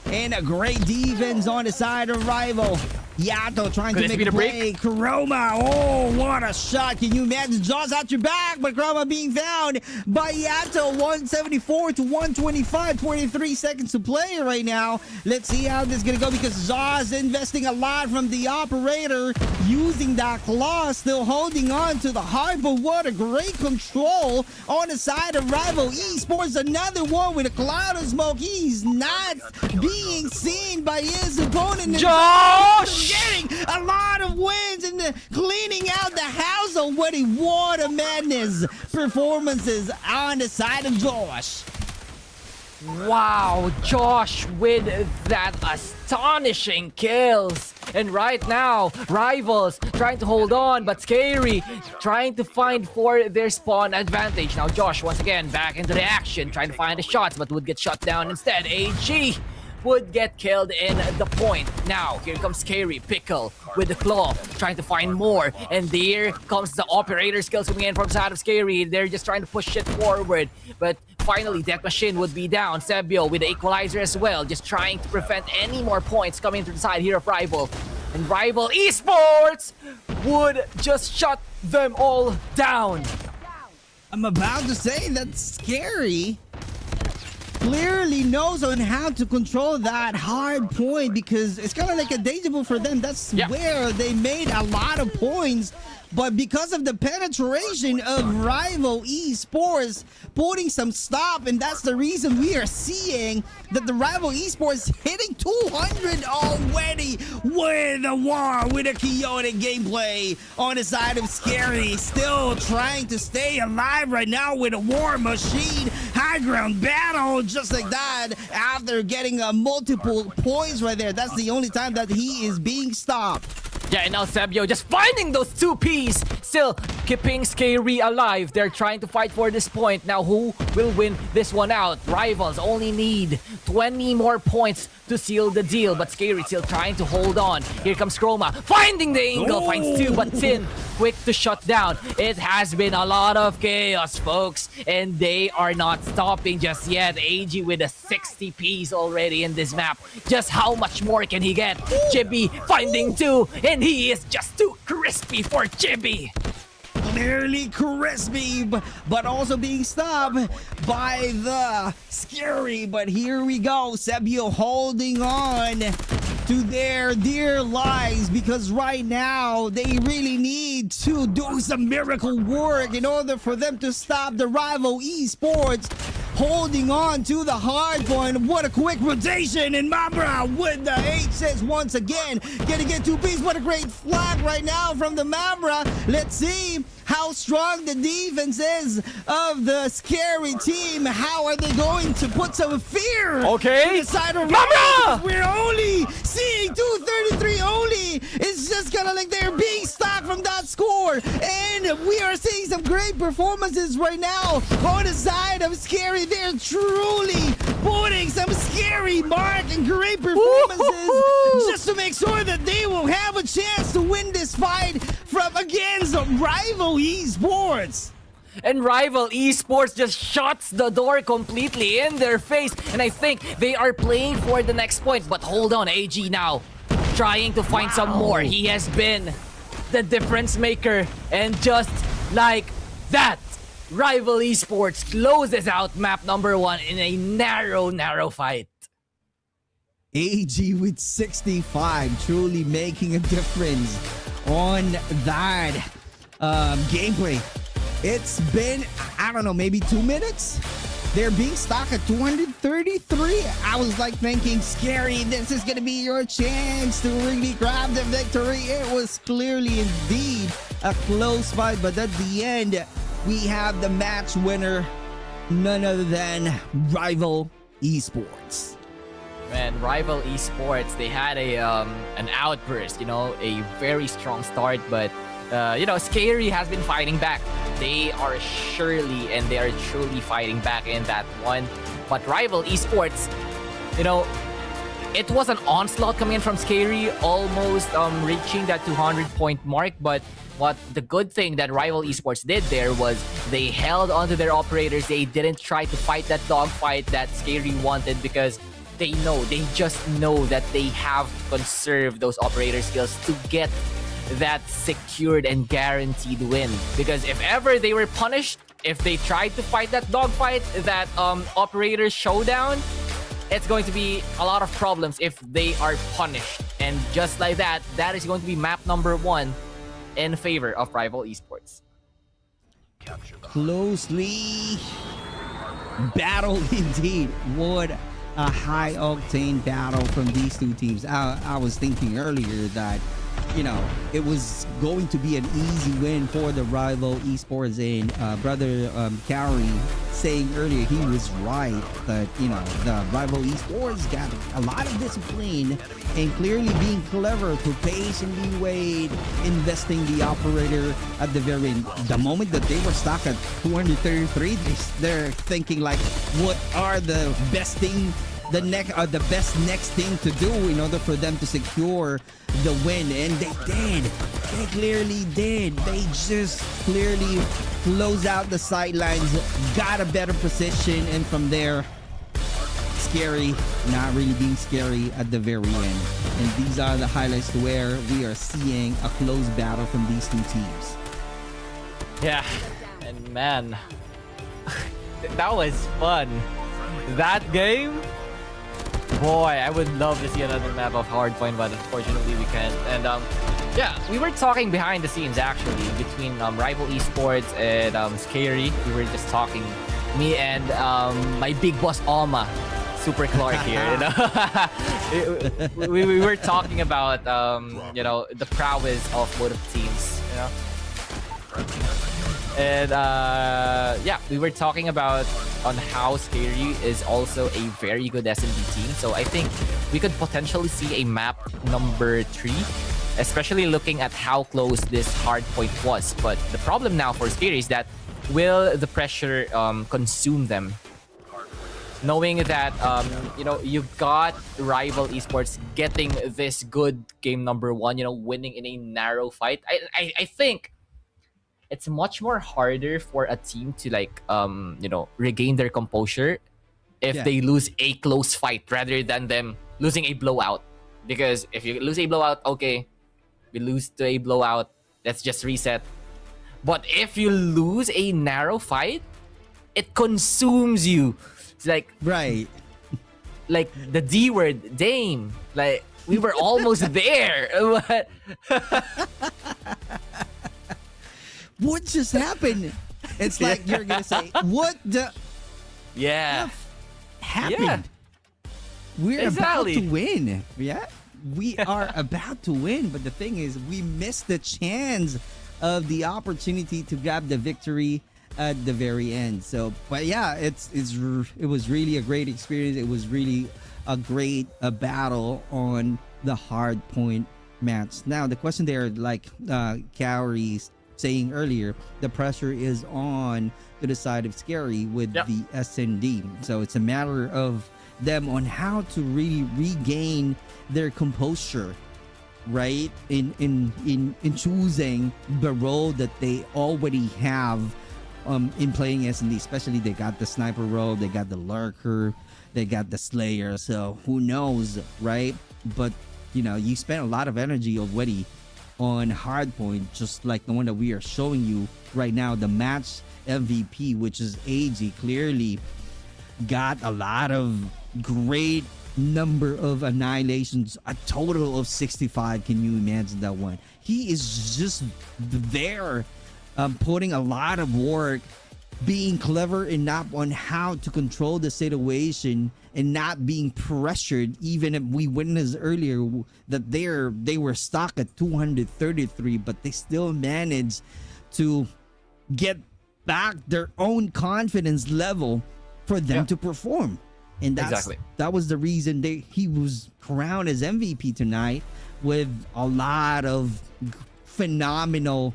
And a great defense on the side of Rival. Yato trying Could to this make be a the play. Chroma, oh, what a shot. Can you imagine? Jaws at your back, but Chroma being found by Yato. 174 to 125, 23 seconds to play right now. Let's see how this is going to go, because Jaws investing a lot from the operator, using that claw, still holding on to the heart. But what a great control on the side of Rival Esports. Another one with a cloud of smoke. He's not being seen by his opponent. Josh! Getting a lot of wins and cleaning out the house already. What a madness performances on the side of Josh. Wow, Josh with that astonishing kills. And right now, Rivals trying to hold on, but SKAERI trying to find for their spawn advantage. Now Josh once again back into the action, trying to find the shots, but would get shut down instead. AG would get killed in the point. Now, here comes SKAERI, Pickle with the claw, trying to find more. And there comes the operator skills coming in from the side of SKAERI. They're just trying to push it forward. But finally, Death Machine would be down. Sebio with the equalizer as well, just trying to prevent any more points coming to the side here of Rival. And Rival Esports would just shut them all down. I'm about to say that SKAERI clearly knows on how to control that hard point, because it's kind of like a deja vu for them. That's where they made a lot of points. But because of the penetration of Rival Esports putting some stop, and that's the reason we are seeing that the Rival Esports hitting 200 already with a war, with a chaotic gameplay on the side of SKAERI. Still trying to stay alive right now with a war machine. High ground battle just like that after getting multiple points right there. That's the only time that he is being stopped. Yeah, and now Sebio just finding those 2 Ps, still keeping SKAERI alive. They're trying to fight for this point. Now, who will win this one out? Rivals only need 20 more points to seal the deal, but SKAERI still trying to hold on. Here comes Chroma, finding the angle, finds 2, but Tin quick to shut down. It has been a lot of chaos, folks, and they are not stopping just yet. AG with a 60 Ps already in this map. Just how much more can he get? Chibi finding 2, and he is just too crispy for Chibi. Clearly crispy, but also being stopped by the SKAERI. But here we go, Sebio holding on to their dear lives, because right now they really need to do some miracle work in order for them to stop the Rival Esports. Holding on to the hard point. What a quick rotation, and Mamra with the HS once again. Gonna get 2 Ps. What a great flag right now from the Mamra. Let's see how strong the defense is of the SKAERI team. How are they going to put some fear to the side of Mamra? We're only seeing 233 only. It's just kind of like they're being stopped from that score. And we are seeing some great performances right now on the side of SKAERI. They're truly putting some SKAERI mark and great performances just to make sure that they will have a chance to win this fight from against Rival Esports. And Rival Esports just shuts the door completely in their face. And I think they are playing for the next point. But hold on, AG now trying to find some more. He has been the difference maker. And just like that, Rival Esports closes out map number 1 in a narrow fight. AG with 65, truly making a difference on that gameplay. It's been, I don't know, maybe 2 minutes? They're being stuck at 233. I was like thinking, Scary, this is going to be your chance to really grab the victory. It was clearly indeed a close fight, but at the end, we have the match winner, none other than Rival Esports. Man, Rival Esports, they had an outburst, a very strong start, but SKAERI has been fighting back. They are truly fighting back in that one. But Rival Esports, it was an onslaught coming in from SKAERI, almost reaching that 200-point mark. But what the good thing that Rival Esports did there was they held onto their operators. They didn't try to fight that dogfight that SKAERI wanted, because they just know that they have to conserve those operator skills to get that secured and guaranteed win. Because if ever they were punished, if they tried to fight that dogfight, that operator showdown, it's going to be a lot of problems if they are punished. And just like that, that is going to be map number 1 in favor of Rival Esports. Closely battled indeed. What a high octane battle from these two teams. I was thinking earlier that it was going to be an easy win for the Rival Esports, and brother Kaori saying earlier he was right that the Rival Esports got a lot of discipline and clearly being clever to patiently wait, investing the operator at the very end. The moment that they were stuck at 233, they're thinking like, what are the best thing, the best next thing to do in order for them to secure the win? And they did. They clearly did. They just clearly closed out the sidelines, got a better position, and from there, SKAERI not really being scary at the very end. And these are the highlights to where we are seeing a close battle from these two teams. Yeah, and man, that was fun. That game, boy, I would love to see another map of Hardpoint, but unfortunately we can't. And yeah, we were talking behind the scenes actually between Rival Esports and SKAERI. We were just talking, me and my big boss Alma, Super Clark here. We were talking about the prowess of both of the teams. And yeah, we were talking about on how SKAERI is also a very good SMD team. So I think we could potentially see a map number 3, especially looking at how close this hardpoint was. But the problem now for SKAERI is that will the pressure consume them? Knowing that you got Rival Esports getting this good game number 1, winning in a narrow fight. I think it's much more harder for a team to regain their composure if they lose a close fight rather than them losing a blowout. Because if you lose a blowout, okay, we lose to a blowout, let's just reset. But if you lose a narrow fight, it consumes you. It's like, right, like the D word, Dame. Like we were almost there. What just happened? It's like you're gonna say, what the happened? Yeah. We're Exactly. about to win. Yeah, we are about to win. But the thing is, we missed the chance of the opportunity to grab the victory at the very end. So, but yeah, it was really a great experience. It was really a great battle on the hard point match. Now, the question there, like Kaori's saying earlier, the pressure is on to the side of SKAERI with the SND. So it's a matter of them on how to really regain their composure, right? In choosing the role that they already have in playing S&D, especially they got the sniper role, they got the lurker, they got the slayer, so who knows, right? But you spent a lot of energy already on hardpoint, just like the one that we are showing you right now. The match MVP, which is AG, clearly got a lot of great number of annihilations, a total of 65. Can you imagine that one? He is just there, putting a lot of work, being clever enough on how to control the situation and not being pressured. Even if we witnessed earlier that they were stuck at 233, but they still managed to get back their own confidence level for them to perform. And that was the reason he was crowned as MVP tonight, with a lot of phenomenal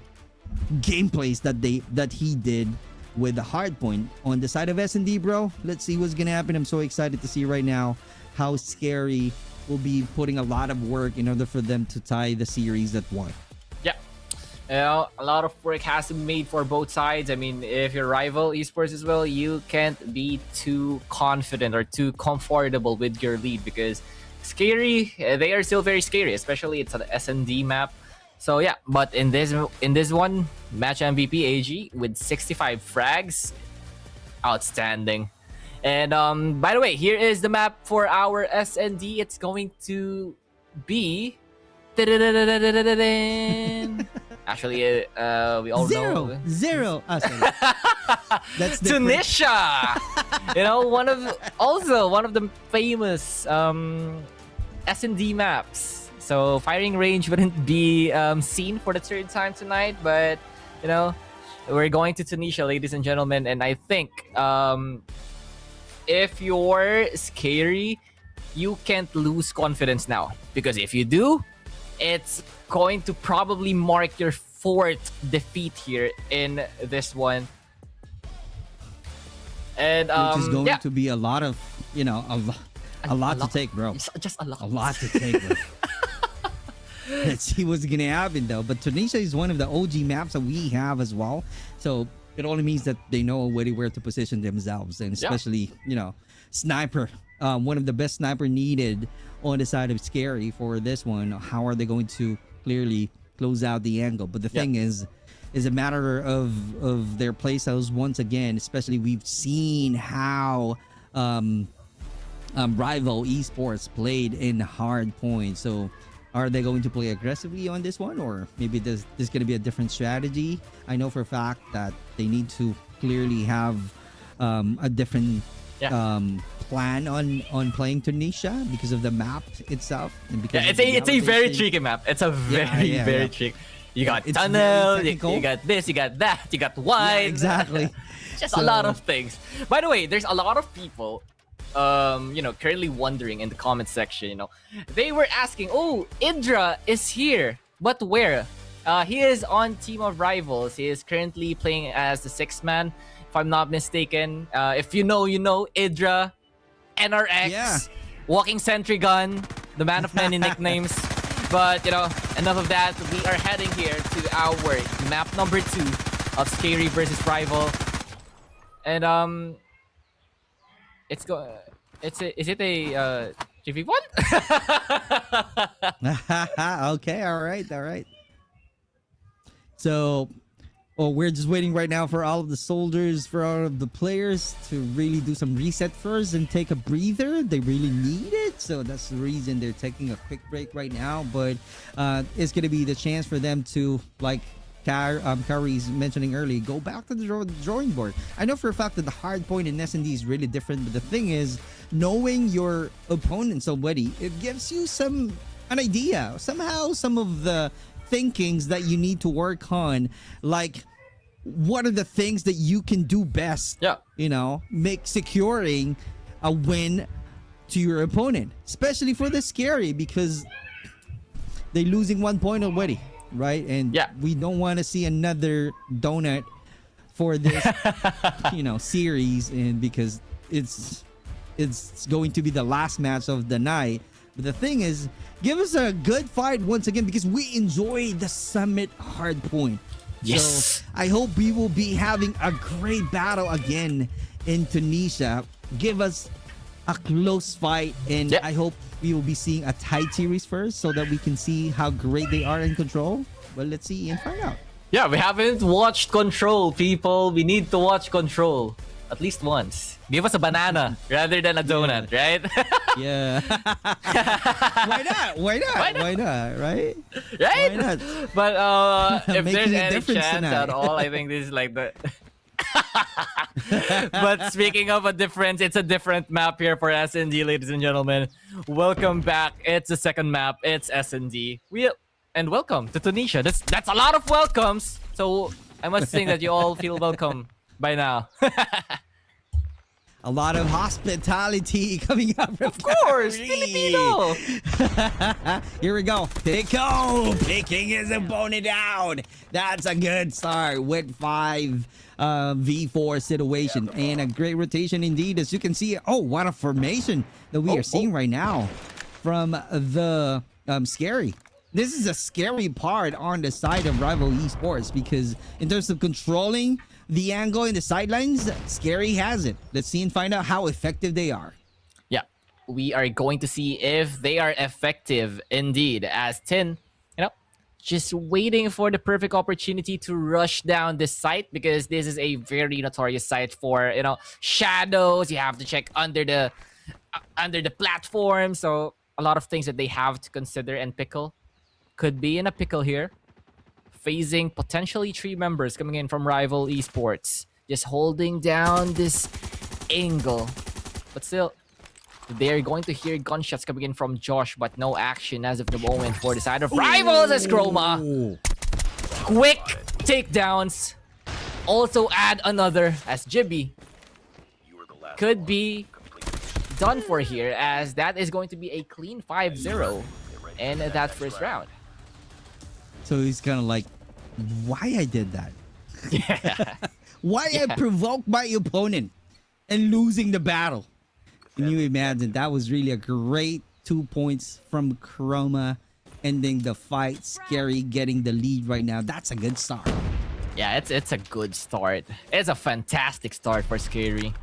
gameplays that he did with the hard point. On the side of S&D, bro, let's see what's gonna happen. I'm so excited to see right now how SKAERI will be putting a lot of work in order for them to tie the series at 1. Yeah, a lot of work has to be made for both sides. I mean, if you're rival esports as well, you can't be too confident or too comfortable with your lead, because SKAERI, they are still very scary, especially it's an S&D map. So yeah, but in this one, match MVP AG with 65 frags, outstanding. And by the way, here is the map for our S&D. It's going to be actually, we all know zero. That's Tunisia. One of the famous S&D maps. So firing range wouldn't be seen for the third time tonight, but we're going to Tunisia, ladies and gentlemen. And I think if you're SKAERI, you can't lose confidence now, because if you do, it's going to probably mark your 4th defeat here in this one. And which is going to be a lot of, a lot to take, bro. Just a lot. A lot to take, bro. Let's see what's gonna happen though. But Tunisia is one of the OG maps that we have as well, so it only means that they know already where to position themselves, and especially sniper, one of the best sniper needed on the side of SKAERI for this one. How are they going to clearly close out the angle? But the thing is a matter of their playstyles once again. Especially we've seen how rival esports played in hard points. So are they going to play aggressively on this one, or maybe there's going to be a different strategy? I know for a fact that they need to clearly have a different plan on playing Tunisia because of the map itself. And because it's a very tricky map. It's a very tricky. You got tunnel, you got this, you got that, you got wide. Yeah, exactly. Just a lot of things. By the way, there's a lot of people currently wondering in the comment section. They were asking, oh, Idra is here, but where? He is on Team of Rivals. He is currently playing as the 6th man, if I'm not mistaken. If you know, Idra, NRX, Walking Sentry Gun, the man of many nicknames. But enough of that. We are heading here to our map number 2 of SKAERI versus Rival, and is it a 3v1? Okay, all right. So, we're just waiting right now for all of the soldiers, for all of the players to really do some reset first and take a breather. They really need it, so that's the reason they're taking a quick break right now. But it's gonna be the chance for them to, like Curry's mentioning earlier, go back to the drawing board. I know for a fact that the hard point in S&D is really different, but the thing is, knowing your opponents already, it gives you an idea, somehow, some of the thinkings that you need to work on, like what are the things that you can do best, make securing a win to your opponent, especially for the SKAERI, because they're losing 1 point already, right? And we don't want to see another donut for this series, and because it's going to be the last match of the night. But the thing is, give us a good fight once again, because we enjoy the Summit hard point. Yes. So I hope we will be having a great battle again in Tunisia. Give us a close fight, and Yep. I hope we will be seeing a tight series first so that we can see how great they are in control. Well, let's see and find out. Yeah, we haven't watched Control, people. We need to watch Control at least once. Give us a banana rather than a donut, right? Yeah. Why not? Why not? Why not? Why not? Right? Right? Why not? But if Making there's a any difference chance tonight. at all, I think this is like the. But speaking of a difference, it's a different map here for S&D, ladies and gentlemen. Welcome back. It's the second map. It's S&D. And welcome to Tunisia. That's a lot of welcomes. So I must think that you all feel welcome by now. A lot of hospitality coming up from Of course, Gary. Filipino. Here we go. Pico picking his opponent out. That's a good start with 5 V4 situation and a great rotation indeed. As you can see, oh, what a formation that we are seeing right now from the SKAERI. This is a scary part on the side of Rival Esports because in terms of controlling the angle in the sidelines, SKAERI has it. Let's see and find out how effective they are. Yeah, we are going to see if they are effective indeed. As Tin, just waiting for the perfect opportunity to rush down this site because this is a very notorious site for shadows. You have to check under the platform, so a lot of things that they have to consider and pickle. Could be in a pickle here. Facing potentially 3 members coming in from Rival Esports. Just holding down this angle. But still, they're going to hear gunshots coming in from Josh, but no action as of the moment for the side of Rivals as Chroma. Ooh. Quick takedowns. Also add another as Jibby You were the last could one. be done for here, as that is going to be a clean 5-0 in that first round. So he's kind of like, why I did that? Yeah. Why I provoked my opponent and losing the battle? Can you imagine? That was really a great 2 points from Chroma, ending the fight. SKAERI getting the lead right now. That's a good start. Yeah, it's a good start. It's a fantastic start for SKAERI.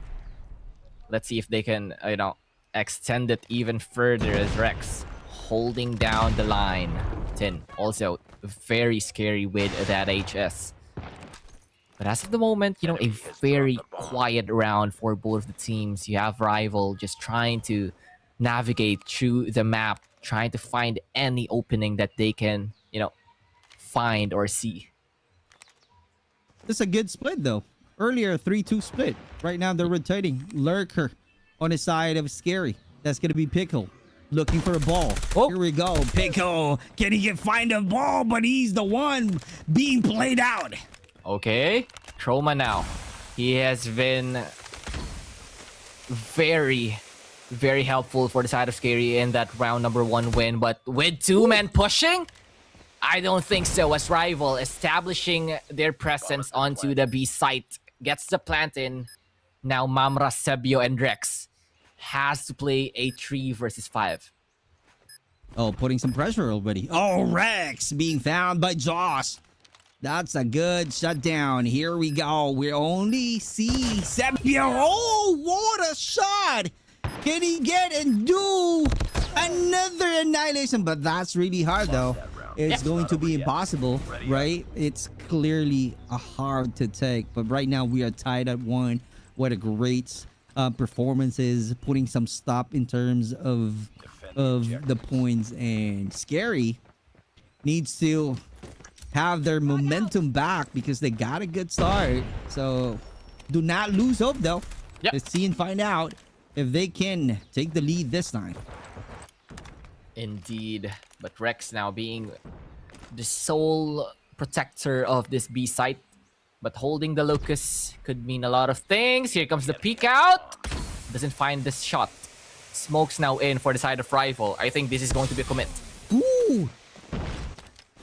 Let's see if they can, extend it even further as Rex holding down the line. Tin also very scary with that HS. But as of the moment, a very quiet round for both the teams. You have Rival just trying to navigate through the map, trying to find any opening that they can, find or see. This is a good split though. Earlier 3-2 split. Right now they're rotating. Lurker on the side of SKAERI. That's gonna be Pickle. Looking for a ball. Oh. Here we go. Pickle. Can he find a ball? But he's the one being played out. Okay, Chroma now. He has been very, very helpful for the side of SKAERI in that round number 1 win. But with 2 men pushing, I don't think so. As Rival establishing their presence onto the B site, gets the plant in. Now Mamra, Sebio, and Rex has to play a 3 versus 5. Oh, putting some pressure already. Oh, Rex being found by Josh. That's a good shutdown. Here we go. We only see Sebio. Oh, what a shot. Can he get and do another annihilation? But that's really hard, though. It's going to be impossible, right? It's clearly hard to take. But right now, we are tied at 1. What a great performance is. Putting some stop in terms of the points. And SKAERI needs to have their momentum back because they got a good start. So do not lose hope, though. Yep. Let's see and find out if they can take the lead this time. Indeed. But Rex now being the sole protector of this B site. But holding the Locus could mean a lot of things. Here comes the peek out. Doesn't find this shot. Smoke's now in for the side of Rival. I think this is going to be a commit. Ooh.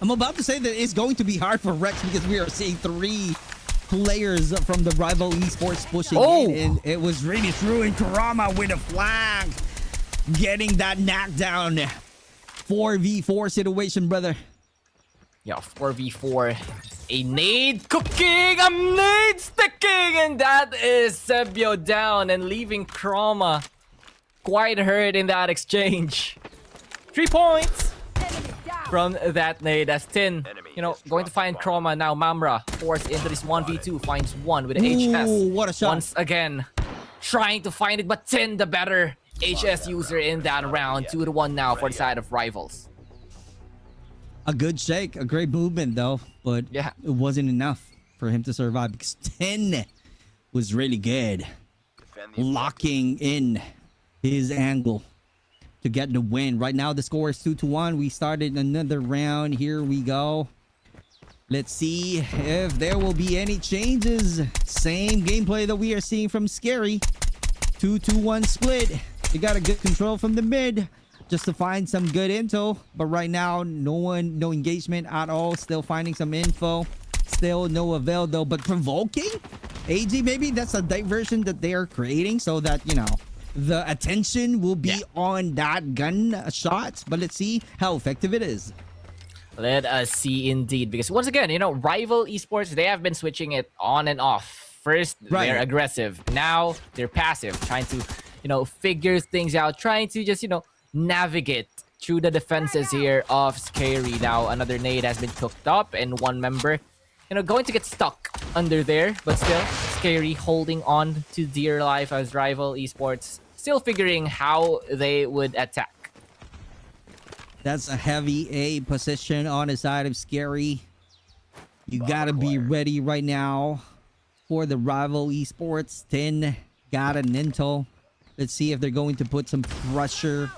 I'm about to say that it's going to be hard for Rex because we are seeing 3 players from the Rival Esports pushing in. And it was really true in Kurama with a flag. Getting that knockdown. 4v4 situation, brother. Yeah, 4v4. A nade cooking, a nade sticking, and that is Sebio down and leaving Chroma quite hurt in that exchange. 3 points from that nade as Tin, going to find Chroma now. Mamra forced into this 1v2, finds one with the HS. What a shot. Once again, trying to find it, but Tin the better HS user in that round. 2-1 now for the side of Rivals. A good shake, a great movement though, but Yeah. it wasn't enough for him to survive because 10 was really good. Locking in his angle to get the win. Right now the score is 2-1. We started another round. Here we go. Let's see if there will be any changes. Same gameplay that we are seeing from SKAERI. 2-2-1 split. They got a good control from the mid just to find some good intel, but right now no engagement at all. Still finding some info, still no avail though. But provoking AG, maybe that's a diversion that they are creating so that the attention will be on that gun shot. But let's see how effective it is. Let us see indeed, because once again, Rival Esports, they have been switching it on and off. First they're aggressive, now they're passive, trying to figure things out, trying to just navigate through the defenses here of SKAERI. Now another nade has been cooked up and one member going to get stuck under there, but still SKAERI holding on to dear life as Rival Esports still figuring how they would attack. That's a heavy A position on the side of SKAERI. You gotta be ready right now for the Rival Esports. 10 got an intel. Let's see if they're going to put some pressure.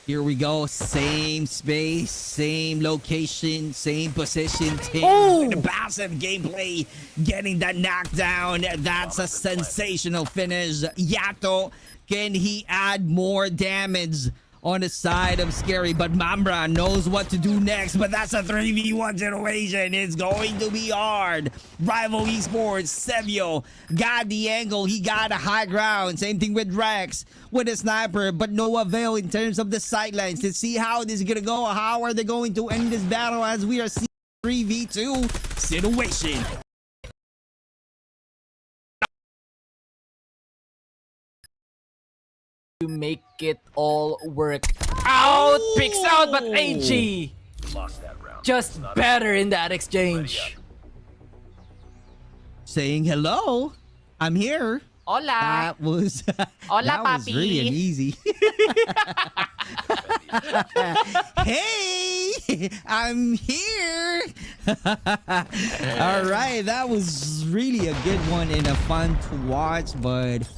Here we go. Same space, same location, same position. The passive gameplay, getting that knockdown. That's a sensational finish. Yato, can he add more damage on the side of SKAERI? But Mamra knows what to do next. But that's a 3v1 situation. It's going to be hard. Rival Esports, Sebio got the angle. He got a high ground. Same thing with Rex with a sniper, but no avail in terms of the sidelines. Let's see how this is gonna go. How are they going to end this battle as we are seeing 3v2 situation? To make it all work out. Picks out, but AG Lost that round. just better in that exchange. Saying hello, I'm here. Hola. That was Hola, that was papi. really an easy. Hey, I'm here. All right, that was really a good one and a fun to watch, but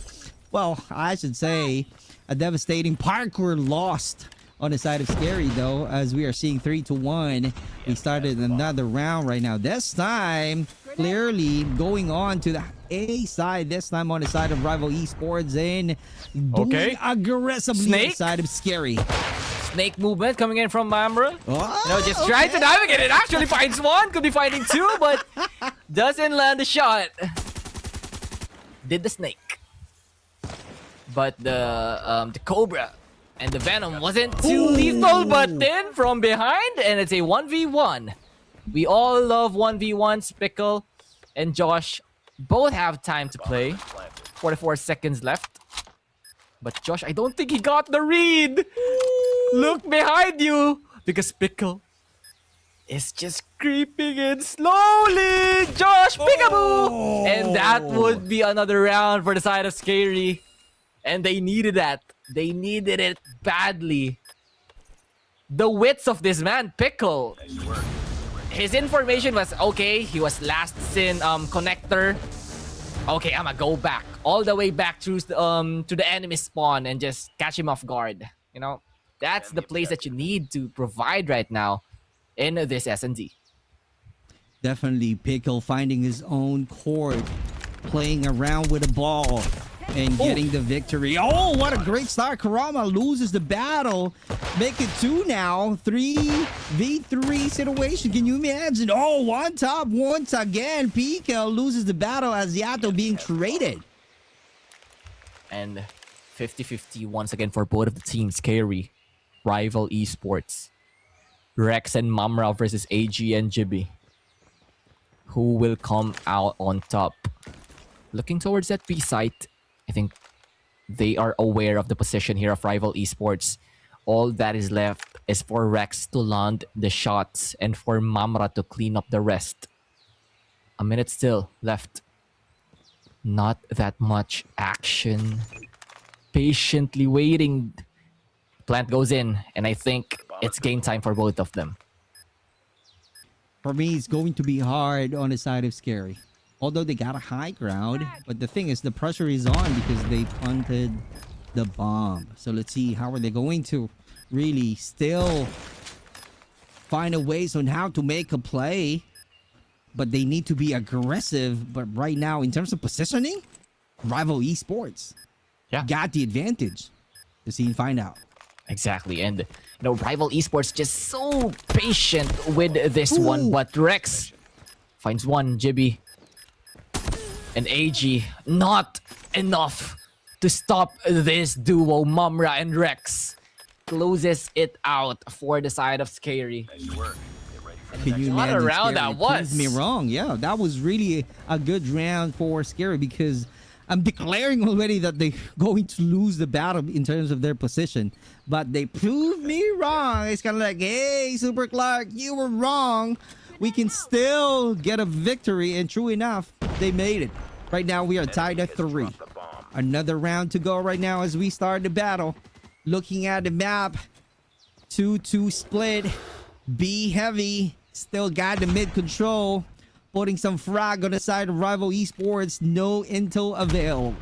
well, I should say a devastating parkour lost on the side of SKAERI though, as we are seeing 3-1. We started another round right now. This time, clearly going on to the A side. This time on the side of Rival Esports and doing aggressively on the side of SKAERI. Snake movement coming in from Mamra. Oh, Just trying to navigate it. Actually finds one. Could be finding two, but doesn't land the shot. Did the snake. But the Cobra and the Venom wasn't too lethal, but then from behind, and it's a 1v1. We all love 1v1s. Pickle and Josh both have time to play. 44 seconds left. But Josh, I don't think he got the read. Look behind you, because Pickle is just creeping in slowly. Josh, peekaboo! And that would be another round for the side of SKAERI. And they needed that. They needed it badly. The wits of this man, Pickle. His information was, okay, he was last sin connector. Okay, I'ma go back. All the way back through to the enemy spawn and just catch him off guard. That's the place that you need to provide right now in this S&D. Definitely Pickle finding his own court, playing around with the ball and getting the victory. Oh, what a great start. Karama loses the battle. Make it 2 now. 3v3 situation. Can you imagine? Oh, one top once again. Pickle loses the battle as Yato being traded. And 50-50 once again for both of the teams. SKAERI, Rival Esports. Rex and Mamra versus AG and Jibby. Who will come out on top? Looking towards that B site, I think they are aware of the position here of Rival Esports. All that is left is for Rex to land the shots and for Mamra to clean up the rest. A minute still left. Not that much action. Patiently waiting. Plant goes in, and I think it's game time for both of them. For me, it's going to be hard on the side of SKAERI. Although they got a high ground, but the thing is the pressure is on because they punted the bomb. So let's see how are they going to really still find a ways on how to make a play. But they need to be aggressive. But right now, in terms of positioning, Rival Esports got the advantage. Let's see and find out. Exactly, and you know, Rival Esports just so patient with this one, but Rex finds one, Jibby. And AG, not enough to stop this duo. Mamra and Rex closes it out for the side of SKAERI. Nice work. Get ready for the Can next you What a imagine round SKAERI that was. proved me wrong. Yeah, that was really a good round for SKAERI because I'm declaring already that they're going to lose the battle in terms of their position. But they proved me wrong. It's kind of like, hey, Super Clark, you were wrong. We can still get a victory. And true enough, they made it. Right now, we are tied at 3. Another round to go right now as we start the battle. Looking at the map, 2-2 split. B heavy, still got the mid control. Putting some frag on the side of Rival Esports. No intel available.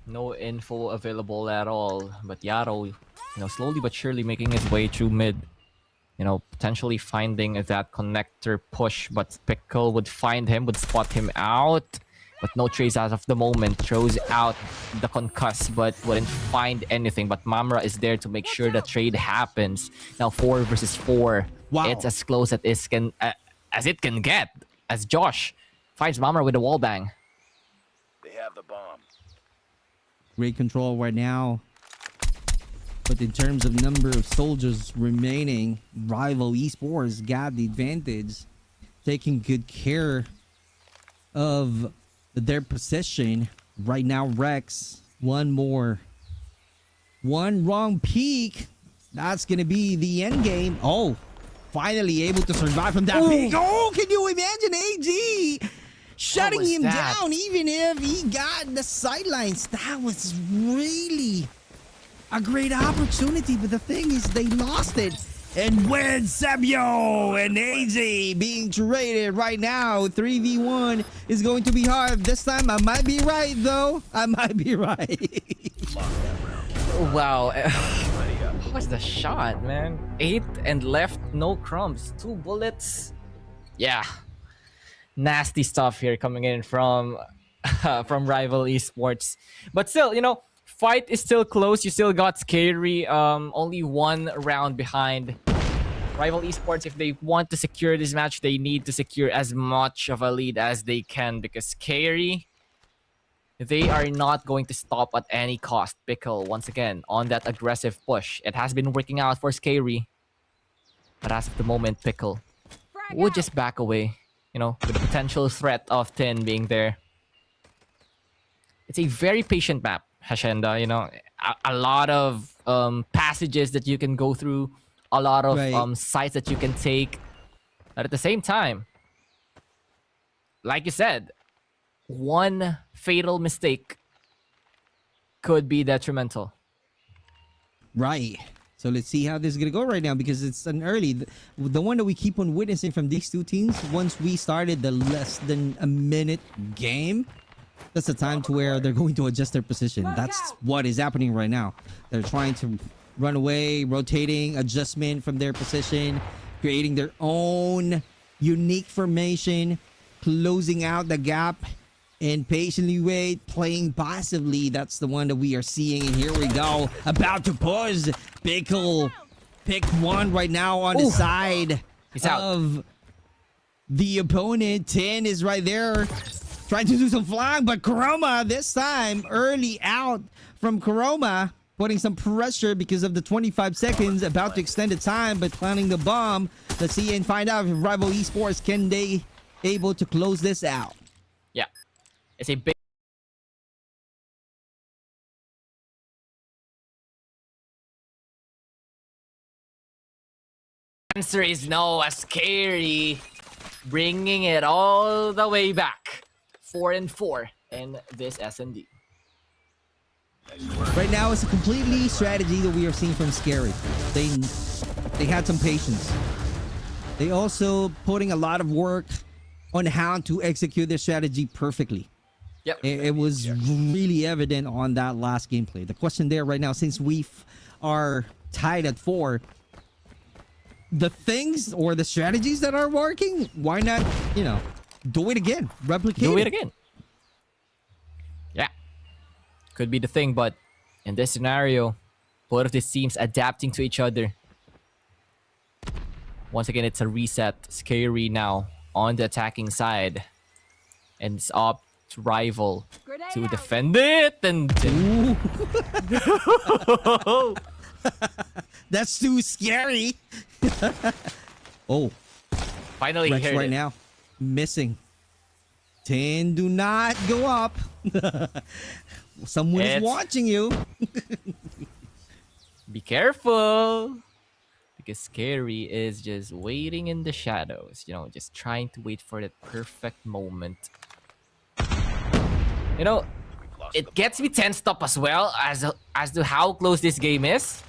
No info available at all. But Yaro, slowly but surely making his way through mid. Potentially finding that connector push, but Pickle would find him, would spot him out. But no trace as of the moment. Throws out the concuss, but wouldn't find anything. But Mamra is there to make sure the trade happens. Now 4 versus 4. Wow. It's as close as it can get. As Josh finds Mamra with a wall bang. They have the bomb. Great control right now. But in terms of number of soldiers remaining, Rival Esports got the advantage. Taking good care of their position. Right now, Rex, one wrong peek. That's going to be the end game. Oh, finally able to survive from that peek. Oh, can you imagine AG shutting him down even if he got the sidelines? That was really a great opportunity, but the thing is they lost it. And when Sebio and AZ being traded right now, 3v1 is going to be hard. This time I might be right though. I might be right. Wow. What was the shot, man? 8 and left, no crumbs. 2 bullets. Yeah. Nasty stuff here coming in from Rival Esports. But still, fight is still close. You still got SKAERI only 1 round behind. Rival Esports, if they want to secure this match, they need to secure as much of a lead as they can because SKAERI, they are not going to stop at any cost. Pickle, once again, on that aggressive push. It has been working out for SKAERI. But as of the moment, Pickle would just back away, with the potential threat of 10 being there. It's a very patient map, Hashenda, a lot of passages that you can go through, a lot of sites that you can take. But at the same time, like you said, one fatal mistake could be detrimental. Right. So let's see how this is going to go right now because it's an early. The one that we keep on witnessing from these two teams, once we started the less than a minute game, that's the time to where they're going to adjust their position. That's what is happening right now. They're trying to run away, rotating, adjustment from their position, creating their own unique formation, closing out the gap, and patiently wait, playing passively. That's the one that we are seeing. And here we go. About to push. Pickle picked one right now on the side of the opponent. 10 is right there. Trying to do some flying, but Chroma this time early out from Chroma. putting some pressure because of the 25 seconds, about to extend the time, but planting the bomb. Let's see and find out if Rival Esports can they able to close this out. Yeah. It's a big answer is no. A SKAERI bringing it all the way back. 4-4 in this SND. Right now, it's a completely strategy that we are seeing from SKAERI. They had some patience. They also putting a lot of work on how to execute their strategy perfectly. Yep. It was really evident on that last gameplay. The question there right now, since we are tied at 4, the things or the strategies that are working, why not, you know, do it again, replicate Do it again. Yeah. Could be the thing, but in this scenario, both of these teams adapting to each other. Once again, it's a reset. SKAERI now on the attacking side. And it's up to Rival to defend it. And That's too scary. Oh, finally Rex heard right it. now, missing. 10, do not go up. Someone is It's- watching you. Be careful. Because SKAERI is just waiting in the shadows. You know, just trying to wait for that perfect moment. You know, it gets me tensed up as well as to how close this game is.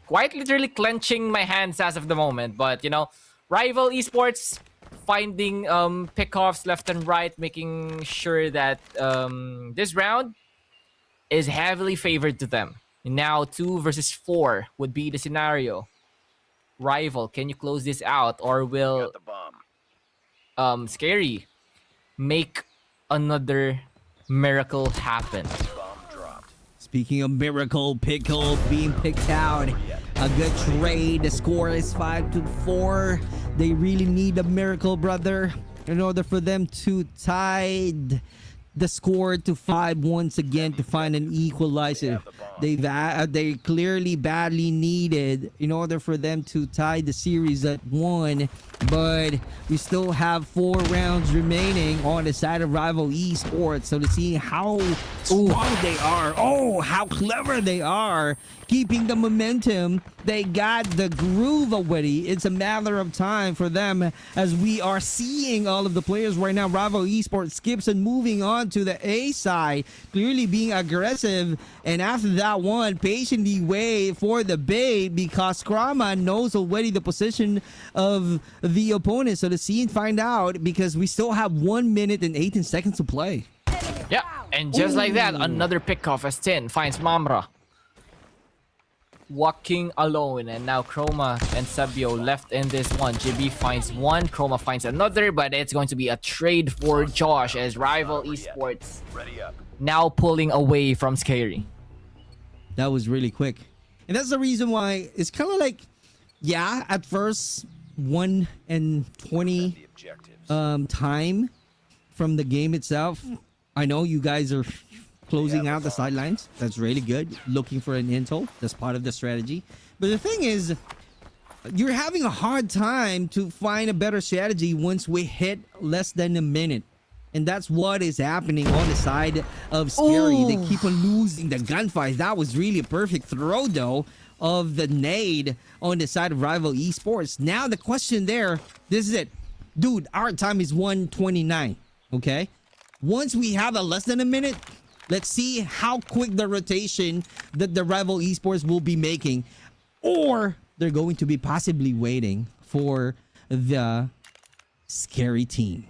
Quite literally clenching my hands as of the moment. But, you know, Rival Esports finding pickoffs left and right, making sure that this round is heavily favored to them. Now 2 versus 4 would be the scenario. Rival, can you close this out, or will Got the bomb. SKAERI make another miracle happen? Bomb dropped. Speaking of miracle, Pickle being picked out. A good trade. The score is 5-4. They really need a miracle, brother, in order for them to tie the score to 5 once again to find an equalizer. They clearly badly needed in order for them to tie the series at 1, but we still have 4 rounds remaining on the side of Rival Esports. So to see how strong they are, how clever they are, keeping the momentum. They got the groove already. It's a matter of time for them, as we are seeing all of the players right now. Rival Esports skips and moving on to the A side, clearly being aggressive, and after that one, patiently wait for the bait, because Krama knows already the position of the opponent. So to see and find out, because we still have 1 minute and 18 seconds to play. Yeah, and just like that, another pickoff as 10 finds Mamra. Walking alone, and now Chroma and Sabio left in this one. JB finds one, Chroma finds another, but it's going to be a trade for Josh as Rival Esports Ready up. now pulling away from SKAERI. That was really quick. And that's the reason why it's kind of like, yeah, at first 1 and 20 The objectives. time from the game itself. I know you guys are closing out the sidelines. That's really good. Looking for an intel. That's part of the strategy. But the thing is, you're having a hard time to find a better strategy once we hit less than a minute. And that's what is happening on the side of SKAERI. They keep on losing the gunfight. That was really a perfect throw, though, of the nade on the side of Rival Esports. Now the question there, this is it. Dude, our time is 1:29, okay? Once we have a less than a minute, let's see how quick the rotation that the Rival Esports will be making. Or they're going to be possibly waiting for the SKAERI team.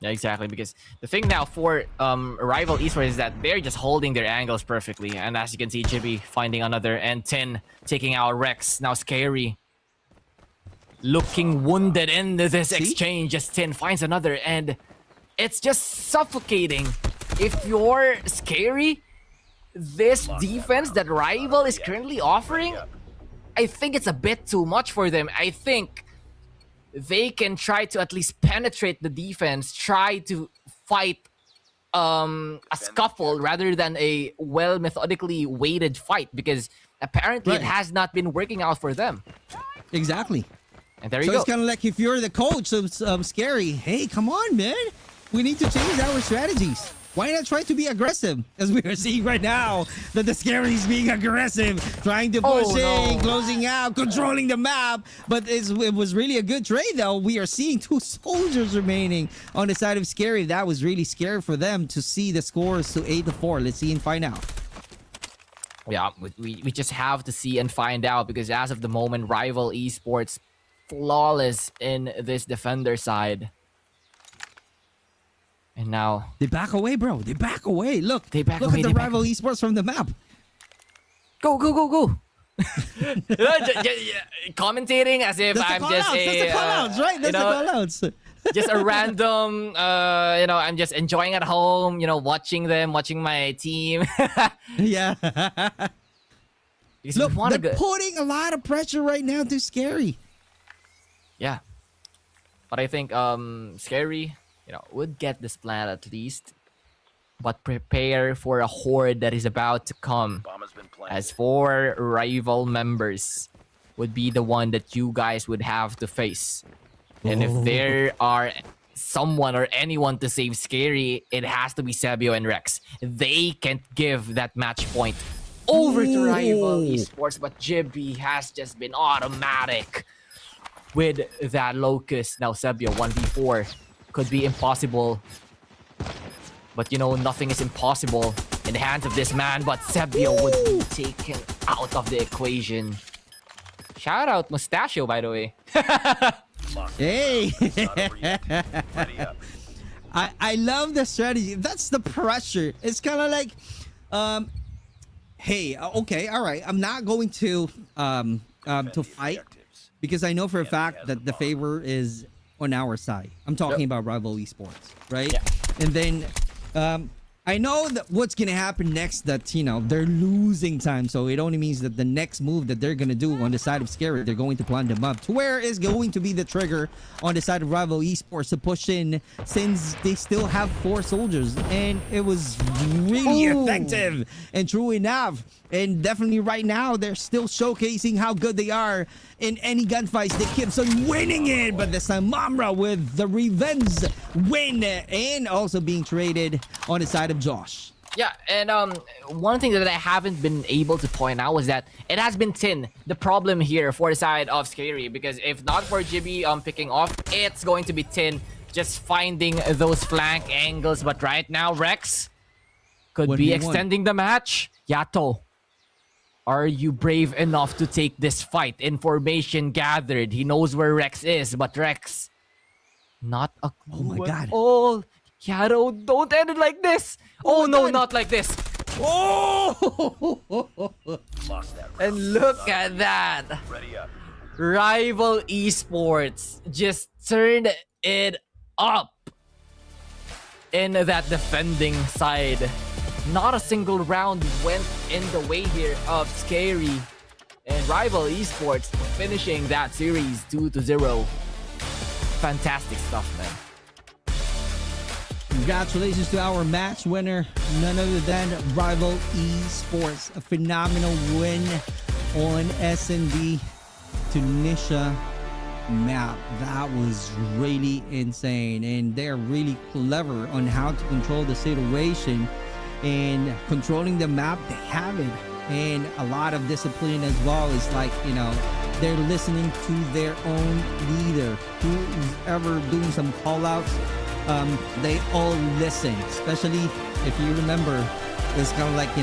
Yeah, exactly, because the thing now for Rival Esports is that they're just holding their angles perfectly. And as you can see, Jibby finding another, and Tin taking out Rex. Now SKAERI looking wounded in this exchange as Tin finds another, and it's just suffocating. If you're SKAERI, this defense that Rival is currently offering, I think it's a bit too much for them. I think they can try to at least penetrate the defense, try to fight a scuffle rather than a well methodically weighted fight, because apparently it Right. has not been working out for them. Exactly. And there you So go. it's kind of like if you're the coach of Scary, hey, come on, man. We need to change our strategies. Why not try to be aggressive? As we are seeing right now that the Scary is being aggressive, trying to push in, no. closing out, controlling the map. But it was really a good trade, though. We are seeing 2 soldiers remaining on the side of Scary. That was really scary for them to see the scores to 8-4. Let's see and find out. Yeah, we just have to see and find out, because as of the moment, Rival Esports flawless in this defender side. And now They back away, bro. They back away. Look, They back look away, at the they back Rival Esports from the map. go. Commentating as if That's I'm the just call-outs. That's the call-outs, right? That's the call-outs. just a random, I'm just enjoying at home, watching my team. Yeah. Because Look, we wanna they're go- putting a lot of pressure right now to Scary. Yeah. But I think Scary, would get this plan at least. But prepare for a horde that is about to come. Bomb has been planted. As 4 rival members would be the one that you guys would have to face. And if there are someone or anyone to save Scary, it has to be Sebio and Rex. They can't give that match point over to Rival Esports, but Jibby has just been automatic with that Locust. Now Sebio 1v4 could be impossible. But nothing is impossible in the hands of this man, but Sebio would be taken out of the equation. Shout out Mustachio, by the way. Hey. It's not over yet. Ready up. I love the strategy. That's the pressure. It's kind of like, hey, okay, all right. I'm not going to fight Objectives. because I know for a fact that the favor is on our side. I'm talking about Rival Esports, right? Yeah. And then I know that what's gonna happen next, that they're losing time, so it only means that the next move that they're gonna do on the side of Scary, they're going to plan them up to where is going to be the trigger on the side of Rival Esports to push in, since they still have 4 soldiers, and it was really effective and true enough. And definitely right now they're still showcasing how good they are in any gunfights. They keep on winning it, but this time Mamra with the revenge win, and also being traded on the side of Josh. Yeah, and one thing that I haven't been able to point out was that it has been Tin, the problem here for the side of Scary, because if not for Jibby picking off, it's going to be Tin just finding those flank angles. But right now, Rex could be 1v1. extending the match. Yato, are you brave enough to take this fight? Information gathered. He knows where Rex is, but Rex, not a clue. Oh my God. Oh, Yato, don't end it like this. Oh, my no, God. not like this. Oh! Lost that round. And look at that. Ready up. Rival Esports just turned it up in that defending side. Not a single round went in the way here of Scary, and Rival Esports finishing that series 2-0. Fantastic stuff, man. Congratulations to our match winner, none other than Rival Esports. A phenomenal win on SND Tunisia map. That was really insane, and they're really clever on how to control the situation and controlling the map. They have it, and a lot of discipline as well. Is like, they're listening to their own leader, who's ever doing some call outs. They all listen, especially if you remember, it's kind of like,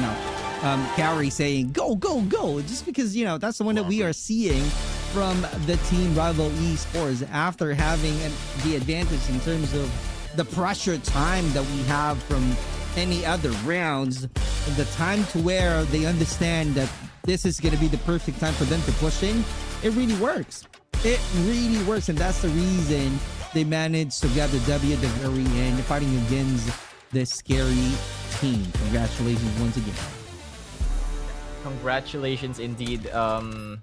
Gary saying, go, go, go, just because, that's the one that we are seeing from the team Rival Esports after having the advantage in terms of the pressure time that we have from any other rounds, the time to where they understand that this is going to be the perfect time for them to push in. It really works. It really works, and that's the reason they managed to get the W at the very end, fighting against the Scary team. Congratulations once again. Congratulations indeed to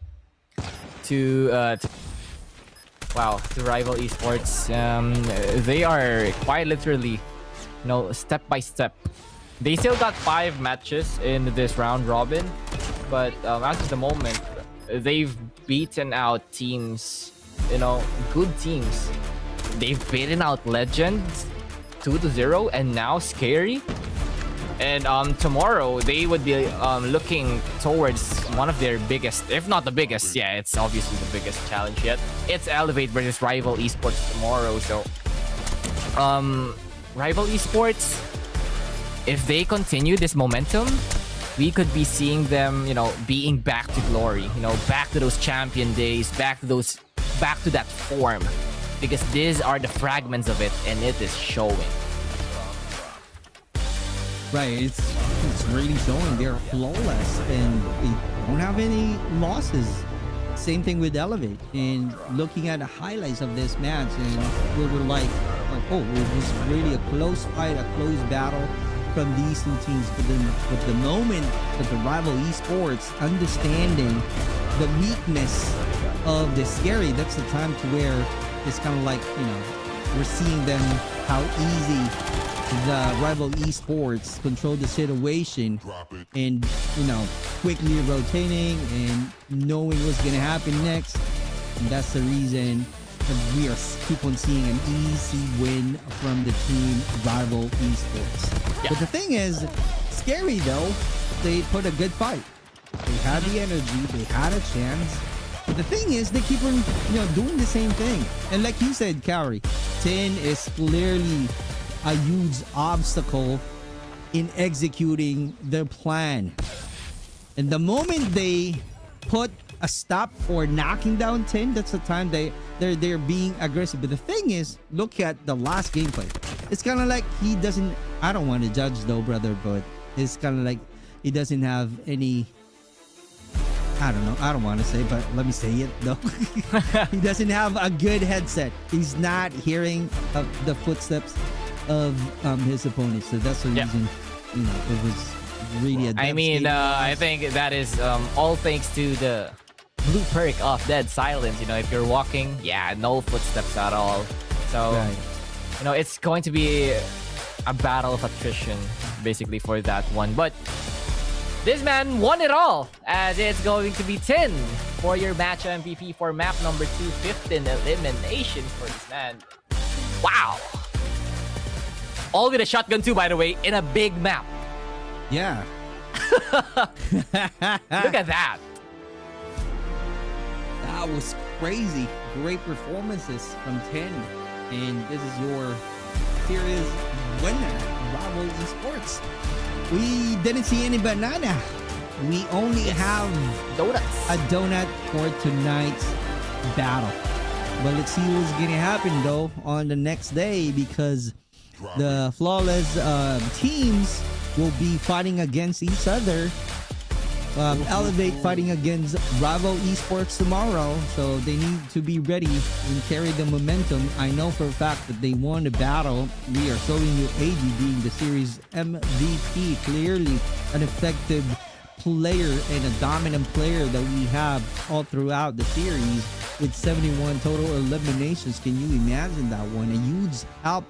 Rival Esports. They are quite literally step by step. They still got 5 matches in this round robin, but as of the moment, they've beaten out teams, good teams. They've beaten out Legends 2-0, and now SKAERI. And tomorrow they would be looking towards one of their biggest, if not the biggest, yeah, it's obviously the biggest challenge yet. It's Elevate versus Rival Esports tomorrow. So Rival Esports, if they continue this momentum, we could be seeing them, being back to glory, back to those champion days, back to that form, because these are the fragments of it, and it is showing. Right, it's really showing. They're flawless and they don't have any losses. Same thing with Elevate. And looking at the highlights of this match, and we were like, oh, it was really a close fight, a close battle from these two teams. But the moment that the Rival Esports understanding the weakness of the SKAERI, that's the time to where it's kind of like, we're seeing them how easy the Rival Esports control the situation and quickly rotating and knowing what's gonna happen next. And that's the reason that we are keep on seeing an easy win from the team Rival Esports. Yeah. But the thing is, SKAERI though, they put a good fight. They had the energy, they had a chance. But the thing is, they keep on doing the same thing. And like you said, Kaori, 10 is clearly a huge obstacle in executing their plan. And the moment they put a stop or knocking down 10, that's the time they're being aggressive. But the thing is, look at the last gameplay. It's kind of like he doesn't, I don't want to judge though, brother, but it's kind of like he doesn't have any, I don't know, I don't want to say, but let me say it though. He doesn't have a good headset. He's not hearing the footsteps of his opponents. So that's the reason, it was really a I think that is all thanks to the blue perk of dead silence. If you're walking, no footsteps at all. So right. it's going to be a battle of attrition basically for that one. But this man won it all, as it's going to be 10 for your match MVP for map number 2, 15 eliminations for this man. Wow. All with a shotgun too, by the way, in a big map. Yeah. Look at that. That was crazy. Great performances from 10. And this is your series winner, Rival Esports. We didn't see any banana. We only have Donuts. a donut for tonight's battle. But let's see what's going to happen though on the next day, because the flawless teams will be fighting against each other. Elevate fighting against Rival Esports tomorrow, so they need to be ready and carry the momentum. I know for a fact that they won the battle. We are showing you AD being the series MVP, clearly an effective player and a dominant player that we have all throughout the series with 71 total eliminations. Can you imagine that one? A huge help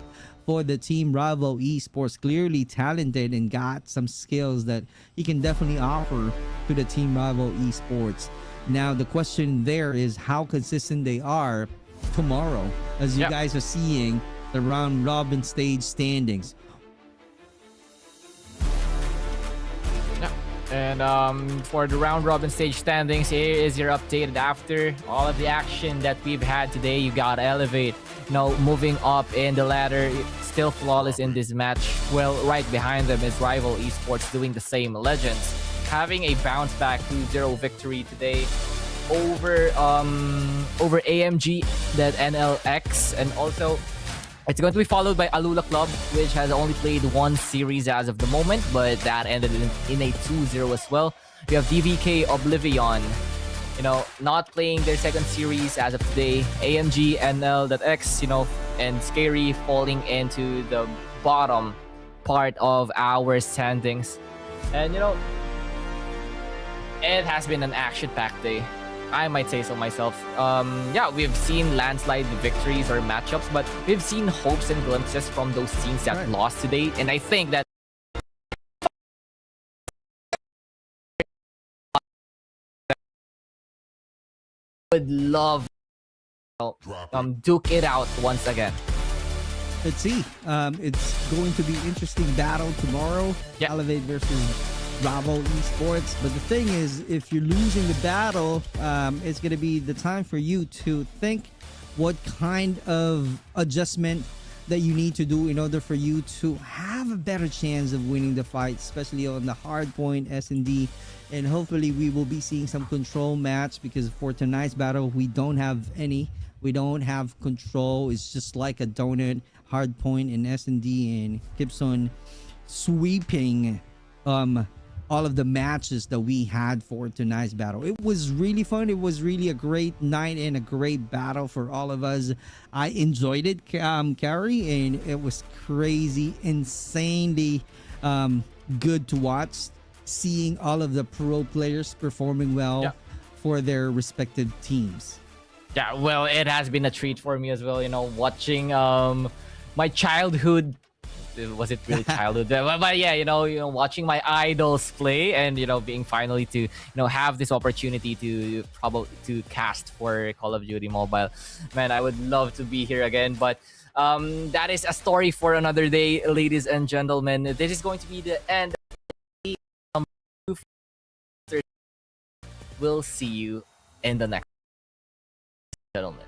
for the team Rival Esports. Clearly talented and got some skills that he can definitely offer to the team Rival Esports. Now the question there is how consistent they are tomorrow, as you guys are seeing the round robin stage standings. And for the round robin stage standings, here is your updated after all of the action that we've had today. You got Elevate, moving up in the ladder, still flawless in this match. Well, right behind them is Rival Esports doing the same. Legends having a bounce back 2-0 victory today over AMG.NL, and also it's going to be followed by Alula Club, which has only played one series as of the moment, but that ended in a 2-0 as well. We have DVK Oblivion, not playing their second series as of today. AMG.NL.X, and SKAERI falling into the bottom part of our standings. And, it has been an action-packed day. I might say so myself. Yeah, we've seen landslide victories or matchups, but we've seen hopes and glimpses from those teams that lost today. And I think that would love duke it out once again. Let's see. It's going to be interesting battle tomorrow. Yeah. Elevate versus Bravo Esports. But the thing is, if you're losing the battle, it's going to be the time for you to think what kind of adjustment that you need to do in order for you to have a better chance of winning the fight, especially on the hard point S&D. And hopefully we will be seeing some control match, because for tonight's battle, we don't have any. We don't have control. It's just like a donut, hard point in S&D, and keeps on sweeping all of the matches that we had for tonight's battle. It was really fun. It was really a great night and a great battle for all of us. I enjoyed it, Carrie, and it was crazy, insanely good to watch, seeing all of the pro players performing well for their respective teams. Yeah, well, it has been a treat for me as well, you know, watching my childhood. Was it really childhood? But yeah, you know, watching my idols play, and being finally to have this opportunity to cast for Call of Duty Mobile. Man, I would love to be here again, but that is a story for another day, ladies and gentlemen. This is going to be the end. We'll see you in the next, gentlemen.